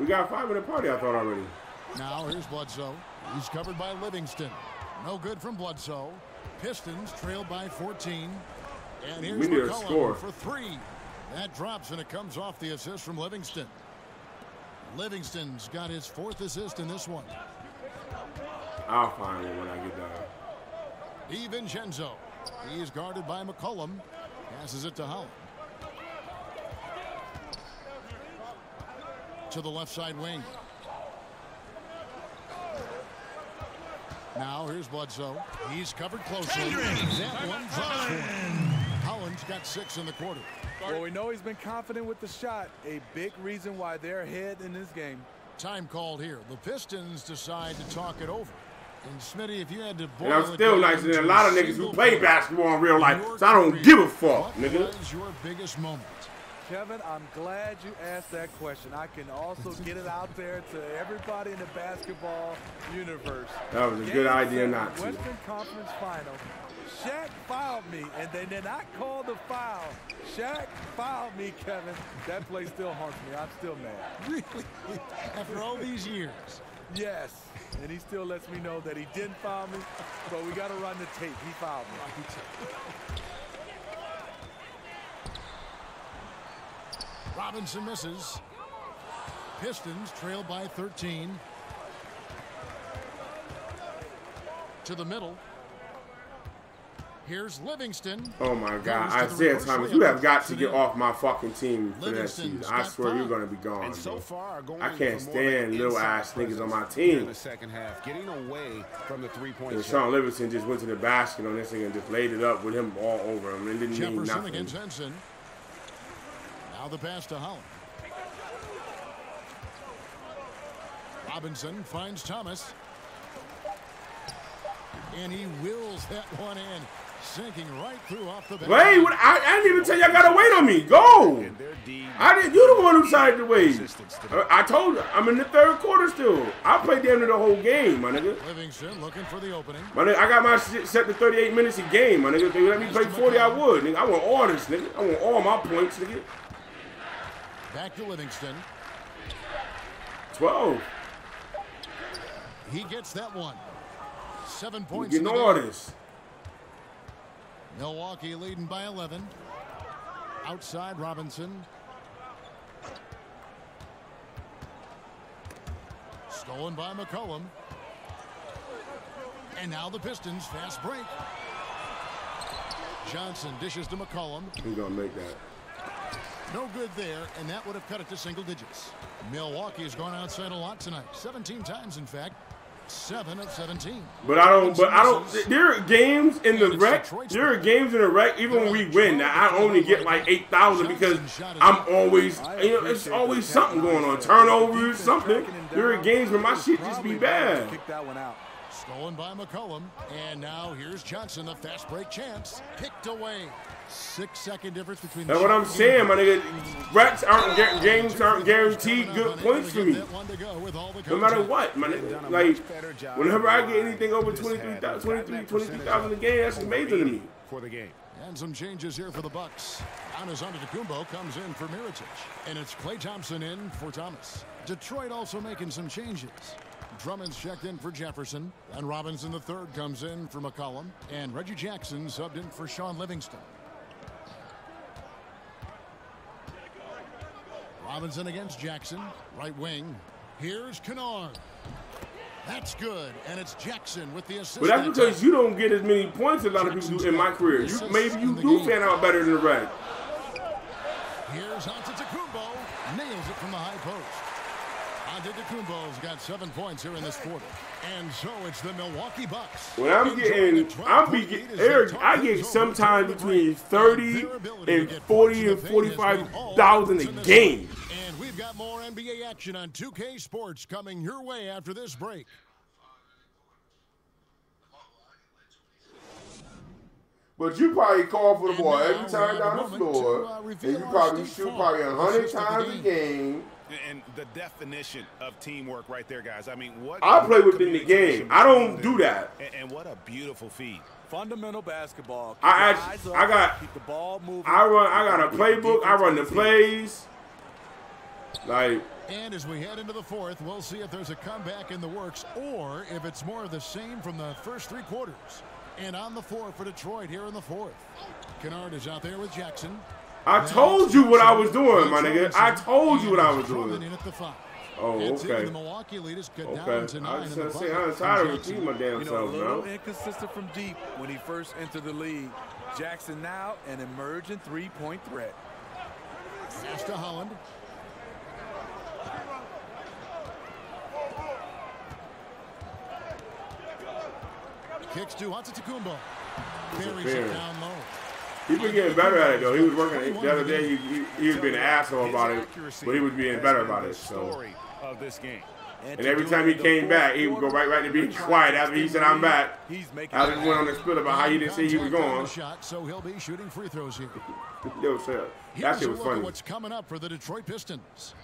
C: We got a 5-minute party, I thought already.
E: Now here's Bledsoe. He's covered by Livingston. No good from Bledsoe. Pistons trail by 14. And here's
C: we need a
E: McCollum
C: score
E: for 3. That drops, and it comes off the assist from Livingston. Livingston's got his 4th assist in this one.
C: I'll find it when I get down.
E: DiVincenzo. He's guarded by McCollum. Passes it to Holland. To the left side wing. Now here's Bledsoe. He's covered closely. That one drops for him. Holland's got 6 in the quarter.
D: Well, we know he's been confident with the shot. A big reason why they're ahead in this game.
E: Time called here. The Pistons decide to talk it over. And Smitty, if you had to boil
C: and I'm still nicer than a lot of niggas who play basketball in real life, so I don't give a fuck, nigga.
E: What was your biggest moment?
D: Kevin, I'm glad you asked that question. I can also get it out there to everybody in the basketball universe.
C: That was a good idea not to.
D: Western Conference Final. Shaq fouled me, and they did not call the foul. Shaq fouled me, Kevin. That play still haunts me. I'm still mad.
E: Really? After all these years?
D: Yes. And he still lets me know that he didn't foul me, but we got to run the tape. He fouled me.
E: Robinson misses. Pistons trail by 13. To the middle. Here's Livingston.
C: Oh my God, Isaiah Thomas, you have got to get off my fucking team for that season. I swear you're gonna be gone. And so far, I can't stand little ass niggas on my team.
F: In the second half, getting away from the 3-point
C: and Sean Livingston just went to the basket on this thing and just laid it up with him all over him. It didn't mean
E: Jefferson
C: nothing.
E: Against Henson. Now the pass to Holland. Robinson finds Thomas. And he wills that one in. Sinking right through off the back.
C: Wait, what? I didn't even tell you I gotta wait on me. Go. I didn't. You the one who decided to wait. I told you. I'm in the third quarter still. I played damn near the whole game, my nigga.
E: Livingston looking for the opening.
C: My nigga, I got my shit set to 38 minutes a game, my nigga. If they let me play 40, I would. Nigga, I want all this, nigga. I want all my points, nigga.
E: Back to Livingston.
C: 12.
E: He gets that one. 7 points.
C: Getting all this.
E: Milwaukee leading by 11. Outside Robinson. Stolen by McCollum. And now the Pistons fast break. Johnson dishes to McCollum.
C: Who's gonna make that?
E: No good there, and that would have cut it to single digits. Milwaukee has gone outside a lot tonight. 17 times, in fact. 7 of 17.
C: But I don't. There are games in the rec. There are games in the rec. Even when we win, that I only get like 8,000 because I'm always, it's always something going on. Turnovers, something. There are games where my shit just be bad.
E: Stolen by McCollum, and now here's Johnson, a fast break chance, picked away. 6-second difference between.
C: That's what I'm saying, my nigga. Recs games aren't guaranteed good points for me. No matter what, my nigga. Like, whenever I get anything over 23,000 a game, that's amazing to me.
F: For the game.
E: And some changes here for the Bucks. Giannis Antetokounmpo comes in for Mirotic, and it's Klay Thompson in for Thomas. Detroit also making some changes. Drummond's checked in for Jefferson, and Robinson III comes in for McCollum, and Reggie Jackson subbed in for Sean Livingston. Robinson against Jackson, right wing. Here's Kennard. That's good, and it's Jackson with the assist.
C: But that's because you don't get as many points as a lot of people do in my career. Maybe you do fan out better than the rest.
E: Here's Antetokounmpo, nails it from the high post. Antetokounmpo's got 7 points here in this quarter. And so it's the Milwaukee Bucks.
C: When I get sometimes between 30 and 40 and 45,000 a game.
E: And we've got more NBA action on 2K Sports coming your way after this break.
C: But you probably call for the ball every time down the floor, and you probably shoot 100 times a game.
F: And the definition of teamwork right there, guys. I mean, what
C: I play within the game. I don't do that.
F: And what a beautiful feed.
D: Fundamental basketball.
C: I got a playbook. I run the plays. Like.
E: And as we head into the fourth, we'll see if there's a comeback in the works or if it's more of the same from the first 3 quarters. And on the floor for Detroit here in the fourth. Kennard is out there with Jackson.
C: I told you what I was doing, my nigga. I told you what I was doing. Oh, okay. Okay. I was just saying, I'm tired of repeating my damn self, man.
D: A little inconsistent from deep when he first entered the league. Jackson now an emerging 3-point threat.
E: Pass to Holland. Kicks to Antetokounmpo. Buries it down low.
C: He's been getting better at it, though. He was working the other day. He was being an asshole about it, but he was being better about it. So. And every time he came back, he would go right to being quiet after he said, "I'm back." I just went on the spill about how he didn't say he was going.
E: So he'll be shooting free throws here.
C: Yo, that shit was funny.
E: What's coming up for the Detroit Pistons?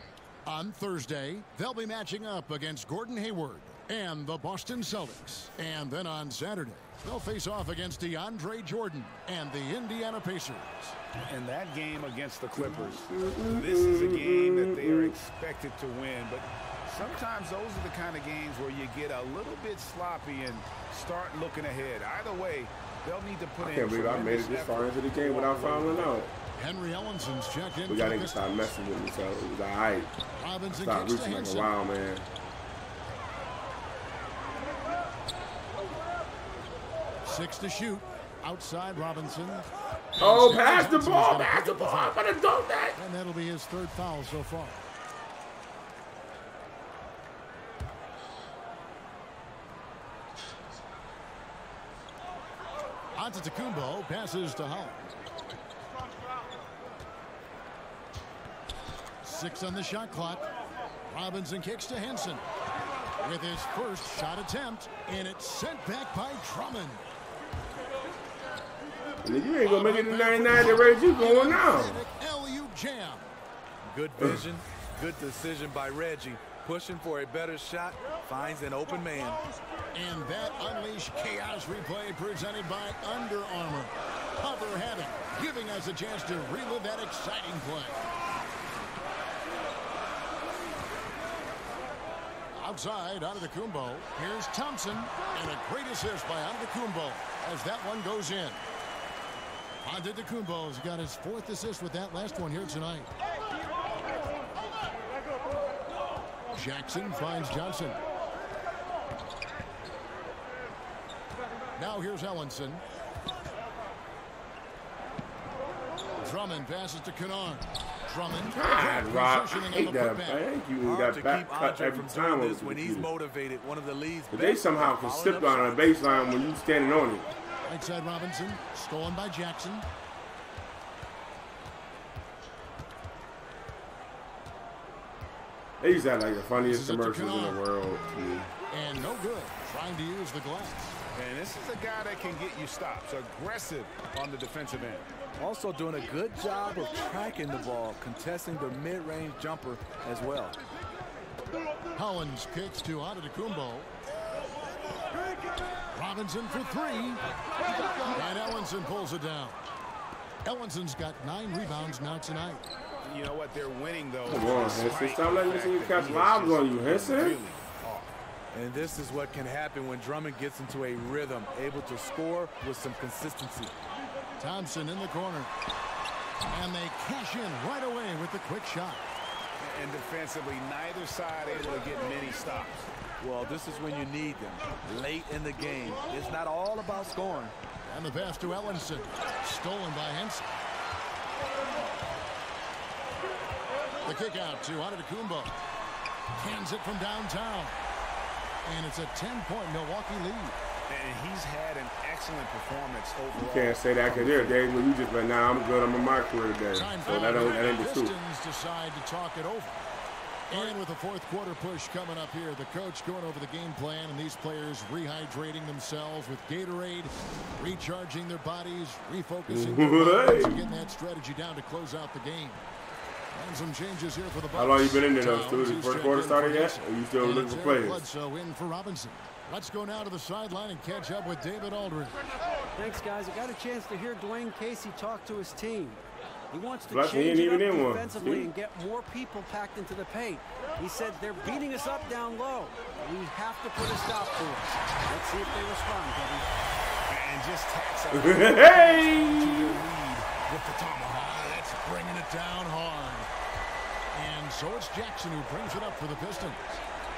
E: On Thursday, they'll be matching up against Gordon Hayward and the Boston Celtics. And then on Saturday, they'll face off against DeAndre Jordan and the Indiana Pacers.
F: And that game against the Clippers, this is a game that they are expected to win. But sometimes those are the kind of games where you get a little bit sloppy and start looking ahead. Either way, they'll need to put in.
C: I can't believe I made it this far into the game without fouling out.
E: Henry Ellenson's checked in.
C: We got to stop messing with me, so it was all right. Stop reaching like a wild man.
E: Six to shoot. Outside Robinson.
C: Oh, pass the ball. Pass the ball. I'm going to dunk that.
E: And that'll be his 3rd foul so far. Antetokounmpo passes to Holland. 6 on the shot clock. Robinson kicks to Henson with his first shot attempt, and it's sent back by Drummond.
C: You ain't gonna make it to 99 the rate you going now.
E: LU jam.
D: Good vision, good decision by Reggie. Pushing for a better shot, finds an open man.
E: And that Unleash Chaos replay presented by Under Armour. Cover heaven, giving us a chance to relive that exciting play. Outside, Antetokounmpo. Here's Thompson, and a great assist by Antetokounmpo as that one goes in. Antetokounmpo's got his 4th assist with that last one here tonight. Jackson finds Johnson. Now here's Ellenson. Drummond passes to Kennard. Drummond.
C: God, Rob, I hate that. I hate you got back cut every time
D: when he's motivated. One of the leads.
C: But they somehow can slip on a baseline when you standing on it.
E: Right side Robinson, stolen by Jackson.
C: They used to have like the funniest commercials in the world.
E: And no good, trying to use the glass.
F: And this is a guy that can get you stops, aggressive on the defensive end.
D: Also doing a good job of tracking the ball, contesting the mid-range jumper as well.
E: Collins kicks to Antetokounmpo. Robinson for three. And Ellenson pulls it down. Ellenson's got 9 rebounds now tonight.
F: You know what? They're winning, though.
C: Come on, Henson. Stop letting this nigga catch lobs on you, Henson.
D: And this is what can happen when Drummond gets into a rhythm, able to score with some consistency.
E: Thompson in the corner. And they cash in right away with the quick shot.
F: And defensively, neither side able to get many stops.
D: Well, this is when you need them. Late in the game. It's not all about scoring.
E: And the pass to Ellenson. Stolen by Henson. The kick out to Antetokounmpo. Cans it from downtown. And it's a 10-point Milwaukee lead.
F: And he's had an excellent performance overall.
C: You can't say that because there are days when you just like, nah, I'm good. I'm in my career today. So that ain't the truth.
E: Pistons decide to talk it over. And with the fourth quarter push coming up here, the coach going over the game plan and these players rehydrating themselves with Gatorade, recharging their bodies, refocusing their minds, and getting that strategy down to close out the game. And some changes here for the Bucks.
C: How long you been in there, though, Stu? The first quarter started yet? Or you still looking for players?
E: Bledsoe in for Robinson. Let's go now to the sideline and catch up with David Aldridge.
J: Thanks, guys. I got a chance to hear Dwayne Casey talk to his team. He wants to
C: Plus,
J: change it up defensively and get more people packed into the paint. He said they're beating us up down low. We have to put a stop to it. Let's see if they respond, Kevin.
F: And just taps out
C: hey!
E: To the lead with the tomahawk. That's bringing it down hard. And so it's Jackson who brings it up for the Pistons.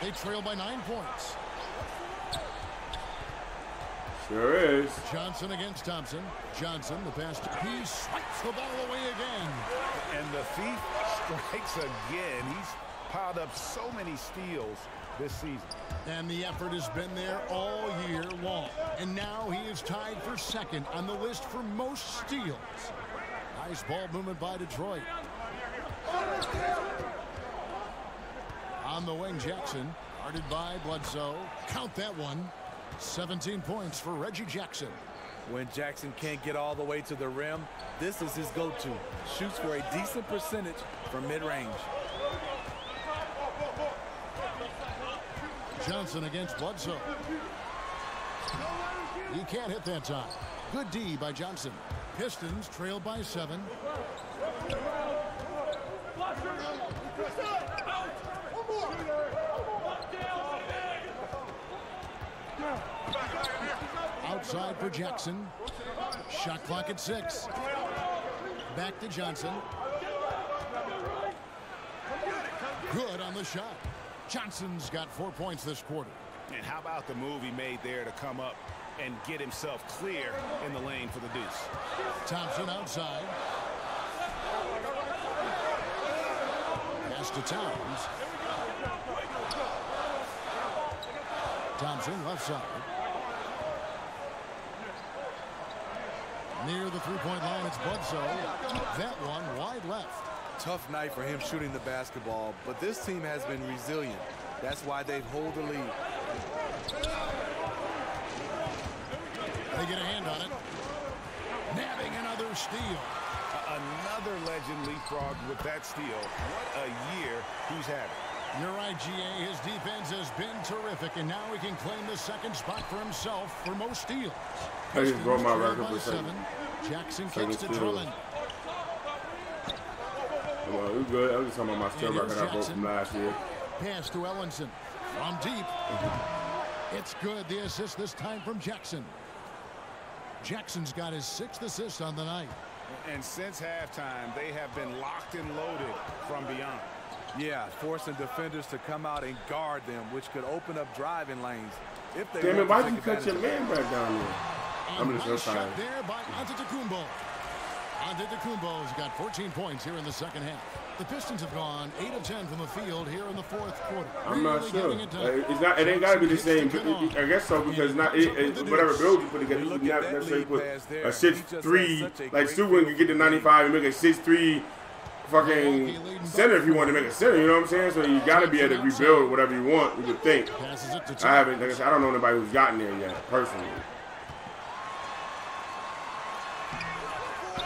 E: They trail by 9 points.
C: Sure is.
E: Johnson against Thompson. Johnson, the pass. He swipes the ball away again.
F: And the thief strikes again. He's piled up so many steals this season.
E: And the effort has been there all year long. And now he is tied for second on the list for most steals. Nice ball movement by Detroit. On the wing, Jackson. Guarded by Bledsoe. Count that one. 17 points for Reggie Jackson.
D: When Jackson can't get all the way to the rim, this is his go-to. Shoots for a decent percentage from mid-range.
E: Johnson against Bledsoe. He can't hit that time. Good D by Johnson. Pistons trail by 7. Outside for Jackson. Shot clock at 6. Back to Johnson. Good on the shot. Johnson's got 4 points this quarter.
F: And how about the move he made there to come up and get himself clear in the lane for the deuce?
E: Thompson outside. Pass to Towns. Thompson left side. Near the three-point line, it's Bledsoe. That one wide left.
D: Tough night for him shooting the basketball, but this team has been resilient. That's why they hold the lead.
E: They get a hand on it. Nabbing another steal.
F: Another legend leapfrog with that steal. What a year he's having.
E: You're right, GA. His defense has been terrific, and now he can claim the second spot for himself for most steals.
C: I just broke my record for 7.
E: Jackson kicks to Drummond.
C: Well, it was good. I was just talking about my steal record I broke from last year.
E: Pass to Ellenson. From deep. It's good. The assist this time from Jackson. Jackson's got his 6th assist on the night.
F: And since halftime, they have been locked and loaded from beyond.
D: Yeah, forcing defenders to come out and guard them, which could open up driving lanes. If they
C: damn it, why'd you cut your man back down there? I'm just so tired.
E: There by Antetokounmpo. Antetokounmpo's got 14 points here in the second half. The Pistons have gone 8 of 10 from the field here in the fourth quarter.
C: I'm not sure. It ain't got to be the same. I guess so, because whatever build you put together, you not necessarily put a 6'3", like Stu can get to 95 and make a 6'3" fucking center if you want to make a center, you know what I'm saying? So you got to be able to rebuild whatever you want, you would think. I haven't, like I said, I don't know anybody who's gotten there yet, personally.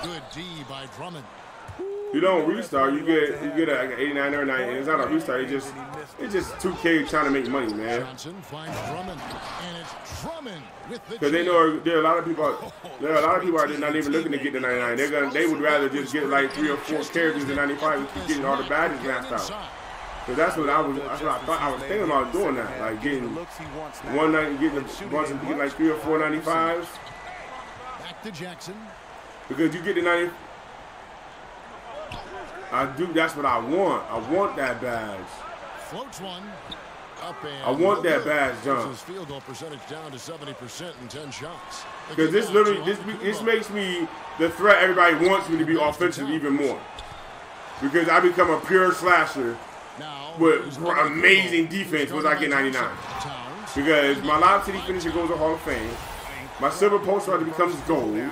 E: Good D by Drummond.
C: You don't restart, you get like an 89 or 90. It's not a restart, it's just 2K trying to make money, man.
E: Johnson finds Drummond, and it's Drummond with the
C: Because they know there are a lot of people are not even looking to get the 99. They would rather just get like 3 or 4 characters than 95 and keep getting all the badges maxed out. Because that's what I thought I was thinking about doing that, like getting one night and getting a bunch of like 3 or 4 95s.
E: Back to Jackson.
C: Because you get the 90. That's what I want. I want that badge.
E: Floats one. Up and
C: I want that badge, John.
E: His field goal percentage down to 70% in 10 shots.
C: Because this makes me the threat everybody wants me to be offensive even more. Because I become a pure slasher with amazing defense once I get 99. Because my Lob City finisher goes to Hall of Fame. My silver post rider becomes gold.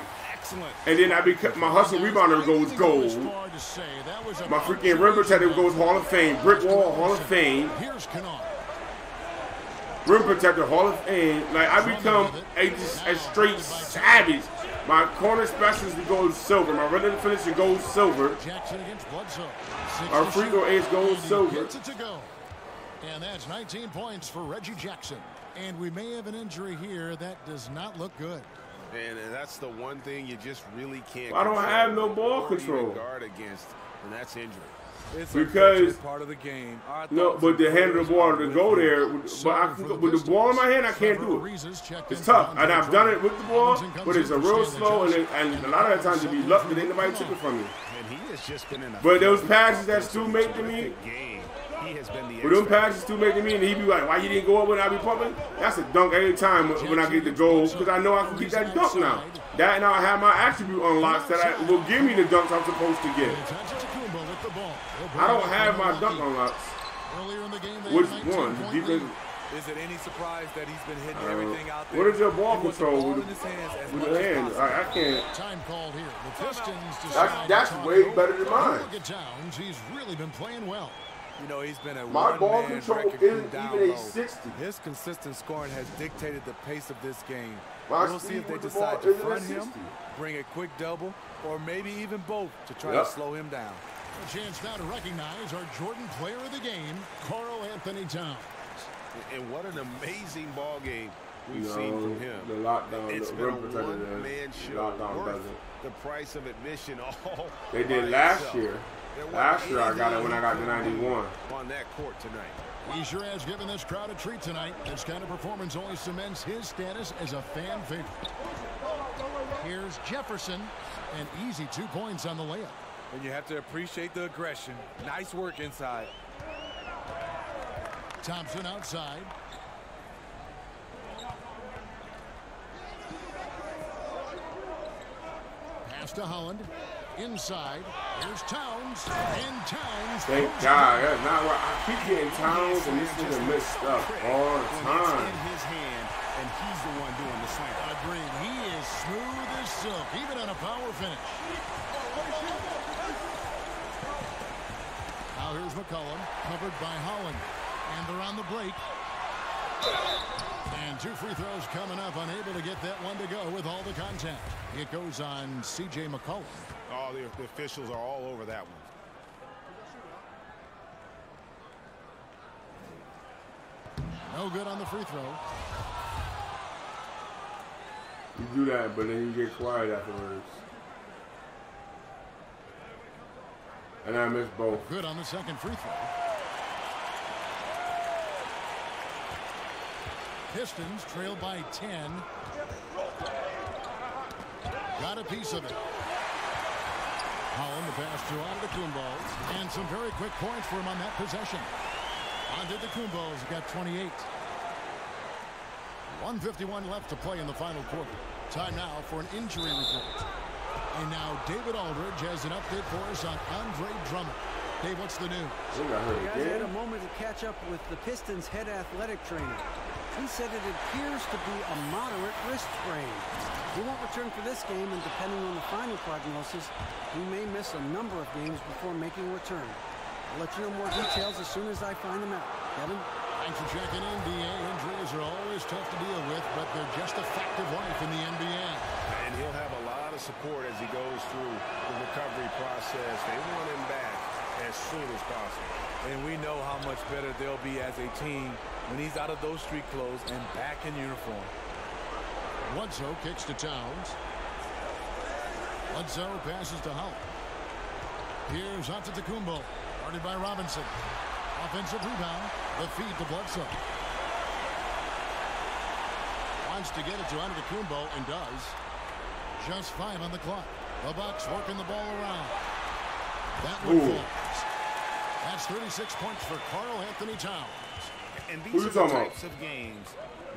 C: And then my hustle rebounder goes gold. My freaking rim protector goes Hall of Fame. Brick wall, Hall of Fame. Rim protector, Hall of Fame. Like, I become a straight savage. My corner specialist goes silver. My running finisher goes silver. Our free throw ace goes silver.
E: And that's 19 points for Reggie Jackson. And we may have an injury here that does not look good.
F: And that's the one thing you just really can't.
C: I don't have no ball control.
F: Guard against, and that's injury.
D: It's
C: because
D: part of the game.
C: No, but to handle the ball to go there, with the ball in my hand, I can't do it. It's tough, and I've done it with the ball, but it's a real slow, and a lot of the times you be lucky that ain't nobody took it from me. But those passes that Stu made to me. But them passes Stu make to me, and he be like, why you didn't go up when I be pumping? That's a dunk every time when I get the goal, because I know I can get that dunk now. That and I have my attribute unlocks that will give me the dunks I'm supposed to get. I don't have my dunk unlocks. Which one? The defense.
D: Is it any surprise that he's been hitting everything out there?
C: What is your ball control with the hands? I can't.
E: Time called here. The Pistons
C: that's way better than mine.
E: He's really been playing well.
D: You know, he's been a
C: my ball control isn't even a 60.
D: His consistent scoring has dictated the pace of this game.
C: We'll
D: see if they decide to front him, bring a quick double, or maybe even both to try to slow him down.
E: A chance now to recognize our Jordan player of the game, Karl Anthony Towns.
F: And what an amazing ball game we've seen from him.
C: The lockdown,
F: it's
C: the
F: been
C: rim
F: a
C: protector
F: one-man show worth the price of admission.
C: They did last year. Last year I got it when I got the 91.
F: On that court tonight.
E: He sure has given this crowd a treat tonight. This kind of performance only cements his status as a fan favorite. Here's Jefferson, and easy 2 points on the layup.
D: And you have to appreciate the aggression. Nice work inside.
E: Thompson outside. Pass to Holland. Inside. Here's Towns. And Towns.
C: Thank God. That's not where I keep getting Towns, and this nigga missed up all the time.
E: In his hand, and he's the one doing the slam. Agreed. He is smooth as silk, even on a power finish. Now here's McCollum, covered by Holland. And they're on the break. And 2 free throws coming up, unable to get that one to go with all the contact. It goes on C.J. McCollum.
F: Oh, the officials are all over that one.
E: No good on the free throw.
C: You do that, but then you get quiet afterwards. And I missed both.
E: Good on the second free throw. Pistons trail by 10. Got a piece of it. Holland, the pass to Antetokounmpo, and some very quick points for him on that possession. Antetokounmpo's got 28. 1:51 left to play in the final quarter. Time now for an injury report. And now David Aldridge has an update for us on Andre Drummond. Dave, what's the news?
J: The guys had a moment to catch up with the Pistons' head athletic trainer. He said it appears to be a moderate wrist sprain. He won't return for this game, and depending on the final prognosis, he may miss a number of games before making a return. I'll let you know more details as soon as I find them out. Kevin?
E: Thanks for checking in. NBA injuries are always tough to deal with, but they're just a fact of life in the NBA.
F: And he'll have a lot of support as he goes through the recovery process. They want him back as soon as possible.
D: And we know how much better they'll be as a team when he's out of those street clothes and back in uniform.
E: r0c kicks to Towns. r0c passes to Howell. Here's Antetokounmpo. Guarded by Robinson. Offensive rebound. The feed to Bledsoe. Wants to get it to Antetokounmpo and does. Just 5 on the clock. The Bucks working the ball around. That one falls. That's 36 points for Karl Anthony Towns.
F: And these are the types of games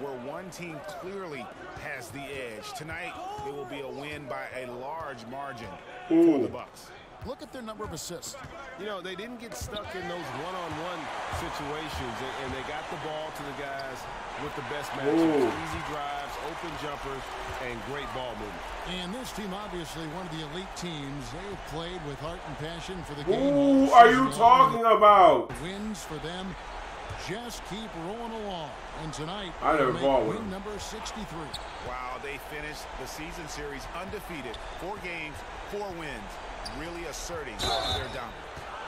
F: where one team clearly has the edge. Tonight, it will be a win by a large margin for the Bucks.
E: Look at their number of assists.
P: You know, they didn't get stuck in those one-on-one situations, and they got the ball to the guys with the best matchups. Easy drives, open jumpers, and great ball movement.
E: And this team, obviously one of the elite teams. They've played with heart and passion for the game.
C: Who are you talking about?
E: Wins for them just keep rolling along. And tonight,
C: I never bought
E: win number 63.
F: Wow, they finished the season series undefeated. 4 games, 4 wins. Really asserting their dominance.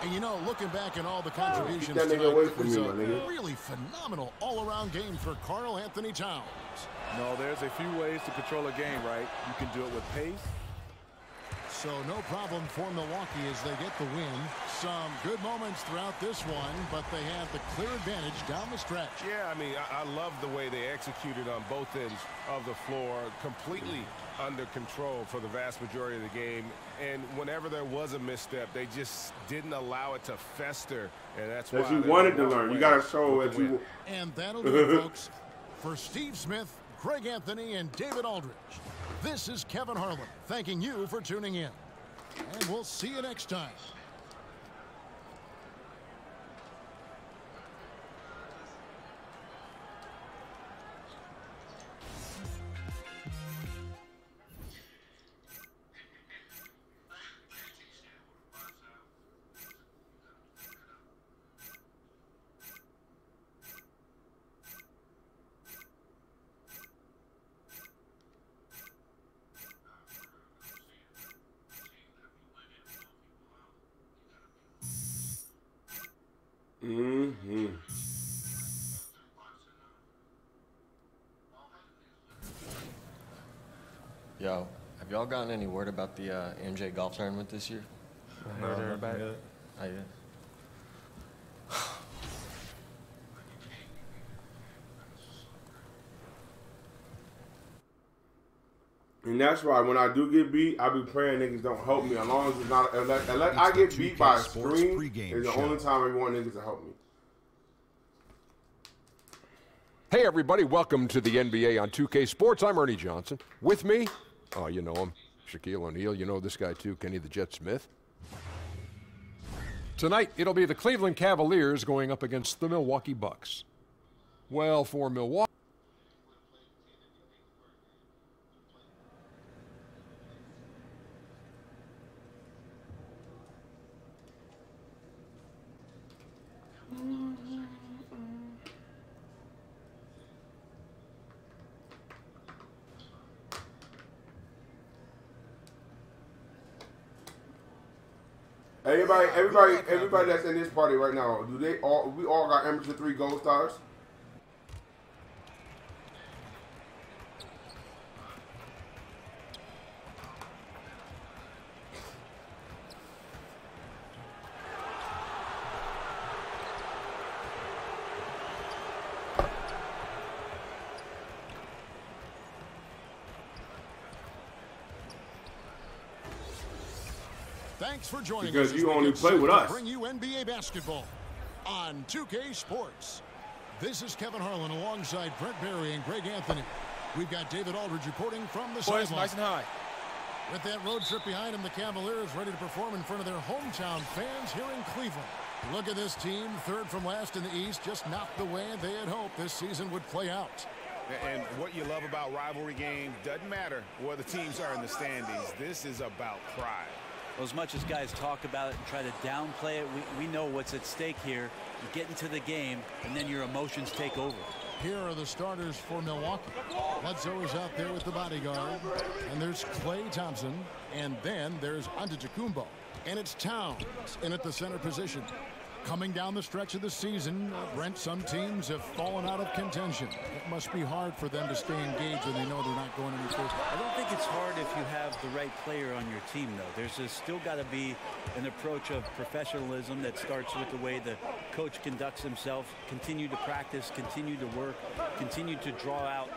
E: And you know, looking back at all the contributions
C: tonight,
E: it was a really phenomenal all-around game for Karl Anthony Towns.
D: No, there's a few ways to control a game, right? You can do it with pace.
E: So no problem for Milwaukee as they get the win. Some good moments throughout this one, but they have the clear advantage down the stretch.
P: Yeah, I mean, I love the way they executed on both ends of the floor, completely under control for the vast majority of the game. And whenever there was a misstep, they just didn't allow it to fester. And that's why
C: you wanted to learn. You got to show that you.
E: And that'll do it, folks. For Steve Smith, Greg Anthony, and David Aldridge, this is Kevin Harlan thanking you for tuning in. And we'll see you next time.
M: Yo, have y'all gotten any word about the MJ golf tournament this year?
Q: I heard about it.
M: Oh, yeah.
C: And that's why when I do get beat, I be praying niggas don't help me. As long as it's not, unless I get beat by a screen, it's the only time I want niggas to help me.
A: Hey everybody, welcome to the NBA on 2K Sports. I'm Ernie Johnson. With me, oh you know him, Shaquille O'Neal. You know this guy too, Kenny the Jet Smith. Tonight, it'll be the Cleveland Cavaliers going up against the Milwaukee Bucks. Well, for Milwaukee.
C: Everybody that's in this party right now, we all got amateur 3 gold stars?
E: Thanks for joining
C: us. Because you only play with us.
E: Bring you NBA basketball on 2K Sports. This is Kevin Harlan alongside Brent Barry and Greg Anthony. We've got David Aldridge reporting from the sideline.
Q: Nice and high.
E: With that road trip behind them, the Cavaliers ready to perform in front of their hometown fans here in Cleveland. Look at this team, third from last in the East, just not the way they had hoped this season would play out.
F: And what you love about rivalry games, doesn't matter where the teams are in the standings. This is about pride.
R: Well, as much as guys talk about it and try to downplay it, we know what's at stake here. You get into the game, and then your emotions take over.
E: Here are the starters for Milwaukee. Bledsoe is out there with the bodyguard. And there's Klay Thompson. And then there's Antetokounmpo. And it's Towns in at the center position. Coming down the stretch of the season, Brent, some teams have fallen out of contention. It must be hard for them to stay engaged when they know they're not going any further.
R: I don't think it's hard if you have the right player on your team, though. There's still got to be an approach of professionalism that starts with the way the coach conducts himself. Continue to practice, continue to work, continue to draw out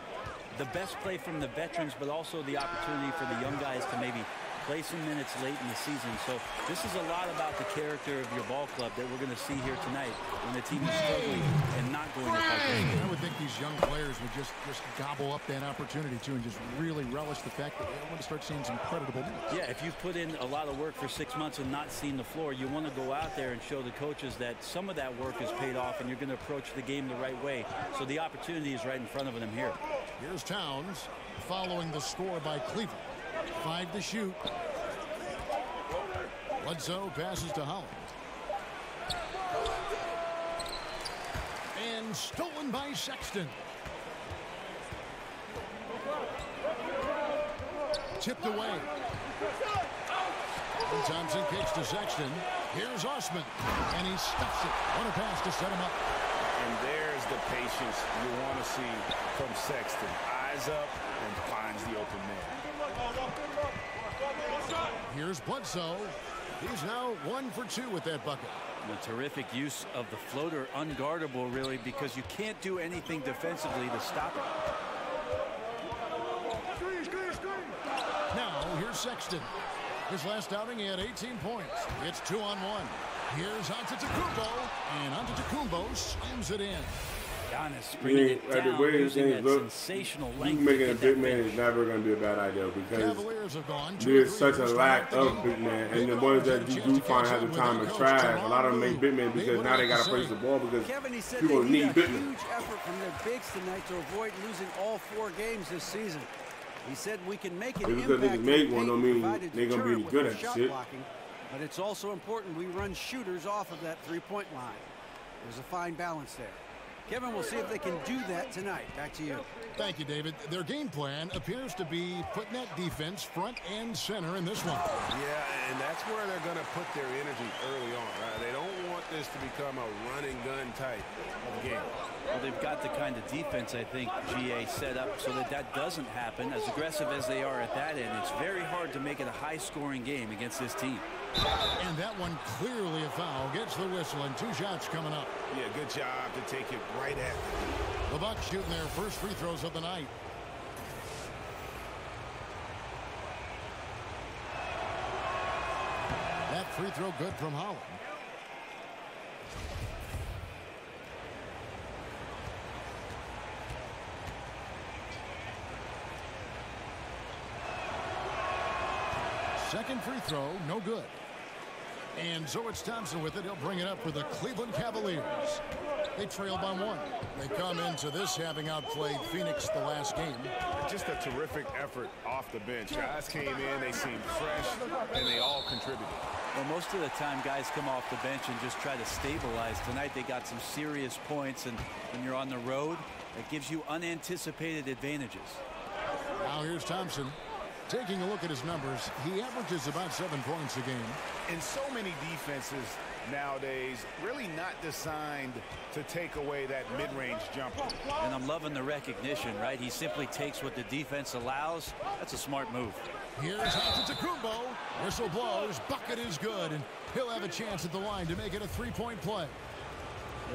R: the best play from the veterans, but also the opportunity for the young guys to maybe play some minutes late in the season. So this is a lot about the character of your ball club that we're going to see here tonight when the team is struggling and not going to participate.
E: I would think these young players would just gobble up that opportunity too and just really relish the fact that they want to start seeing some creditable minutes.
R: Yeah, if you've put in a lot of work for 6 months and not seen the floor, you want to go out there and show the coaches that some of that work is paid off and you're going to approach the game the right way. So the opportunity is right in front of them here.
E: Here's Towns following the score by Cleveland. 5 to shoot. Bledsoe passes to Holland. And stolen by Sexton. Tipped away. And Thompson kicks to Sexton. Here's Osman. And he stuffs it. What a pass to set him up.
F: And there's the patience you want to see from Sexton. Eyes up and finds the open man.
E: Here's Bledsoe. He's now 1 for 2 with that bucket.
R: A terrific use of the floater, unguardable really, because you can't do anything defensively to stop it.
E: Now here's Sexton. His last outing he had 18 points. It's 2-on-1. Here's Antetokounmpo, and Antetokounmpo slams it in.
R: Giannis bringing it down, using that sensational length.
C: Making a big man is never going to be a bad idea because there's such a lack of big man, and the ones that you do find have the time to trash. A lot of them make big men because now they got to place the ball because people need big men.
J: Huge effort from their bigs tonight to avoid losing all 4 games this season. He said we can make an impact.
C: Because they make one don't mean they're going to be any good at shit.
J: But it's also important we run shooters off of that three-point line. There's a fine balance there. Kevin, we'll see if they can do that tonight. Back to you.
E: Thank you, David. Their game plan appears to be putting that defense front and center in this one.
P: Yeah, and that's where they're going to put their energy early on. Right? They don't want this to become a run-and-gun type of game.
R: Well, they've got the kind of defense, I think, GA set up so that that doesn't happen. As aggressive as they are at that end, it's very hard to make it a high-scoring game against this team.
E: And that one clearly a foul. Gets the whistle, and 2 shots coming up.
F: Yeah, good job to take it right at them.
E: The Bucks shooting their first free throws of the night. That free throw good from Holland. Second free throw, no good. And so it's Thompson with it. He'll bring it up for the Cleveland Cavaliers. They trail by 1. They come into this having outplayed Phoenix the last game.
F: Just a terrific effort off the bench. Guys came in, they seemed fresh, and they all contributed.
R: Well, most of the time, guys come off the bench and just try to stabilize. Tonight, they got some serious points, and when you're on the road, it gives you unanticipated advantages.
E: Now here's Thompson. Taking a look at his numbers, he averages about 7 points a game.
F: And so many defenses nowadays really not designed to take away that mid-range jumper.
R: And I'm loving the recognition, right? He simply takes what the defense allows. That's a smart move.
E: Here's Antetokounmpo. Whistle blows. Bucket is good, and he'll have a chance at the line to make it a 3-point play.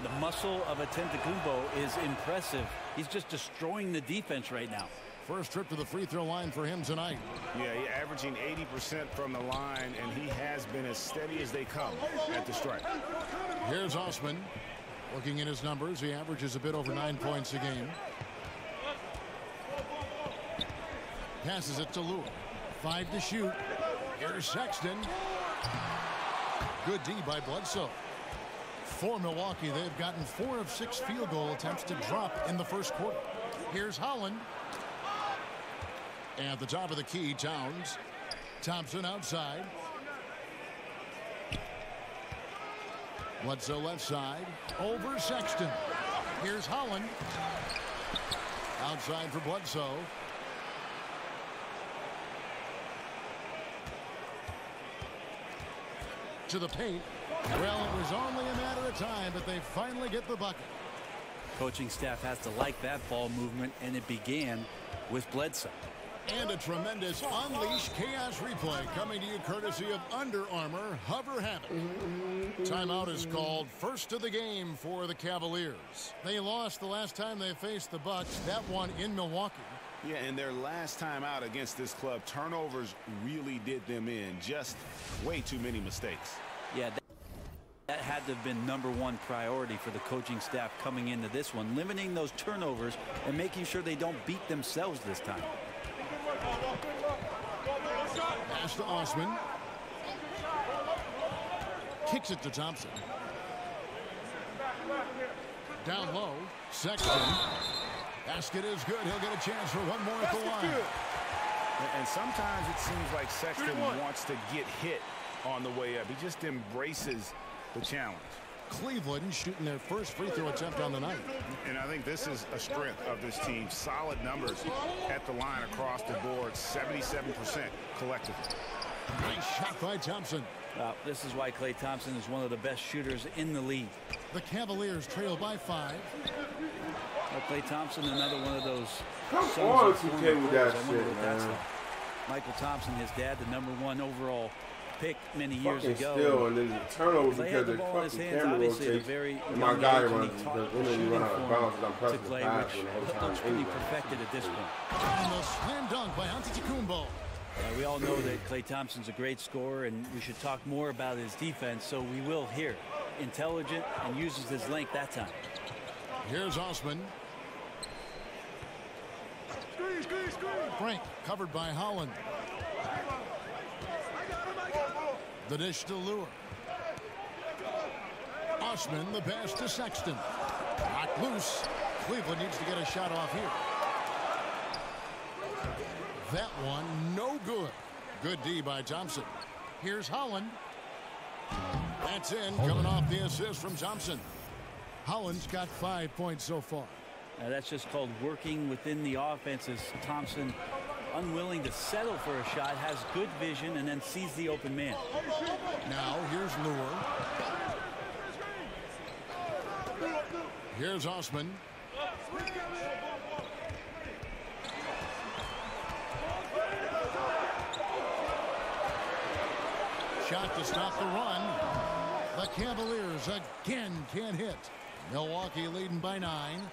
R: The muscle of Antetokounmpo is impressive. He's just destroying the defense right now.
E: First trip to the free throw line for him tonight.
F: Yeah, he's averaging 80% from the line, and he has been as steady as they come at the stripe.
E: Here's Osman. Looking at his numbers, he averages a bit over 9 points a game. Passes it to Lue. 5 to shoot. Here's Sexton. Good D by Bledsoe. For Milwaukee, they've gotten 4 of 6 field goal attempts to drop in the first quarter. Here's Holland. At the top of the key, Towns. Thompson outside. Bledsoe left side. Over Sexton. Here's Holland. Outside for Bledsoe. To the paint. Well, it was only a matter of time, but they finally get the bucket.
R: Coaching staff has to like that ball movement, and it began with Bledsoe.
E: And a tremendous Unleash Chaos replay coming to you courtesy of Under Armour Hover Havoc. Timeout is called, first of the game for the Cavaliers. They lost the last time they faced the Bucks, that one in Milwaukee.
F: Yeah, and their last time out against this club, turnovers really did them in. Just way too many mistakes.
R: Yeah, that had to have been #1 priority for the coaching staff coming into this one, limiting those turnovers and making sure they don't beat themselves this time.
E: Pass to Osman. Kicks it to Thompson. Down low, Sexton. Basket is good. He'll get a chance for one more at the line.
F: And sometimes it seems like Sexton wants to get hit on the way up. He just embraces the challenge.
E: Cleveland shooting their first free throw attempt on the night.
F: And I think this is a strength of this team. Solid numbers at the line across the board. 77% collectively.
E: Nice shot by Thompson.
R: This is why Klay Thompson is one of the best shooters in the league.
E: The Cavaliers trail by 5.
R: Klay Thompson, another one of those.
C: Come on, 2K with that shit, man.
R: Michael Thompson, his dad, the #1 overall pick many years ago.
C: Still, and then the turnovers because
R: the
C: the
R: ball in his
C: fucking
R: hands,
C: camera
R: obviously at a
C: rotates.
R: very
C: And my guy runs,
R: the
C: when you run out of bounds, I'm pressing the
R: Klay,
C: pass
R: which
C: when the whole time
R: looks pretty
C: anyway.
R: perfected at this point.
E: And the slam dunk by Antetokounmpo.
R: We all know that Klay Thompson's a great scorer, and we should talk more about his defense, so we will here. Intelligent and uses his length that time.
E: Here's Osman. Frank covered by Holland. The dish to Lure. Osman, the pass to Sexton. Knocked loose. Cleveland needs to get a shot off here. That one, no good. Good D by Thompson. Here's Holland. That's in, coming off the assist from Thompson. Holland's got 5 points so far.
R: Now that's just called working within the offense, as Thompson, unwilling to settle for a shot, has good vision and then sees the open man.
E: Now here's Lure. Here's Osman. Shot to stop the run. The Cavaliers again can't hit. Milwaukee leading by 9.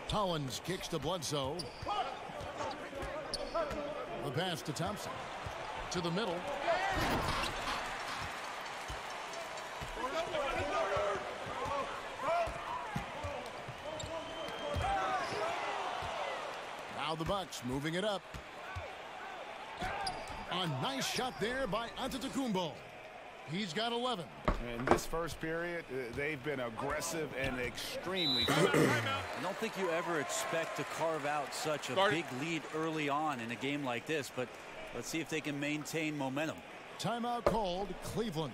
E: Collins kicks to Bledsoe. The pass to Thompson. To the middle. Now the Bucks moving it up. A nice shot there by Antetokounmpo. He's got 11.
F: In this first period, they've been aggressive and extremely
R: I don't think you ever expect to carve out such a big lead early on in a game like this, but let's see if they can maintain momentum.
E: Timeout called, Cleveland.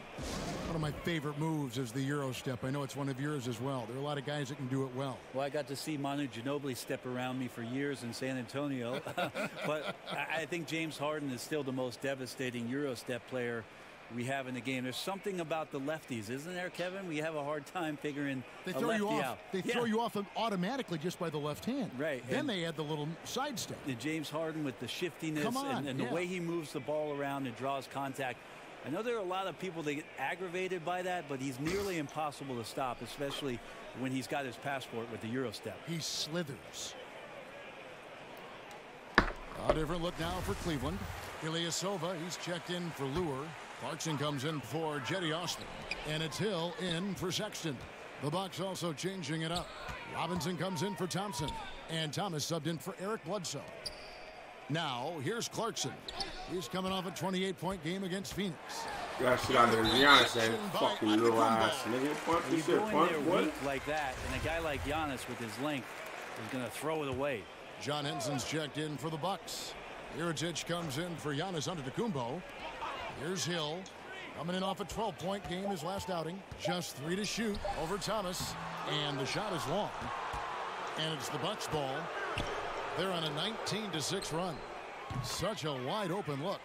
E: One of my favorite moves is the Euro step. I know it's one of yours as well. There are a lot of guys that can do it well.
R: Well, I got to see Manu Ginobili step around me for years in San Antonio. But I think James Harden is still the most devastating Euro step player we have in the game. There's something about the lefties, isn't there, Kevin? We have a hard time figuring
E: They
R: a
E: throw
R: lefty
E: you off.
R: out.
E: They throw you off automatically just by the left hand.
R: Right.
E: Then they add the little sidestep.
R: And James Harden with the shiftiness and the way he moves the ball around and draws contact. I know there are a lot of people that get aggravated by that, but he's nearly impossible to stop, especially when he's got his passport with the Euro step.
E: He slithers. A different look now for Cleveland. Ilyasova, he's checked in for Lure. Clarkson comes in for Jetty Osman. And it's Hill in for Sexton. The Bucks also changing it up. Robinson comes in for Thompson. And Thomas subbed in for Eric Bledsoe. Now, here's Clarkson. He's coming off a 28-point game against Phoenix.
C: Got shit out there. Giannis saying, fucking little ass nigga. Punch
R: You
C: this
R: go
C: shit,
R: in
C: punch
R: there
C: what?
R: weak like that, and a guy like Giannis with his length is going to throw it away.
E: John Henson's checked in for the Bucks. r0c comes in for Giannis Antetokounmpo. Here's Hill. Coming in off a 12-point game his last outing. Just 3 to shoot over Thomas. And the shot is long. And it's the Bucks ball. They're on a 19-6 run. Such a wide open look.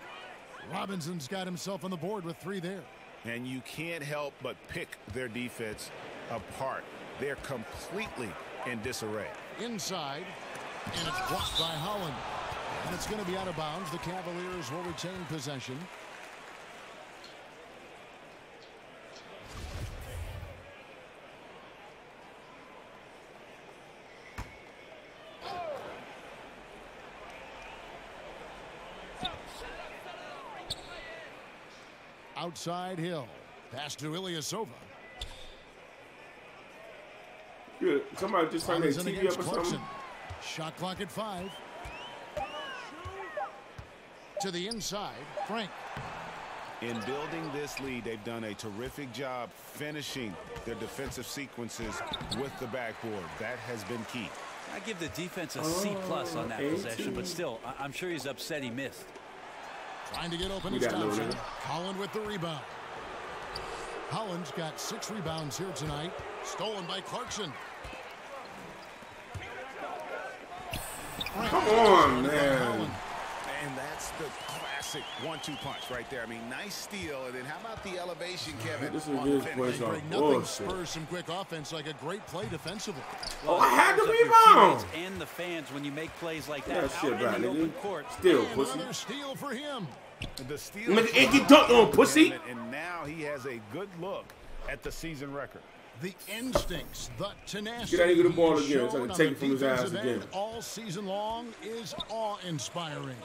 E: Robinson's got himself on the board with 3 there.
F: And you can't help but pick their defense apart. They're completely in disarray.
E: Inside. And it's blocked by Holland. And it's going to be out of bounds. The Cavaliers will retain possession. Outside Hill. Pass to Ilyasova.
C: Good. Somebody just turned their TV up or something.
E: Shot clock at 5. To the inside, Frank.
F: In building this lead, they've done a terrific job finishing their defensive sequences with the backboard. That has been key.
R: I give the defense a C+ on that possession, but still, I'm sure he's upset he missed.
E: Trying to get open is Thompson. Holland with the rebound. Holland's got 6 rebounds here tonight. Stolen by Clarkson.
C: Come on, man.
F: And that's the classic 1-2 punch right there. I mean, nice steal. And then how about the elevation, Kevin?
C: This is his place on
E: nothing spurs some quick offense like a great play defensively.
C: Well, I had the rebound.
R: And the fans when you make plays like that.
C: Yeah, shit,
R: out in the open court.
C: Still, pussy.
E: Another steal for him.
F: The steal.
C: It get dunked on, pussy.
F: And now he has a good look at the season record.
E: The instincts, the tenacity.
C: Get that nigga the ball again so I can take it from his ass again.
E: All season long is awe-inspiring.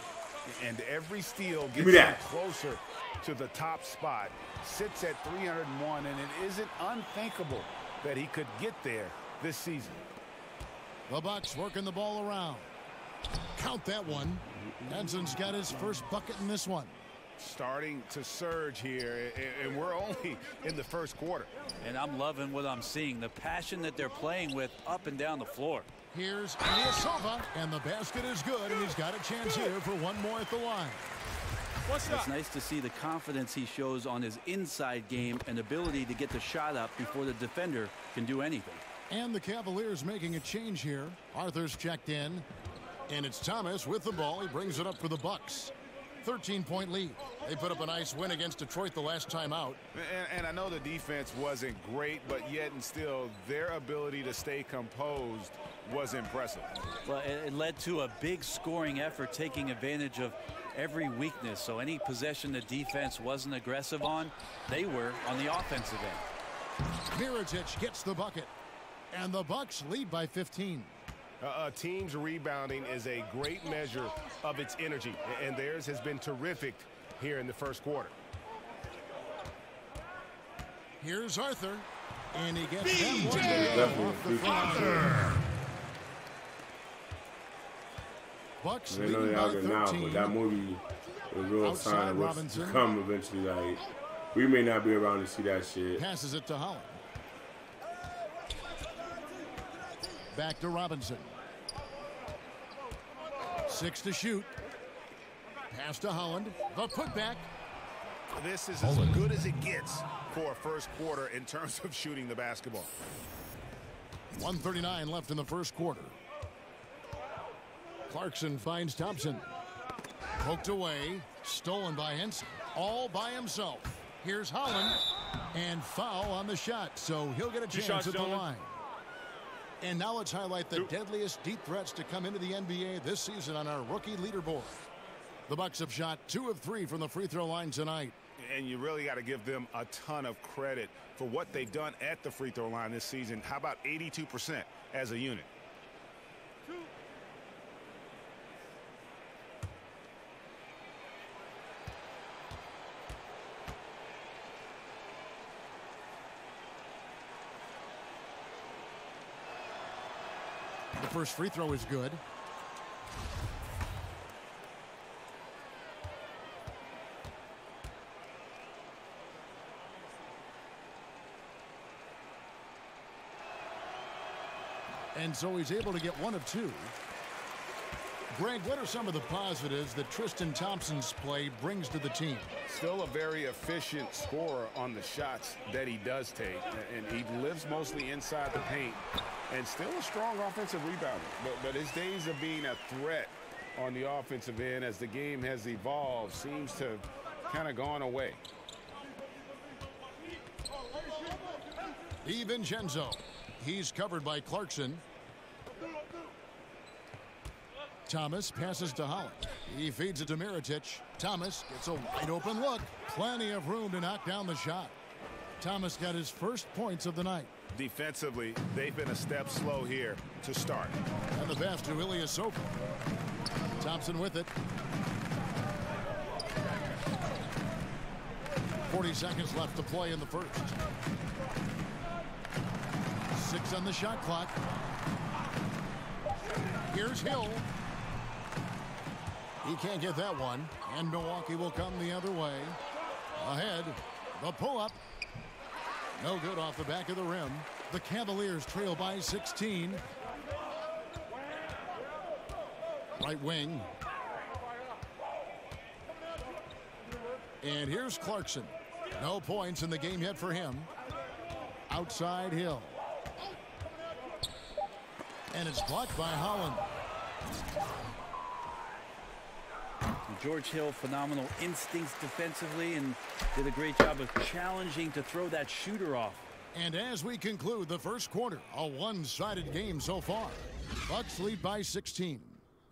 F: And every steal gets him closer to the top spot. Sits at 301, and it isn't unthinkable that he could get there this season.
E: The Bucks working the ball around. Count that one. Henson's got his first bucket in this one.
F: Starting to surge here, and we're only in the first quarter.
R: And I'm loving what I'm seeing, the passion that they're playing with up and down the floor.
E: Here's Ilyasova, and the basket is good, and he's got a chance here for one more at the line.
R: It's nice to see the confidence he shows on his inside game and ability to get the shot up before the defender can do anything.
E: And the Cavaliers making a change here. Arthur's checked in, and it's Thomas with the ball. He brings it up for the Bucks. 13-point lead. They put up a nice win against Detroit the last time out.
F: And I know the defense wasn't great, but yet and still, their ability to stay composed was impressive.
R: Well, it led to a big scoring effort, taking advantage of every weakness. So any possession the defense wasn't aggressive on, they were on the offensive end.
E: r0c gets the bucket, and the Bucks lead by 15.
P: A team's rebounding is a great measure of its energy, and theirs has been terrific here in the first quarter.
E: Here's Arthur, and he gets that one off the front. Bucks leading by 13.
C: Now, but that movie was a real sign of what's to come eventually. Like, we may not be around to see that shit.
E: Passes it to Holland. Back to Robinson. 6 to shoot. Pass to Holland. The putback.
F: This is as good as it gets for a first quarter in terms of shooting the basketball.
E: 1:39 left in the first quarter. Clarkson finds Thompson. Poked away. Stolen by Henson. All by himself. Here's Holland. And foul on the shot. So he'll get a chance at the line. And now let's highlight the deadliest deep threats to come into the NBA this season on our rookie leaderboard. The Bucks have shot 2 of 3 from the free throw line tonight.
F: And you really got to give them a ton of credit for what they've done at the free throw line this season. How about 82% as a unit?
E: The first free throw is good. And so he's able to get 1 of 2. Greg, what are some of the positives that Tristan Thompson's play brings to the team?
F: Still a very efficient scorer on the shots that he does take. And he lives mostly inside the paint. And still a strong offensive rebounder. But his days of being a threat on the offensive end as the game has evolved seems to have kind of gone away.
E: DiVincenzo. He's covered by Clarkson. Thomas passes to Holland. He feeds it to Mirotic. Thomas gets a wide open look. Plenty of room to knock down the shot. Thomas got his first points of the night.
F: Defensively, they've been a step slow here to start.
E: And the pass to Ilyasova. Thompson with it. 40 seconds left to play in the first. 6 on the shot clock. Here's Hill. He can't get that one. And Milwaukee will come the other way. Ahead. The pull-up. No good off the back of the rim. The Cavaliers trail by 16. Right wing. And here's Clarkson. No points in the game yet for him. Outside Hill. And it's blocked by Holland.
R: George Hill, phenomenal instincts defensively and did a great job of challenging to throw that shooter off.
E: And as we conclude the first quarter, a one-sided game so far. Bucks lead by 16.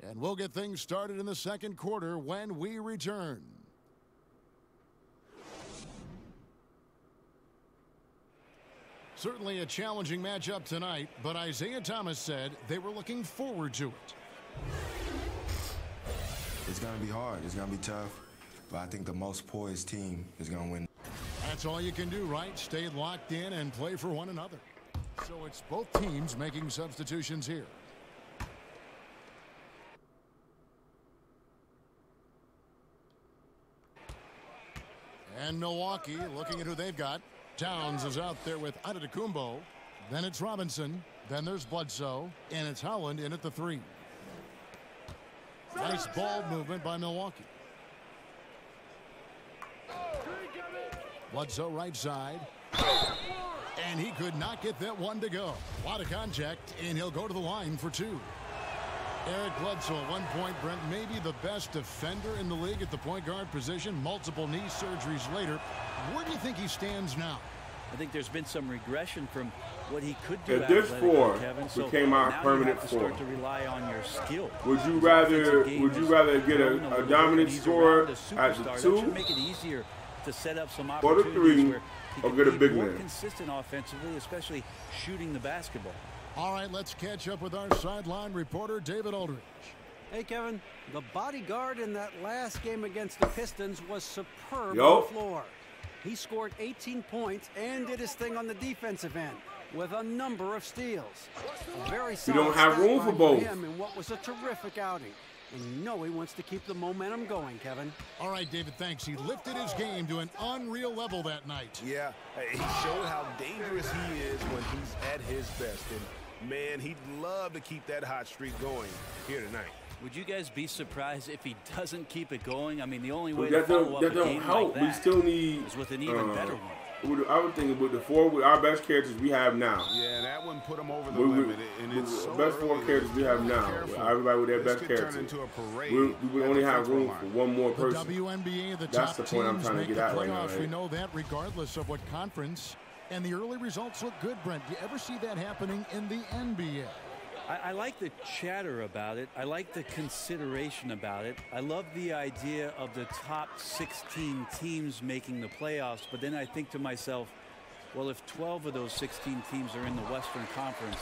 E: And we'll get things started in the second quarter when we return. Certainly a challenging matchup tonight, but Isaiah Thomas said they were looking forward to it.
S: It's going to be hard. It's going to be tough. But I think the most poised team is going to win.
E: That's all you can do, right? Stay locked in and play for one another. So it's both teams making substitutions here. And Milwaukee looking at who they've got. Towns is out there with Antetokounmpo. Then it's Robinson. Then there's Bledsoe. And it's Holland in at the 3. Nice ball movement by Milwaukee. Bledsoe right side. And he could not get that one to go. A lot of contact, and he'll go to the line for 2. Eric Bledsoe at one point, Brent, maybe the best defender in the league at the point guard position. Multiple knee surgeries later. Where do you think he stands now?
R: I think there's been some regression from what he could do.
C: If this 4 became our permanent 4,
R: start to rely on your skill.
C: Would you rather get a dominant scorer at the 2,
R: make it easier to set up some
C: or the 3, or get a big
R: more
C: man?
R: Consistent offensively, especially shooting the basketball.
E: All right, let's catch up with our sideline reporter, David Aldridge.
J: Hey, Kevin, the bodyguard in that last game against the Pistons was superb on the floor. He scored 18 points and did his thing on the defensive end with a number of steals. A very solid
C: you don't have room for both.
J: him in what was a terrific outing. And you know he wants to keep the momentum going, Kevin.
E: All right, David, thanks. He lifted his game to an unreal level that night.
F: Yeah, he showed how dangerous he is when he's at his best. And, man, he'd love to keep that hot streak going here tonight.
R: Would you guys be surprised if he doesn't keep it going? I mean, the only way to
C: that
R: follow up a
C: don't
R: game
C: help.
R: like that
C: We still need
R: is with an even better one.
C: I would think with the 4, with our best characters we have now.
F: Yeah, that one put him over the limit. And it's
C: the
F: so
C: best 4 characters we have now. Everybody with their best characters. We would only have room for one more person.
E: The WNBA, the
C: That's
E: top
C: the point I'm
E: teams
C: trying to
E: make
C: get
E: the
C: at right now.
E: playoffs.
C: Right?
E: We know that regardless of what conference. And the early results look good, Brent. Do you ever see that happening in the NBA?
R: I like the chatter about it. I like the consideration about it. I love the idea of the top 16 teams making the playoffs. But then I think to myself, well, if 12 of those 16 teams are in the Western Conference,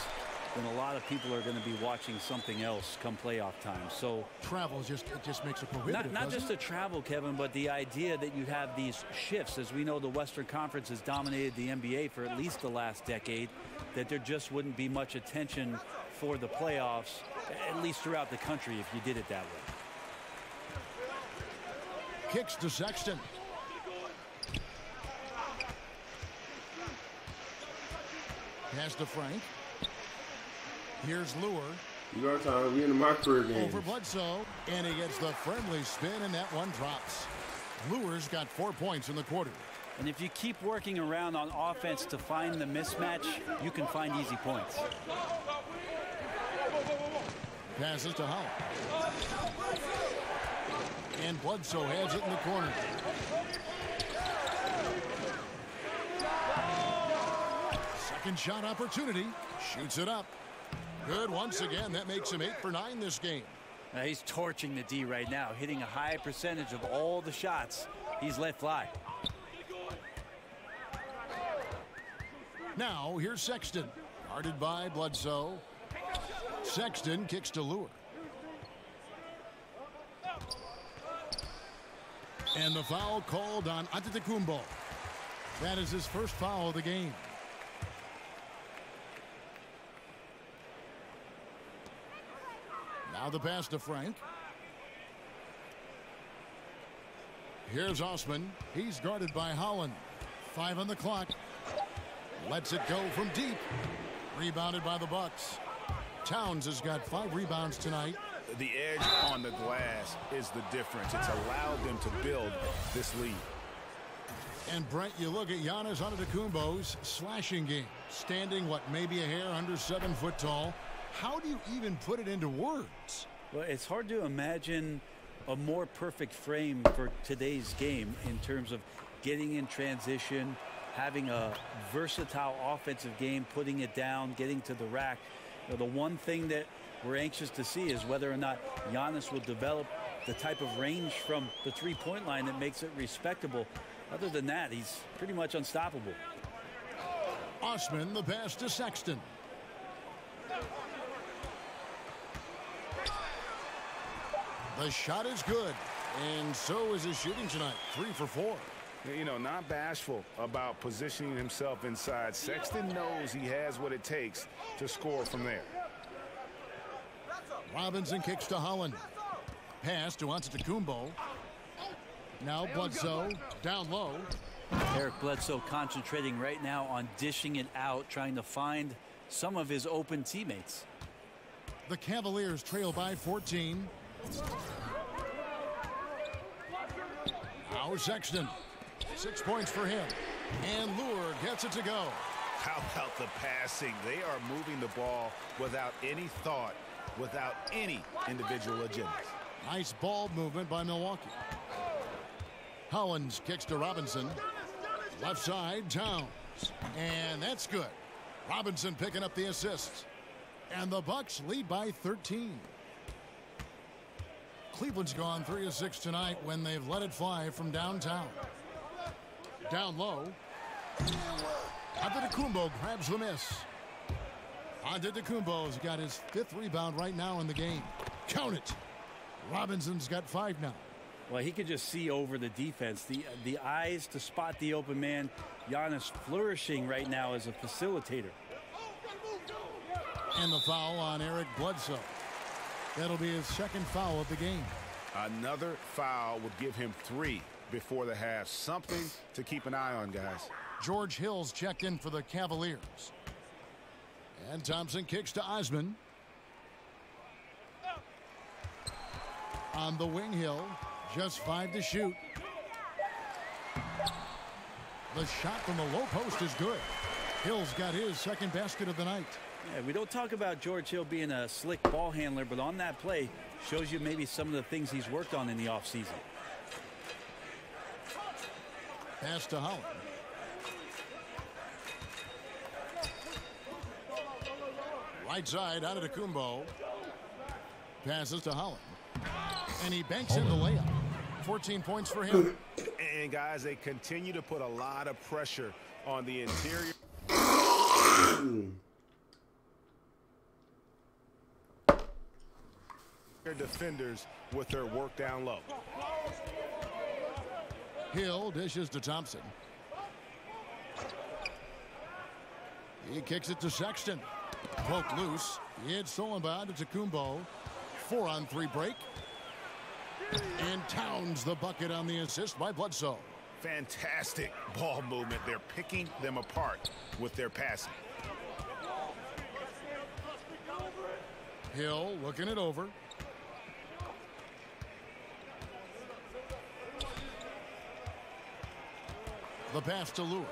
R: then a lot of people are going to be watching something else come playoff time. So
E: travel just makes it prohibitive.
R: Not just the travel, Kevin, but the idea that you have these shifts. As we know, the Western Conference has dominated the NBA for at least the last decade, that there just wouldn't be much attention for the playoffs, at least throughout the country, if you did it that way.
E: Kicks to Sexton. Pass to Frank. Here's Lure.
C: You got time. We in my career game.
E: Over Bledsoe, and he gets the friendly spin, and that one drops. Lure's got 4 points in the quarter.
R: And if you keep working around on offense to find the mismatch, you can find easy points.
E: Passes to Howell. And Bledsoe has it in the corner. Second shot opportunity. Shoots it up. Good once again. That makes him 8 for 9 this game.
R: He's torching the D right now, hitting a high percentage of all the shots he's let fly.
E: Now here's Sexton. Guarded by Bledsoe. Sexton kicks to Lure. And the foul called on Antetokounmpo. That is his first foul of the game. Now the pass to Frank. Here's Osman. He's guarded by Holland. 5 on the clock. Lets it go from deep. Rebounded by the Bucks. Towns has got 5 rebounds tonight.
F: The edge on the glass is the difference. It's allowed them to build this lead.
E: And Brent, you look at Giannis Antetokounmpo's slashing game. Standing, maybe a hair under 7 foot tall. How do you even put it into words?
R: Well, it's hard to imagine a more perfect frame for today's game in terms of getting in transition, having a versatile offensive game, putting it down, getting to the rack. The one thing that we're anxious to see is whether or not Giannis will develop the type of range from the three-point line that makes it respectable. Other than that, he's pretty much unstoppable.
E: Osman, the pass to Sexton. The shot is good, and so is his shooting tonight. 3 for 4.
F: You know, not bashful about positioning himself inside. Sexton knows he has what it takes to score from there.
E: Robinson kicks to Holland. Pass to Antetokounmpo. Now Bledsoe down low.
R: Eric Bledsoe concentrating right now on dishing it out, trying to find some of his open teammates.
E: The Cavaliers trail by 14. Now Sexton. 6 points for him. And Lure gets it to go.
F: How about the passing? They are moving the ball without any thought, without any individual agenda.
E: Nice ball movement by Milwaukee. Hollins kicks to Robinson. Left side, Towns. And that's good. Robinson picking up the assist. And the Bucks lead by 13. Cleveland's gone 3 of 6 tonight when they've let it fly from downtown. Down low. Antetokounmpo grabs the miss. Antetokounmpo's got his 5th rebound right now in the game. Count it. Robinson's got 5 now.
R: Well, he could just see over the defense. The eyes to spot the open man. Giannis flourishing right now as a facilitator.
E: And the foul on Eric Bledsoe. That'll be his 2nd foul of the game.
F: Another foul would give him 3 before the half. Something to keep an eye on, guys.
E: George Hill's checked in for the Cavaliers. And Thompson kicks to Osman. On the wing, Hill. Just 5 to shoot. The shot from the low post is good. Hill's got his 2nd basket of the night.
R: Yeah, we don't talk about George Hill being a slick ball handler, but on that play shows you maybe some of the things he's worked on in the offseason.
E: Pass to Holland. Right side, Antetokounmpo. Passes to Holland. And he banks in the layup. 14 points for him.
F: And guys, they continue to put a lot of pressure on the interior. Their defenders with their work down low.
E: Hill dishes to Thompson. He kicks it to Sexton. Poked loose. It's stolen by Antetokounmpo. 4-on-3 break. And Towns the bucket on the assist by Bledsoe.
F: Fantastic ball movement. They're picking them apart with their passing.
E: Hill looking it over. The pass to Lure.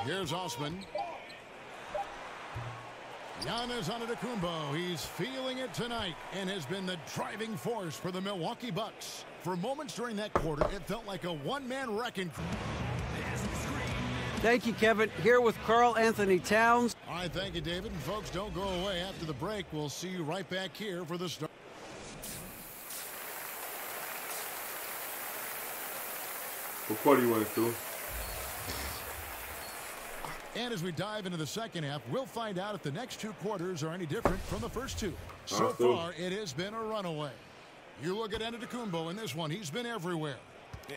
E: Here's Osman. Giannis Antetokounmpo. He's feeling it tonight and has been the driving force for the Milwaukee Bucks. For moments during that quarter, it felt like a one-man wrecking crew.
J: Thank you, Kevin. Here with Karl Anthony Towns.
E: All right, thank you, David. And folks, don't go away. After the break, we'll see you right back here for the start.
C: What quarter you want to do?
E: And as we dive into the second half, we'll find out if the next two quarters are any different from the first two. So far, it has been a runaway. You look at Antetokounmpo in this one. He's been everywhere.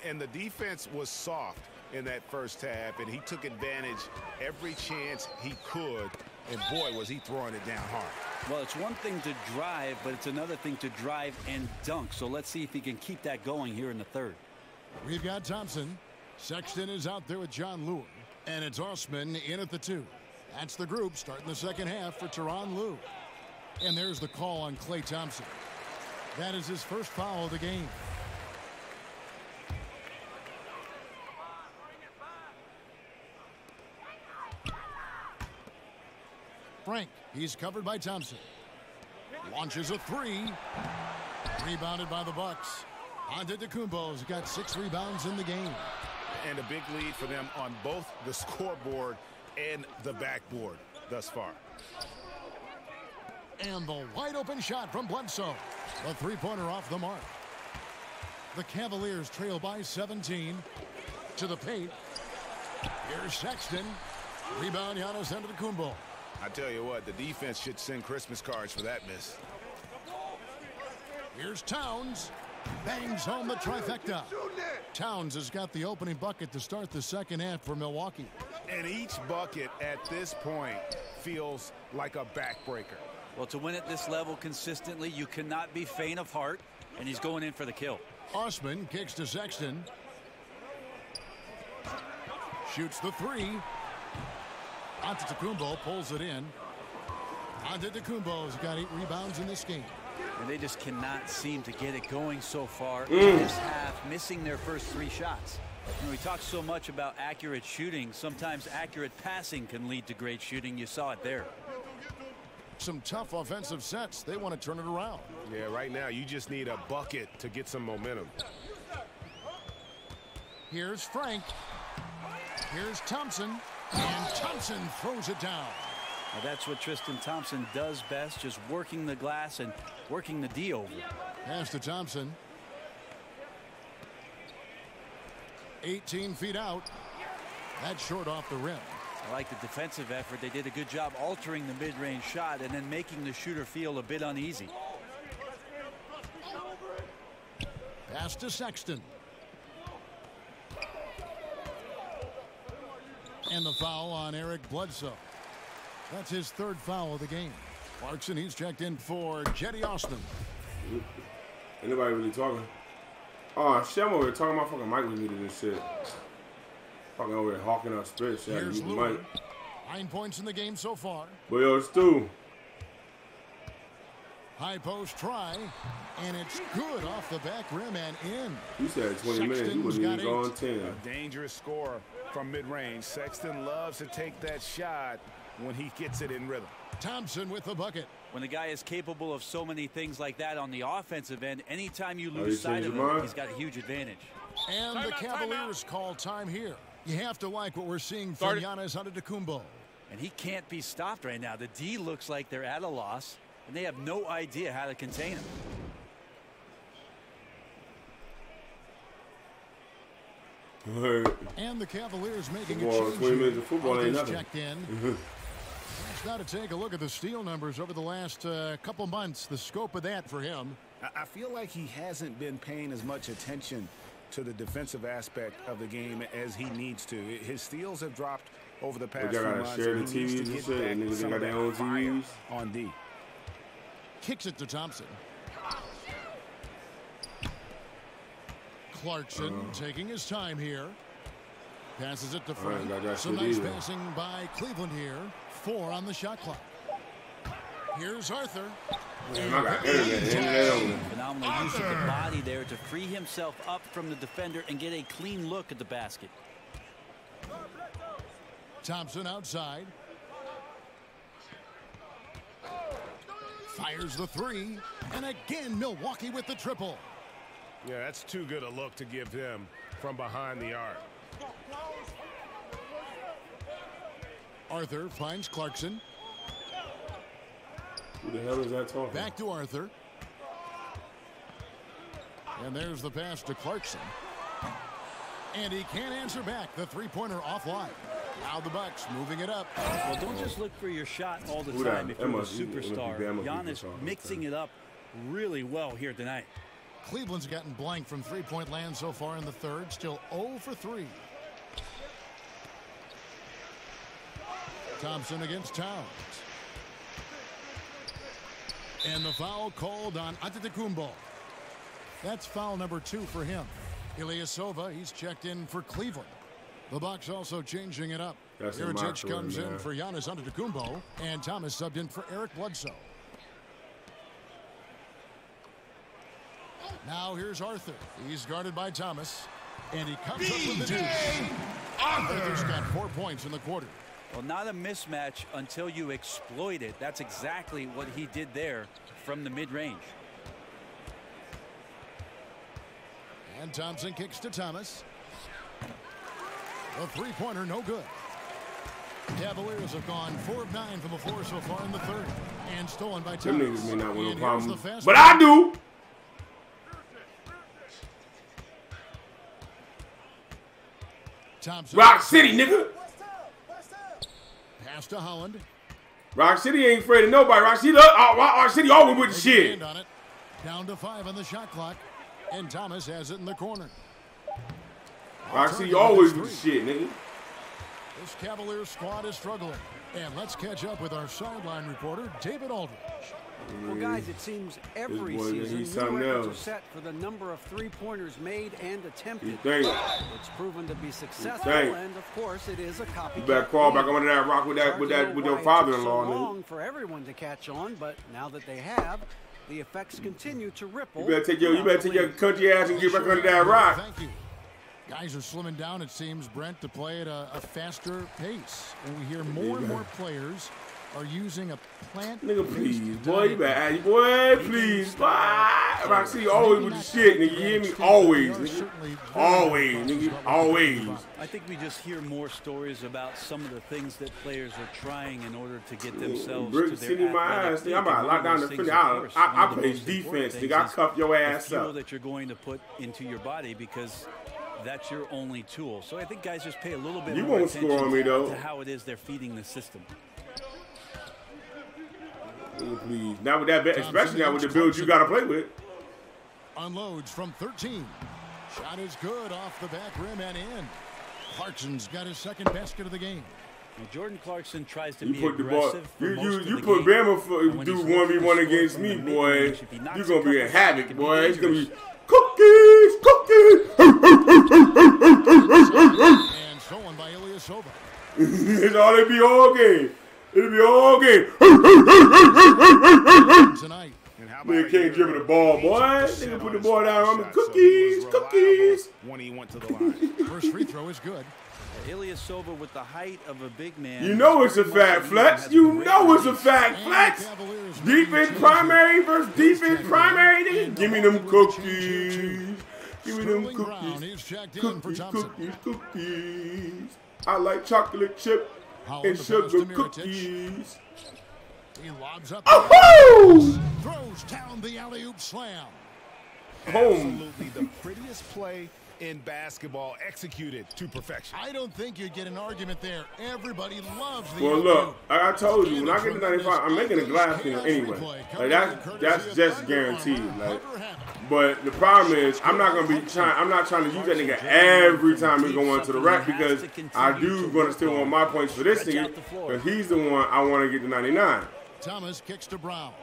F: And the defense was soft in that first half, and he took advantage every chance he could. And boy, was he throwing it down hard.
R: Well, it's one thing to drive, but it's another thing to drive and dunk. So let's see if he can keep that going here in the third.
E: We've got Thompson. Sexton is out there with John Lue. And it's Osman in at the 2. That's the group starting the second half for Tyronn Lue. And there's the call on Klay Thompson. That is his first foul of the game. Frank, he's covered by Thompson. Launches a 3. Rebounded by the Bucks. Antetokounmpo's got 6 rebounds in the game.
F: And a big lead for them on both the scoreboard and the backboard thus far.
E: And the wide open shot from Bledsoe. The three-pointer off the mark. The Cavaliers trail by 17. To the paint. Here's Sexton. Rebound Giannis Antetokounmpo.
F: I tell you what, the defense should send Christmas cards for that miss.
E: Here's Towns. Bangs home the trifecta. Towns has got the opening bucket to start the second half for Milwaukee.
F: And each bucket at this point feels like a backbreaker.
R: Well, to win at this level consistently, you cannot be faint of heart, and he's going in for the kill.
E: Osman kicks to Sexton. Shoots the 3. Antetokounmpo pulls it in. Antetokounmpo's got 8 rebounds in this game.
R: And they just cannot seem to get it going so far in this half, missing their first 3 shots. You know, we talk so much about accurate shooting. Sometimes accurate passing can lead to great shooting. You saw it there.
E: Some tough offensive sets. They want to turn it around.
P: Yeah, right now you just need a bucket to get some momentum.
E: Here's Frank. Here's Thompson. And Thompson throws it down.
R: Now that's what Tristan Thompson does best, just working the glass and working the D over.
E: Pass to Thompson. 18 feet out. That's short off the rim.
R: I like the defensive effort. They did a good job altering the mid-range shot and then making the shooter feel a bit uneasy.
E: Pass to Sexton. And the foul on Eric Bledsoe. That's his 3rd foul of the game. Clarkson, he's checked in for Jetty Osman.
C: Anybody really talking? Oh, shit, I'm over here talking about fucking mic was muted and shit. Fucking over here hawking up spit. Shit,
E: here's Lue. 9 points in the game so far.
C: But yo, Stu.
E: High post try. And it's good off the back rim and in.
C: You said 20 minutes. You wasn't even going 10.
F: A dangerous scorer from mid-range. Sexton loves to take that shot when he gets it in rhythm.
E: Thompson with the bucket.
R: When the guy is capable of so many things like that on the offensive end, anytime you lose sight of him, he's got a huge advantage.
E: And the Cavaliers call time here. You have to like what we're seeing from Giannis Antetokounmpo.
R: And he can't be stopped right now. The D looks like they're at a loss, and they have no idea how to contain him.
E: And the Cavaliers making
C: a change. 20 minutes of football ain't nothing.
E: Checked in. Let's now to take a look at the steal numbers over the last couple months. The scope of that for him.
F: I feel like he hasn't been paying as much attention to the defensive aspect of the game as he needs to. His steals have dropped over the past few months.
C: Share the TVs and shit, and niggas got their own TVs
F: on D.
E: Kicks it to Thompson. Clarkson taking his time here. Passes it to Frank. Some nice passing by Cleveland here. 4 on the shot clock. Here's Arthur.
R: Phenomenal use of the body there to free himself up from the defender and get a clean look at the basket.
E: Thompson outside. Fires the 3. And again, Milwaukee with the triple.
P: Yeah, that's too good a look to give him from behind the arc.
E: Arthur finds Clarkson.
C: Who the hell is that talking?
E: Back to Arthur. And there's the pass to Clarkson. And he can't answer back. The three-pointer offline. Now the Bucks moving it up.
R: Well, don't just look for your shot all the time if you're a superstar. Giannis mixing it up really well here tonight.
E: Cleveland's gotten blank from three-point land so far in the third. Still 0 for 3. Thompson against Towns. And the foul called on Antetokounmpo. That's foul number 2 for him. Ilyasova, he's checked in for Cleveland. The Bucks also changing it up. Iritic comes in for Giannis Antetokounmpo, and Thomas subbed in for Eric Bledsoe. Now here's Arthur. He's guarded by Thomas, and he comes up with the deuce. Arthur's got 4 points in the quarter.
R: Well, not a mismatch until you exploit it. That's exactly what he did there from the mid-range.
E: And Thompson kicks to Thomas. A three-pointer, no good. Cavaliers have gone 4 of 9 from the floor so far in the third. And stolen by Thomas.
C: Them niggas may not want no problem. But I do!
E: Thompson.
C: Rock City, nigga!
E: Pass to Holland.
C: Rock City ain't afraid of nobody. Rock City always with the shit.
E: On it. Down to 5 on the shot clock. And Thomas has it in the corner.
C: Rock City always with the shit, nigga.
E: This Cavaliers squad is struggling. And let's catch up with our sideline reporter, David Aldridge.
J: Well, guys, it seems every season new records are set for the number of three-pointers made and attempted. It's proven to be successful, and of course, it is a copycat.
C: You better crawl back under that rock with your father-in-law.
J: It's long for everyone to catch on, but now that they have, the effects continue to ripple.
C: You better take your country ass and get back under that rock.
E: Thank you. Guys are slimming down, it seems, Brent, to play at a faster pace. And we hear more and more players are using a plant.
C: Nigga, please, boy, you better, boy, please, boy. Rock City always with the shit, nigga. You hear me? Always, nigga. Always, nigga. Always.
R: I think we just hear more stories about some of the things that players are trying in order to get themselves to their
C: City, my ass, nigga. I'm about to lock down the finish. I play defense, nigga. I cuff your ass up.
R: That you're going to put into your body because that's your only tool. So I think guys just pay a little bit more attention to how it is they're feeding the system.
C: Please. Now with that, especially now with the build you got to play with.
E: Unloads from 13. Shot is good off the back rim and in. Clarkson's got his second basket of the game.
R: Well, Jordan Clarkson tries to be aggressive.
C: You put Bama for do 1v1 against me, boy. You're gonna be a havoc, boy. It's gonna be cookies.
E: And stolen by Ilyasova.
C: It's all it be all game. It'll be all game.
E: Tonight.
C: Nigga can't dribble the ball, boy. Nigga put the ball down on the cookies.
F: When he went to the line.
E: First free throw is good.
R: Ilyasova with the height of a big man.
C: You know it's a fact, Flex. You know it's a fact, Flex. Defense primary versus defense primary, nigga. Give me them cookies. Give me them cookies. Cookies. I like chocolate chip and sugar cookies.
E: He lobs up.
C: Oh!
E: Throws down the alley-oop slam.
P: Absolutely the prettiest play in basketball, executed to perfection.
E: I don't think you'd get an argument there. Everybody loves the
C: Well, look, I told you, when I get to 95, I'm making a glass cleaner anyway. Like that's just guaranteed. Like, but the problem is, I'm not trying to use that nigga every time we go into the rack because I do gonna still want my points for this nigga because he's the one I want to get to 99.
E: Thomas kicks to Brown.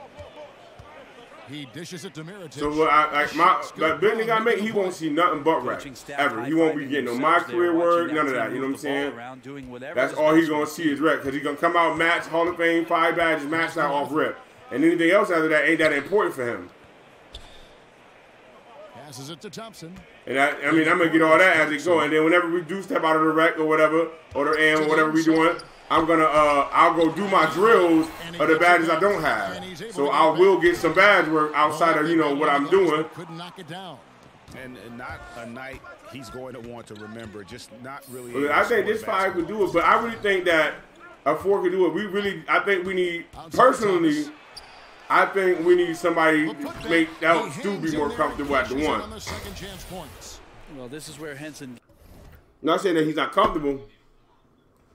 E: He dishes it to Miritich.
C: So the big nigga I make, he won't see nothing but reps ever. He won't be getting no my career word, none of that. You know what I'm saying? That's all he's gonna see is rep because he's gonna come out, match Hall of Fame, 5 badges, match that off rip, and anything else after that ain't that important for him.
E: Passes it to Thompson.
C: And I mean, I'm gonna get all that as it go, and then whenever we do step out of the rec or whatever, or the AM or whatever we doing, I'm gonna I'll go do my drills of the badges I don't have. So I will get some badge work outside of what I'm doing.
E: Couldn't knock it down.
F: And not a night he's going to want to remember. Just not really.
C: I think this 5 could do it, but I really think that a 4 could do it. I think we need personally. I think we need somebody to make Stu be more comfortable at the 1.
R: Well, this is where Henson.
C: I'm not saying that he's not comfortable.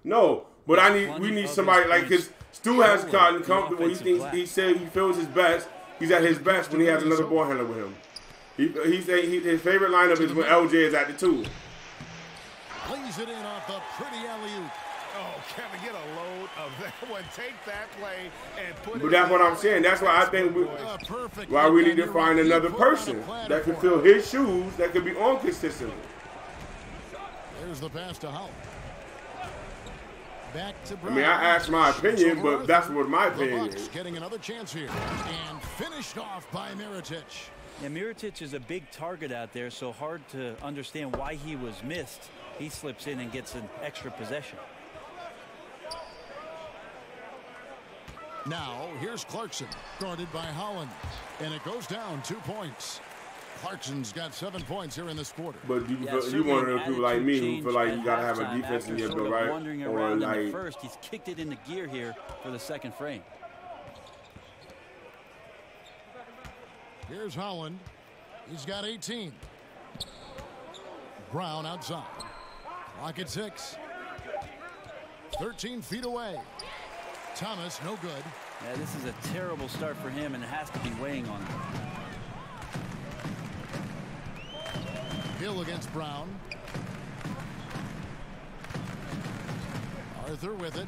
C: No, but we need somebody like because Stu has gotten comfortable. He said he feels his best. He's at his best when he has another ball handler with him. His favorite lineup is when LJ is at the 2.
E: Plays it in off the pretty alley-oop.
F: Oh, Kevin, get a load of that one. Take that play and put it.
C: But that's what I'm saying. That's why I think we need to find another person that can fill his shoes that can be on consistently.
E: There's the pass to Howell. Back to
C: I mean, I asked my opinion, but that's what my opinion is.
E: Getting another chance here and finished off by Miritich.
R: Yeah, Miritich is a big target out there, so hard to understand why he was missed. He slips in and gets an extra possession.
E: Now, here's Clarkson, guarded by Holland. And it goes down 2 points. Clarkson's got 7 points here in this quarter.
C: But you one of those people like me who feel like you got to have a defense in your build, right?
R: Or like, in the first, he's kicked it into gear here for the second frame.
E: Here's Holland. He's got 18. Brown outside. Clock at 6. 13 feet away. Thomas, no good.
R: Yeah, this is a terrible start for him, and it has to be weighing on him.
E: Hill against Brown. Arthur with it.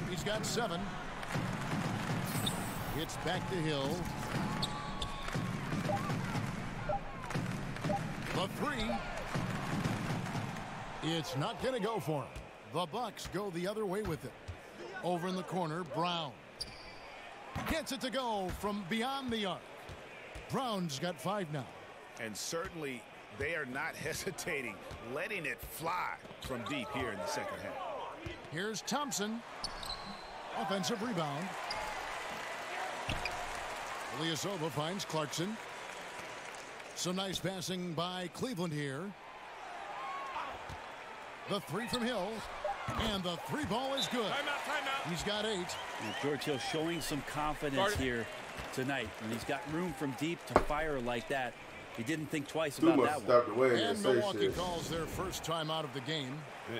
E: He's got 7. It's back to Hill. The 3. It's not going to go for him. The Bucks go the other way with it. Over in the corner, Brown. Gets it to go from beyond the arc. Brown's got 5 now.
F: And certainly they are not hesitating, letting it fly from deep here in the second half.
E: Here's Thompson. Offensive rebound. Ilyasova finds Clarkson. Some nice passing by Cleveland here. The 3 from Hill. And the 3 ball is good. He's got 8.
R: And George Hill showing some confidence here tonight. And he's got room from deep to fire like that. He didn't think twice about that one.
E: And Milwaukee calls their first time out of the game.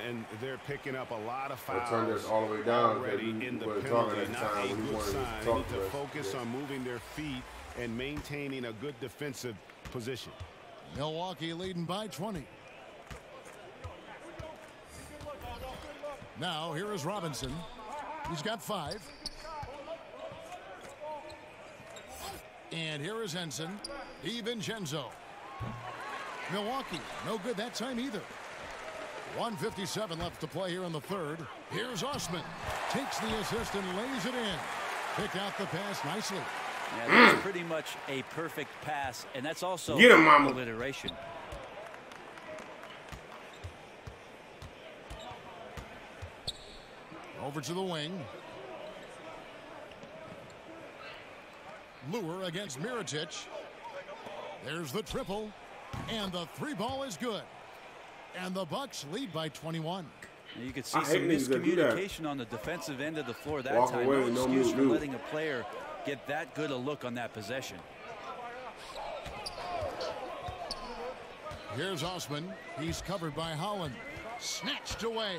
F: And they're picking up a lot of fouls.
C: Turn this all the way down
F: already in the penalty. Not a good sign. They need to focus on moving their feet and maintaining a good defensive position.
E: Milwaukee leading by 20. Now, here is Robinson. He's got 5. And here is Henson. DiVincenzo. Milwaukee, no good that time either. 1:57 left to play here in the third. Here's Osman. Takes the assist and lays it in. Picked out the pass nicely.
R: Yeah, that's pretty much a perfect pass, and that's also
C: Get him, mama.
R: alliteration.
E: Over to the wing. Lure against Miritich. There's the triple. And the 3 ball is good. And the Bucks lead by 21.
R: You could see some miscommunication on the defensive end of the floor that time.
C: Away,
R: no excuse for letting a player get that good a look on that possession.
E: Here's Osman. He's covered by Holland. Snatched away.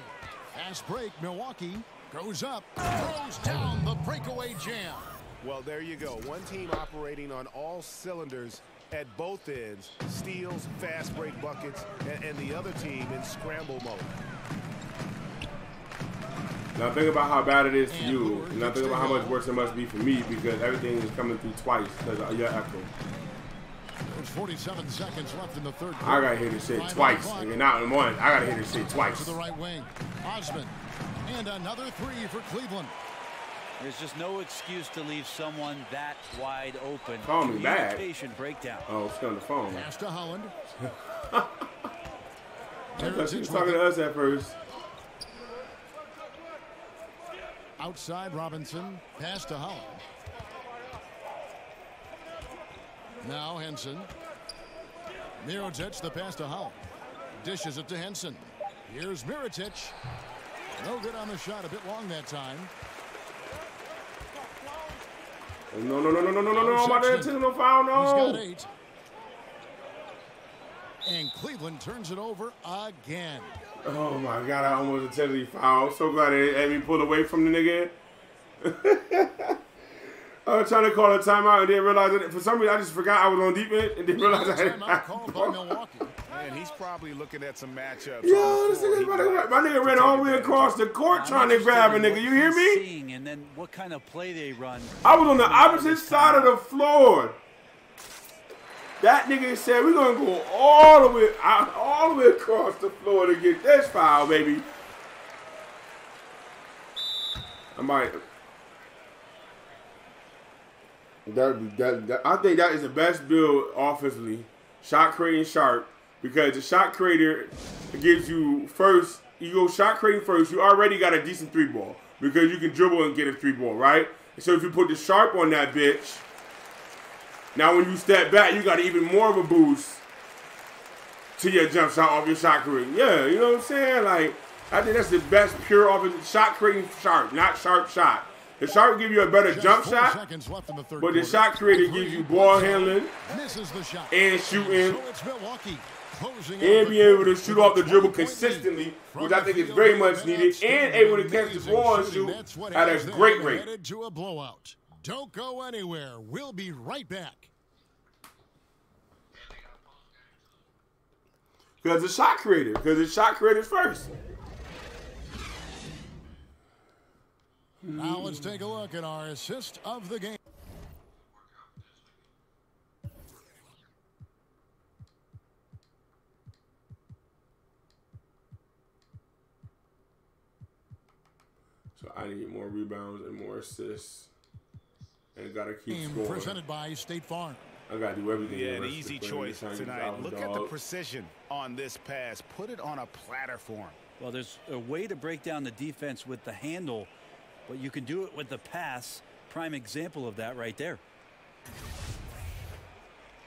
E: Fast break. Milwaukee goes up. Throws down the breakaway jam.
F: Well, there you go. One team operating on all cylinders at both ends. Steals, fast break buckets, and the other team in scramble mode.
C: Now think about how bad it is to you, and now think about how much worse it must be for me because everything is coming through twice because of your echo.
E: There's 47 seconds left in the third quarter.
C: I gotta hear this shit twice, and not in one. I gotta hear this shit twice.
E: To the right wing, Osman, and another three for Cleveland.
R: There's just no excuse to leave someone that wide open.
C: Call me back.
R: Communication breakdown.
C: Oh, it's on the phone.
E: Pass to Holland.
C: I thought she was talking to us at first.
E: Outside Robinson, pass to Holland. Now Henson. Mirotic, the pass to Holland. Dishes it to Henson. Here's Mirotic. No good on the shot, a bit long that time.
C: No, I'm not intentional foul, no.
E: He's got 8. And Cleveland turns it over again.
C: Oh my God, I almost intentionally fouled. I'm so glad they had me pulled away from the nigga. I was trying to call a timeout and didn't realize it. For some reason, I just forgot I was on defense and didn't realize I had
E: called by Milwaukee.
F: And he's probably looking at some matchups.
C: Yo, this nigga, my nigga ran all the way across the court trying to grab a nigga. You hear me?
R: And then what kind of play they run.
C: I was on the opposite side of the floor. That nigga said we're gonna go all the way across the floor to get this foul, baby. I might. I think that is the best build offensively. Shot creating sharp, because the shot creator gives you first. You go shot creating first. You already got a decent 3-ball because you can dribble and get a 3-ball, right? So if you put the sharp on that bitch, now when you step back, you got even more of a boost to your jump shot off your shot creating. Yeah, you know what I'm saying? Like, I think that's the best pure offensive shot creating sharp, not sharp shot. The sharp give you a better jump shot, but the shot creator gives you ball handling and shooting and be able to shoot off the dribble consistently, which I think is very much needed, and able to catch the ball and shoot at a great rate.
E: Don't go anywhere. We'll be right back.
C: Because the shot creator's first.
E: Now let's take a look at our assist of the game.
C: So I need more rebounds and more assists. And gotta keep scoring.
E: Presented by State Farm.
C: I gotta do everything.
F: Yeah, an easy choice tonight. Look at the precision on this pass. Put it on a platter for him.
R: Well, there's a way to break down the defense with the handle, but you can do it with the pass. Prime example of that right there.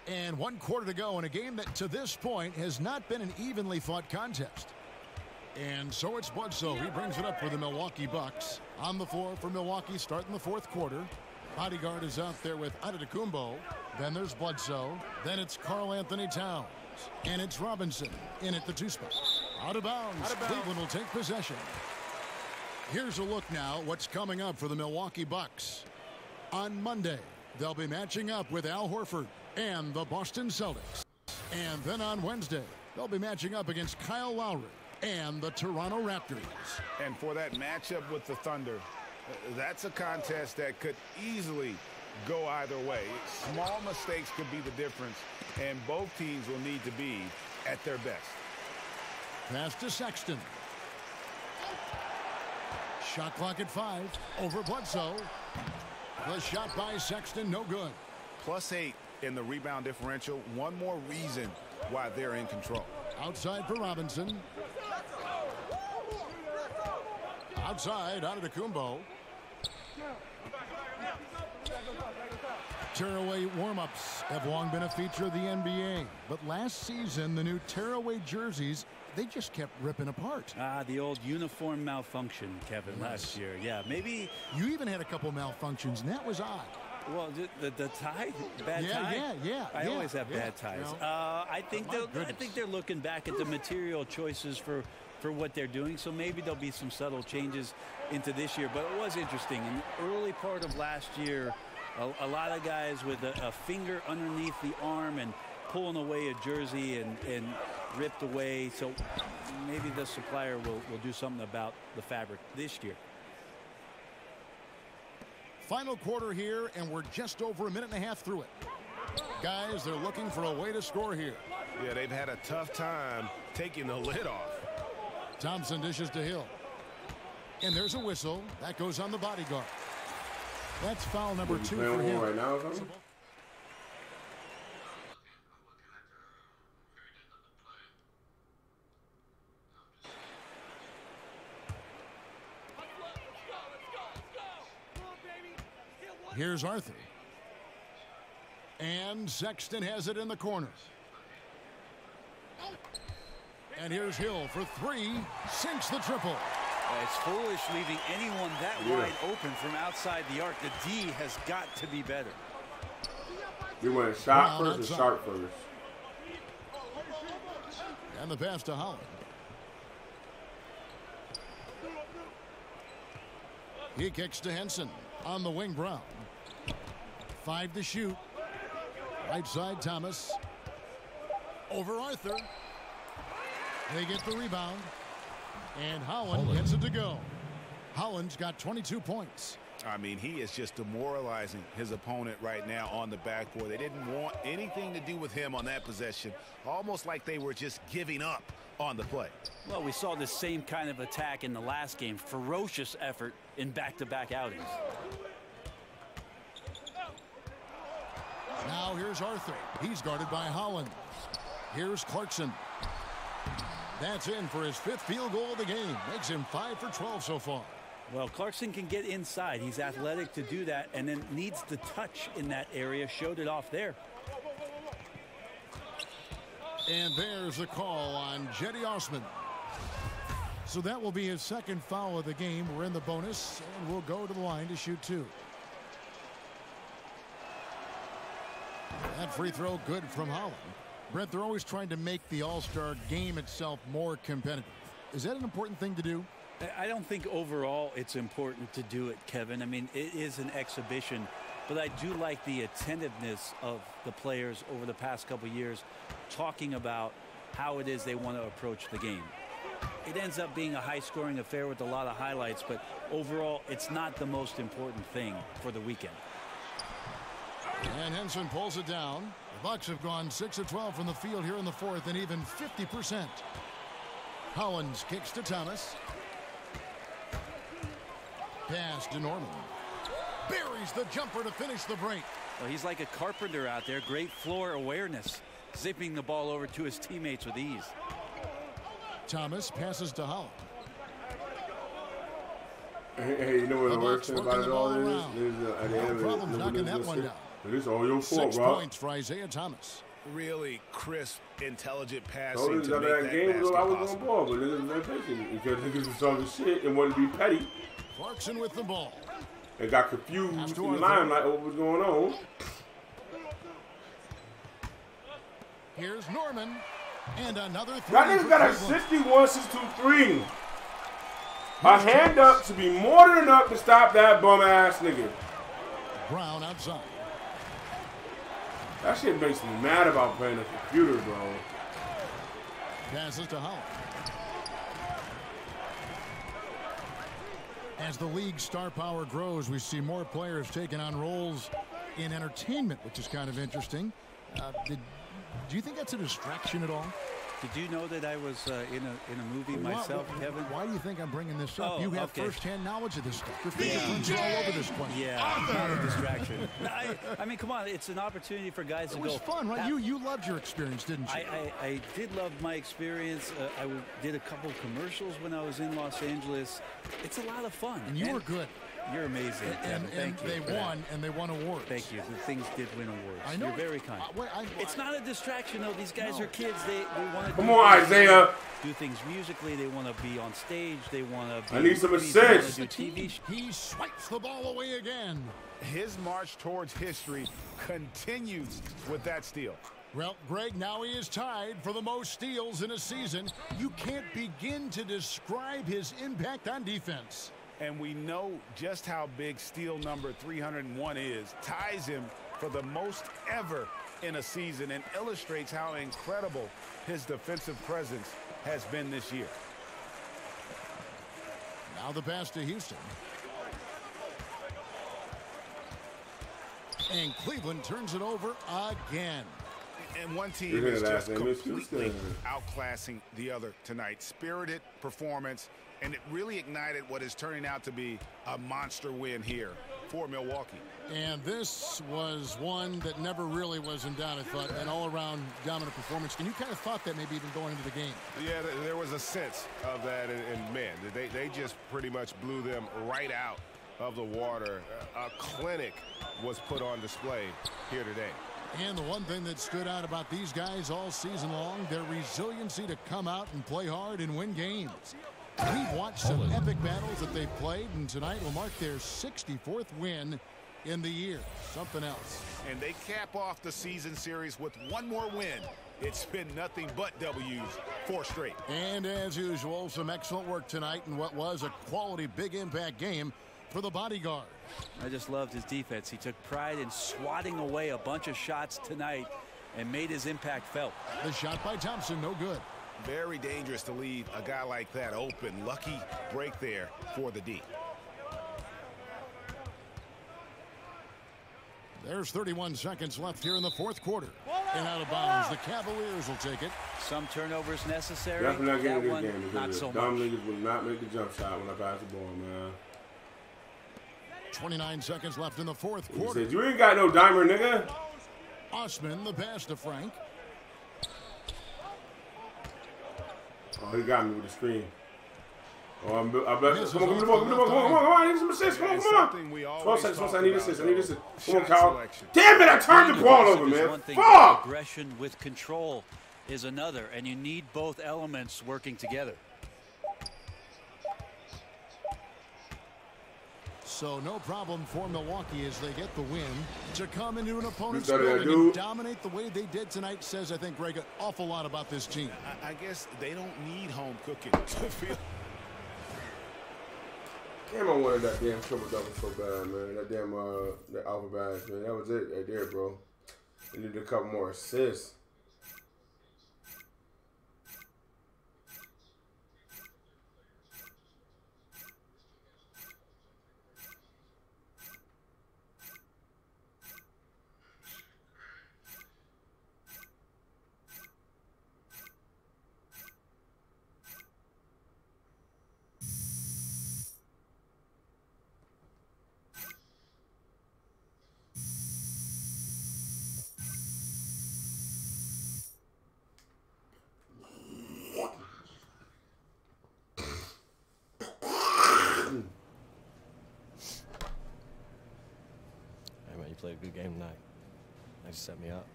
E: And 1 quarter to go in a game that to this point has not been an evenly fought contest. And so it's Bledsoe. He brings it up for the Milwaukee Bucks. On the floor for Milwaukee starting the 4th quarter. Bodyguard is out there with Antetokounmpo. Then there's Bledsoe. Then it's Karl Anthony Towns. And it's Robinson in at the 2 spot. Out of bounds. Cleveland will take possession. Here's a look now what's coming up for the Milwaukee Bucks. On Monday, they'll be matching up with Al Horford and the Boston Celtics. And then on Wednesday, they'll be matching up against Kyle Lowry and the Toronto Raptors.
F: And for that matchup with the Thunder, that's a contest that could easily go either way. Small mistakes could be the difference, and both teams will need to be at their best.
E: Pass to Sexton. Shot clock at 5. Over Bledsoe. The shot by Sexton, no good.
F: +8 in the rebound differential. One more reason why they're in control.
E: Outside for Robinson. Outside, Antetokounmpo. Tearaway warm-ups have long been a feature of the NBA. But last season, the new tearaway jerseys, they just kept ripping apart.
R: The old uniform malfunction, Kevin, last year. Yeah, maybe.
E: You even had a couple malfunctions, and that was odd.
R: Well, the tie, bad tie.
E: Yeah.
R: I always have bad ties.
E: No.
R: I think they're looking back at the material choices for what they're doing. So maybe there'll be some subtle changes into this year. But it was interesting in the early part of last year. A lot of guys with a finger underneath the arm and pulling away a jersey and ripped away. So maybe the supplier will do something about the fabric this year.
E: final quarter here, and we're just over a minute and a half through it. Guys, they're looking for a way to score here.
P: Yeah, they've had a tough time taking the lid off.
E: Thompson dishes to Hill. And there's a whistle. That goes on the bodyguard. That's foul number 2 for him.
C: Right now,
E: Here's Arthur. And Sexton has it in the corner. And here's Hill for 3. Sinks the triple.
T: It's foolish leaving anyone that wide open from outside the arc. The D has got to be better.
C: You went shot first or sharp first?
E: And the pass to Holland. He kicks to Henson. On the wing, Brown. 5 to shoot. Right side, Thomas. Over Arthur. They get the rebound. And Holland gets it to go. Holland's got 22 points.
F: I mean, he is just demoralizing his opponent right now on the backboard. They didn't want anything to do with him on that possession. Almost like they were just giving up on the play.
R: Well, we saw the same kind of attack in the last game. Ferocious effort in back-to-back outings.
E: Now here's Arthur. He's guarded by Holland. Here's Clarkson. That's in for his 5th field goal of the game. Makes him 5 for 12 so far.
R: Well, Clarkson can get inside. He's athletic to do that, and then needs the touch in that area. Showed it off there.
E: And there's a call on Jetty Osman. So that will be his 2nd foul of the game. We're in the bonus, and we'll go to the line to shoot 2. That free throw good from Holland. Brent, they're always trying to make the All-Star game itself more competitive. Is that an important thing to do?
R: I don't think overall it's important to do it, Kevin. I mean, it is an exhibition, but I do like the attentiveness of the players over the past couple of years talking about how it is they want to approach the game. It ends up being a high-scoring affair with a lot of highlights, but overall it's not the most important thing for the weekend.
E: And Henson pulls it down. The Bucks have gone 6 of 12 from the field here in the 4th and even 50%. Hollins kicks to Thomas. Pass to Norman. Buries the jumper to finish the break.
R: Well, he's like a carpenter out there. Great floor awareness. Zipping the ball over to his teammates with ease.
E: Thomas passes to Holland.
C: Hey, you know what the worst thing about it all is? At the end of it,
E: knocking that one down.
C: It's all your fault,
E: 6
C: bro.
E: points for Isaiah Thomas.
F: Really crisp, intelligent passing to
C: that
F: make that
C: game
F: basket
C: I was
F: possible.
C: on ball, but niggas was patient because niggas was talking shit and wanted to be petty.
E: Clarkson with the ball.
C: And got confused in the limelight what was going on.
E: Here's Norman. And another 3.
C: That nigga got a 61-62-3. A hand up to be more than enough to stop that bum ass nigga.
E: Brown outside.
C: That shit makes me mad about playing a computer, bro.
E: Passes to Holland. As the league's star power grows, we see more players taking on roles in entertainment, which is kind of interesting. Do you think that's a distraction at all?
R: Did you know that I was in a movie myself, Kevin?
E: Why do you think I'm bringing this up?
R: Oh,
E: you have
R: okay.
E: firsthand knowledge of this stuff. Your fingerprints are all over this place.
R: Yeah, not a distraction. I mean, come on, it's an opportunity for guys to go.
E: It was fun, right? You loved your experience, didn't you?
R: I did love my experience. I did a couple commercials when I was in Los Angeles. It's a lot of fun.
E: And you were good.
R: You're amazing, Kevin.
E: And
R: Thank you.
E: They won awards.
R: Thank you. The things did win awards.
E: I know.
R: You're very kind. It's not a distraction, though. These guys are kids. They want to.
C: Come on, Isaiah.
R: Do things musically. They want to be on stage. They want to.
C: I need some assists.
E: He swipes the ball away again.
F: His march towards history continues with that steal.
E: Well, Greg, now he is tied for the most steals in a season. You can't begin to describe his impact on defense.
F: And we know just how big steal number 301 is. Ties him for the most ever in a season and illustrates how incredible his defensive presence has been this year.
E: Now the pass to Houston. And Cleveland turns it over again.
F: And one team is just completely outclassing the other tonight. Spirited performance, and it really ignited what is turning out to be a monster win here for Milwaukee.
E: And this was one that never really was in doubt, I thought, an all-around dominant performance. And you kind of thought that maybe even going into the game.
P: Yeah, there was a sense of that, and man, they just pretty much blew them right out of the water. A clinic was put on display here today.
E: And the one thing that stood out about these guys all season long, their resiliency to come out and play hard and win games. We've watched some epic battles that they've played, and tonight will mark their 64th win in the year. Something else.
F: And they cap off the season series with one more win. It's been nothing but W's, 4 straight.
E: And as usual, some excellent work tonight in what was a quality big impact game for the bodyguard.
R: I just loved his defense. He took pride in swatting away a bunch of shots tonight and made his impact felt.
E: The shot by Thompson, no good.
F: Very dangerous to leave a guy like that open. Lucky break there for the D.
E: There's 31 seconds left here in the fourth quarter. And out of bounds, the Cavaliers will take it.
R: Some turnovers necessary.
C: Definitely not getting
R: that
C: this game because
R: not so
C: dumb
R: much.
C: niggas will not make the jump shot when I pass the ball, man.
E: 29 seconds left in the fourth quarter.
C: He said, you ain't got no dimer, nigga.
E: Osman, the pass to Frank.
C: Oh, he got me with the screen. Oh, I bet. Come on, I need some assists. Come on. 12 seconds, I need assists. Come on, Kyle. Damn it, I turned the ball over, man. Fuck!
R: Aggression with control is another, and you need both elements working together.
E: So no problem for Milwaukee as they get the win. To come into an opponent's
C: You better
E: building and
C: do.
E: dominate the way they did tonight says, I think, Greg, an awful lot about this team.
F: I guess they don't need home cooking to feel.
C: Damn, I wanted that damn triple double so bad, man. That damn that alpha badge, man. That was it right there, bro. They needed a couple more assists.
M: Played a good game tonight. They just set me up.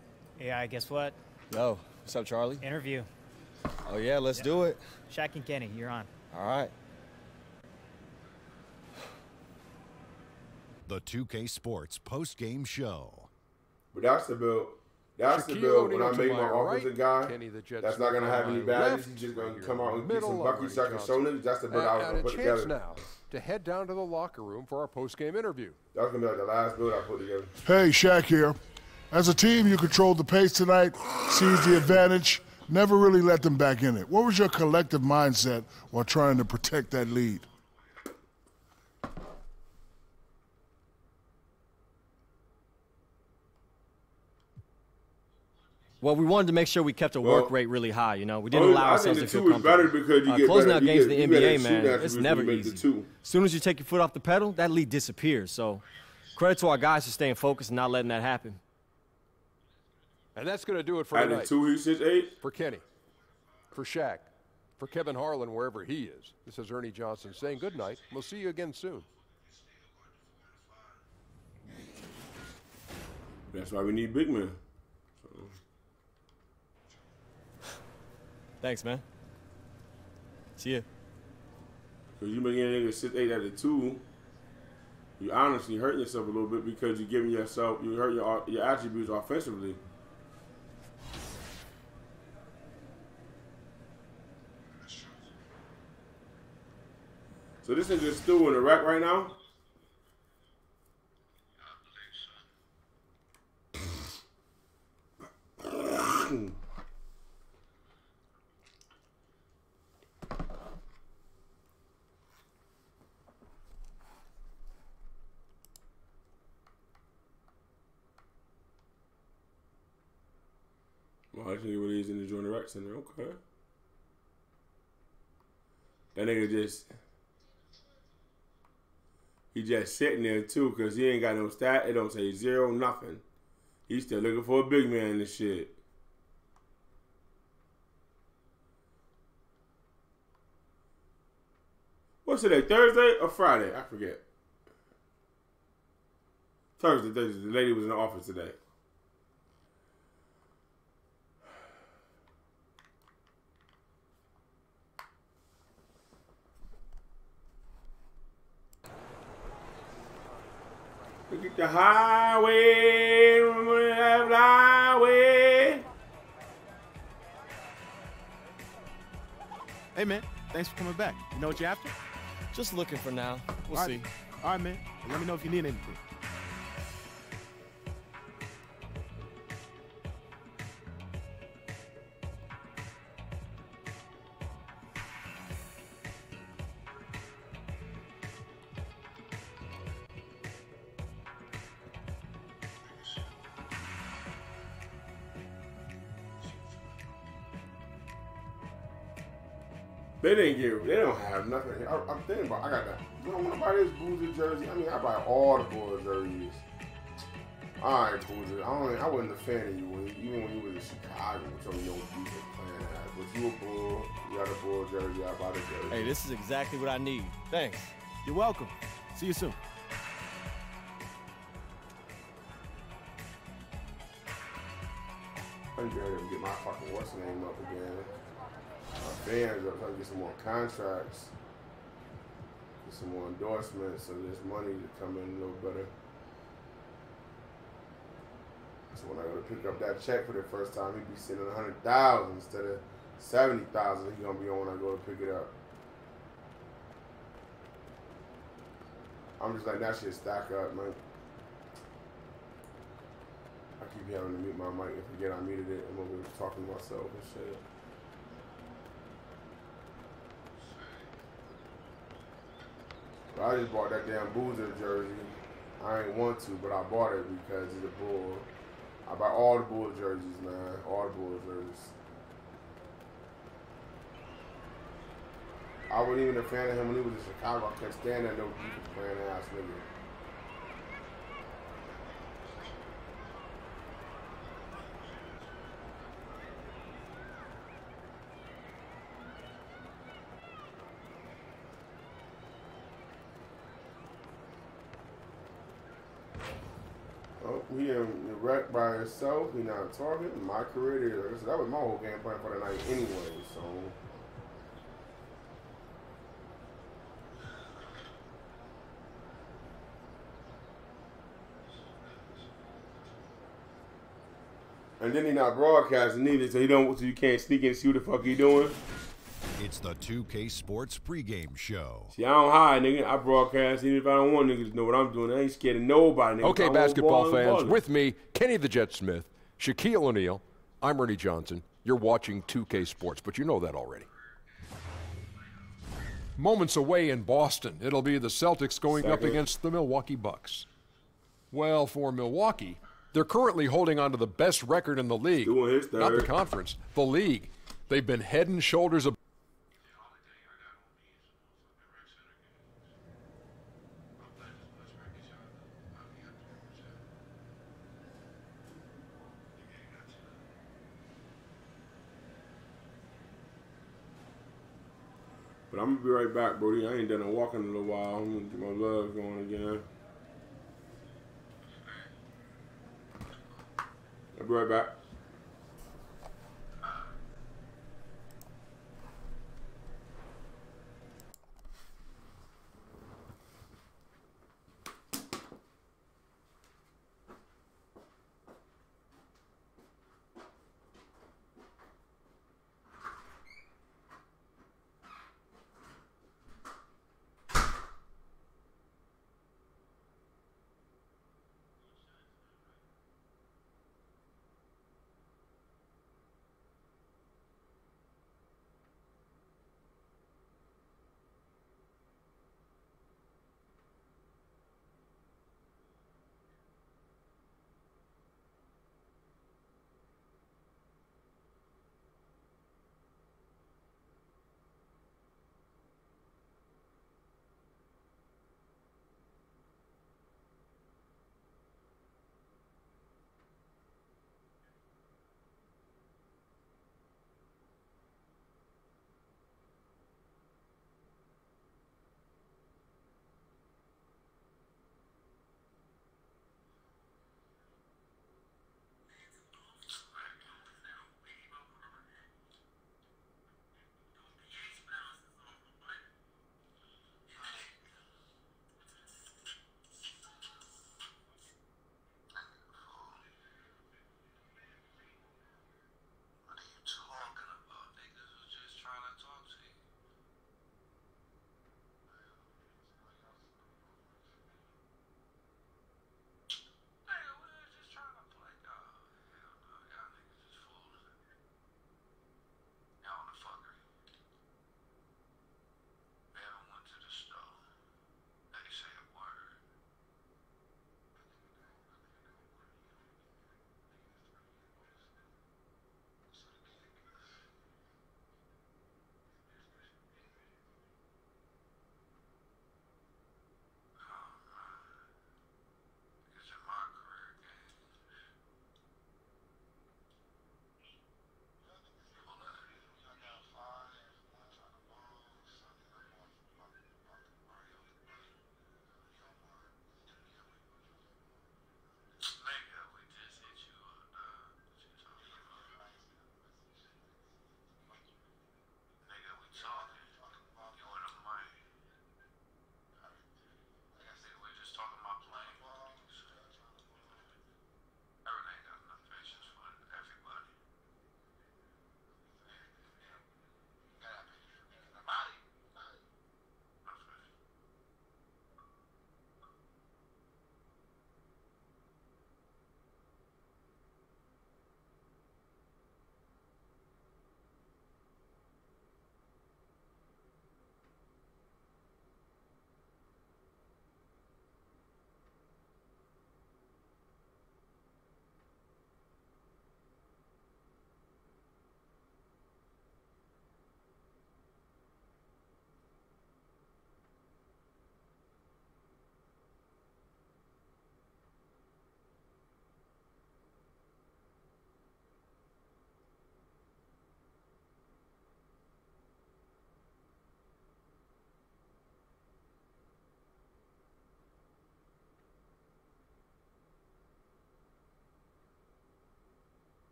N: Yeah, guess what?
M: Yo, what's up, Charlie?
N: Interview.
M: Oh, yeah, let's do it.
N: Shaq and Kenny, you're on.
M: All right.
H: The 2K Sports post-game show.
C: But that's the build. That's the build when I make my offensive guy. That's not going to have any badges. He's just going to come out and get some buckets so I can show niggas. That's the build I was going to put together.
A: Now to head down to the locker room for our post-game interview.
C: That's going to be like the last build I put together.
B: Hey, Shaq here. As a team, you controlled the pace tonight, seized the advantage, never really let them back in it. What was your collective mindset while trying to protect that lead?
M: Well, we wanted to make sure we kept the work rate really high, you know. We didn't allow ourselves to feel comfortable.
C: Better because you get
M: closing
C: better,
M: out games in the NBA,
C: man,
M: it's never easy. As soon as you take your foot off the pedal, that lead disappears. So credit to our guys for staying focused and not letting that happen.
A: And that's going to do it for tonight.
C: 2, he's 6'8".
A: For Kenny, for Shaq, for Kevin Harlan, wherever he is. This is Ernie Johnson saying good night. We'll see you again soon.
C: That's why we need big men.
M: Thanks, man. See ya.
C: Because you making a nigga 6'8" at the 2, you honestly hurting yourself a little bit because you're giving yourself, you hurt your attributes offensively. So this is just still in the rack right now? Oh, I think he's in the Jordan Rec Center. Okay. That nigga he just sitting there too, cause he ain't got no stat. It don't say 0, nothing. He's still looking for a big man in this shit. What's today? Thursday or Friday? I forget. Thursday. The lady was in the office today. Look at the highway, highway.
U: Hey, man, thanks for coming back. You know what you're after?
M: Just looking for now. We'll see.
U: All right, man. Let me know if you need anything.
C: They don't have nothing. I'm thinking about, I got that. You don't want to buy this Boozer jersey? I mean, I buy all the Bulls jerseys. All right, Boozer. I wasn't a fan of you even when you was in Chicago, which only know what you were playing at. But you a Bull, you got a Bull jersey, I bought a jersey.
M: Hey, this is exactly what I need. Thanks.
U: You're welcome. See you soon.
C: I'm going to get my fucking what's name up again. My fans up, trying to get some more contracts, get some more endorsements, so there's money to come in a little better. So when I go to pick up that check for the first time, he'd be sending 100,000 instead of 70,000. He's gonna be on when I go to pick it up. I'm just like, that shit stack up, man. I keep having to mute my mic and forget I muted it. I'm over here talking to myself and shit. I just bought that damn Boozer jersey. I ain't want to, but I bought it because he's a Bull. I buy all the Bull jerseys, man. All the Bull jerseys. I wasn't even a fan of him when he was in Chicago. I couldn't stand that no defense playing ass nigga. He in the wreck by himself. He not talking. My career is. That was my whole game plan for the night anyway. So. And then he not broadcasting either, so you can't sneak in and see what the fuck he doing.
H: It's the 2K Sports pregame show.
C: See, I don't hide, nigga. I broadcast even if I don't want niggas to know what I'm doing. I ain't scared of nobody, nigga.
A: Okay, basketball fans, with me, Kenny the Jet Smith, Shaquille O'Neal, I'm Ernie Johnson. You're watching 2K Sports, but you know that already. Moments away in Boston, it'll be the Celtics going up against the Milwaukee Bucks. Well, for Milwaukee, they're currently holding on to the best record in the league. Not the conference, the league. They've been head and shoulders above.
C: But I'm going to be right back, Brody. I ain't done a walking in a little while. I'm going to get my legs going again. I'll be right back.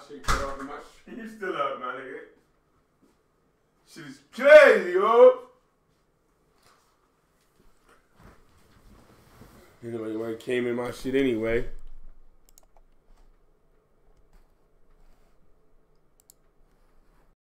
C: shit cut off and my shit still up, my nigga. Shit is crazy, yo. You know, it came in my shit anyway.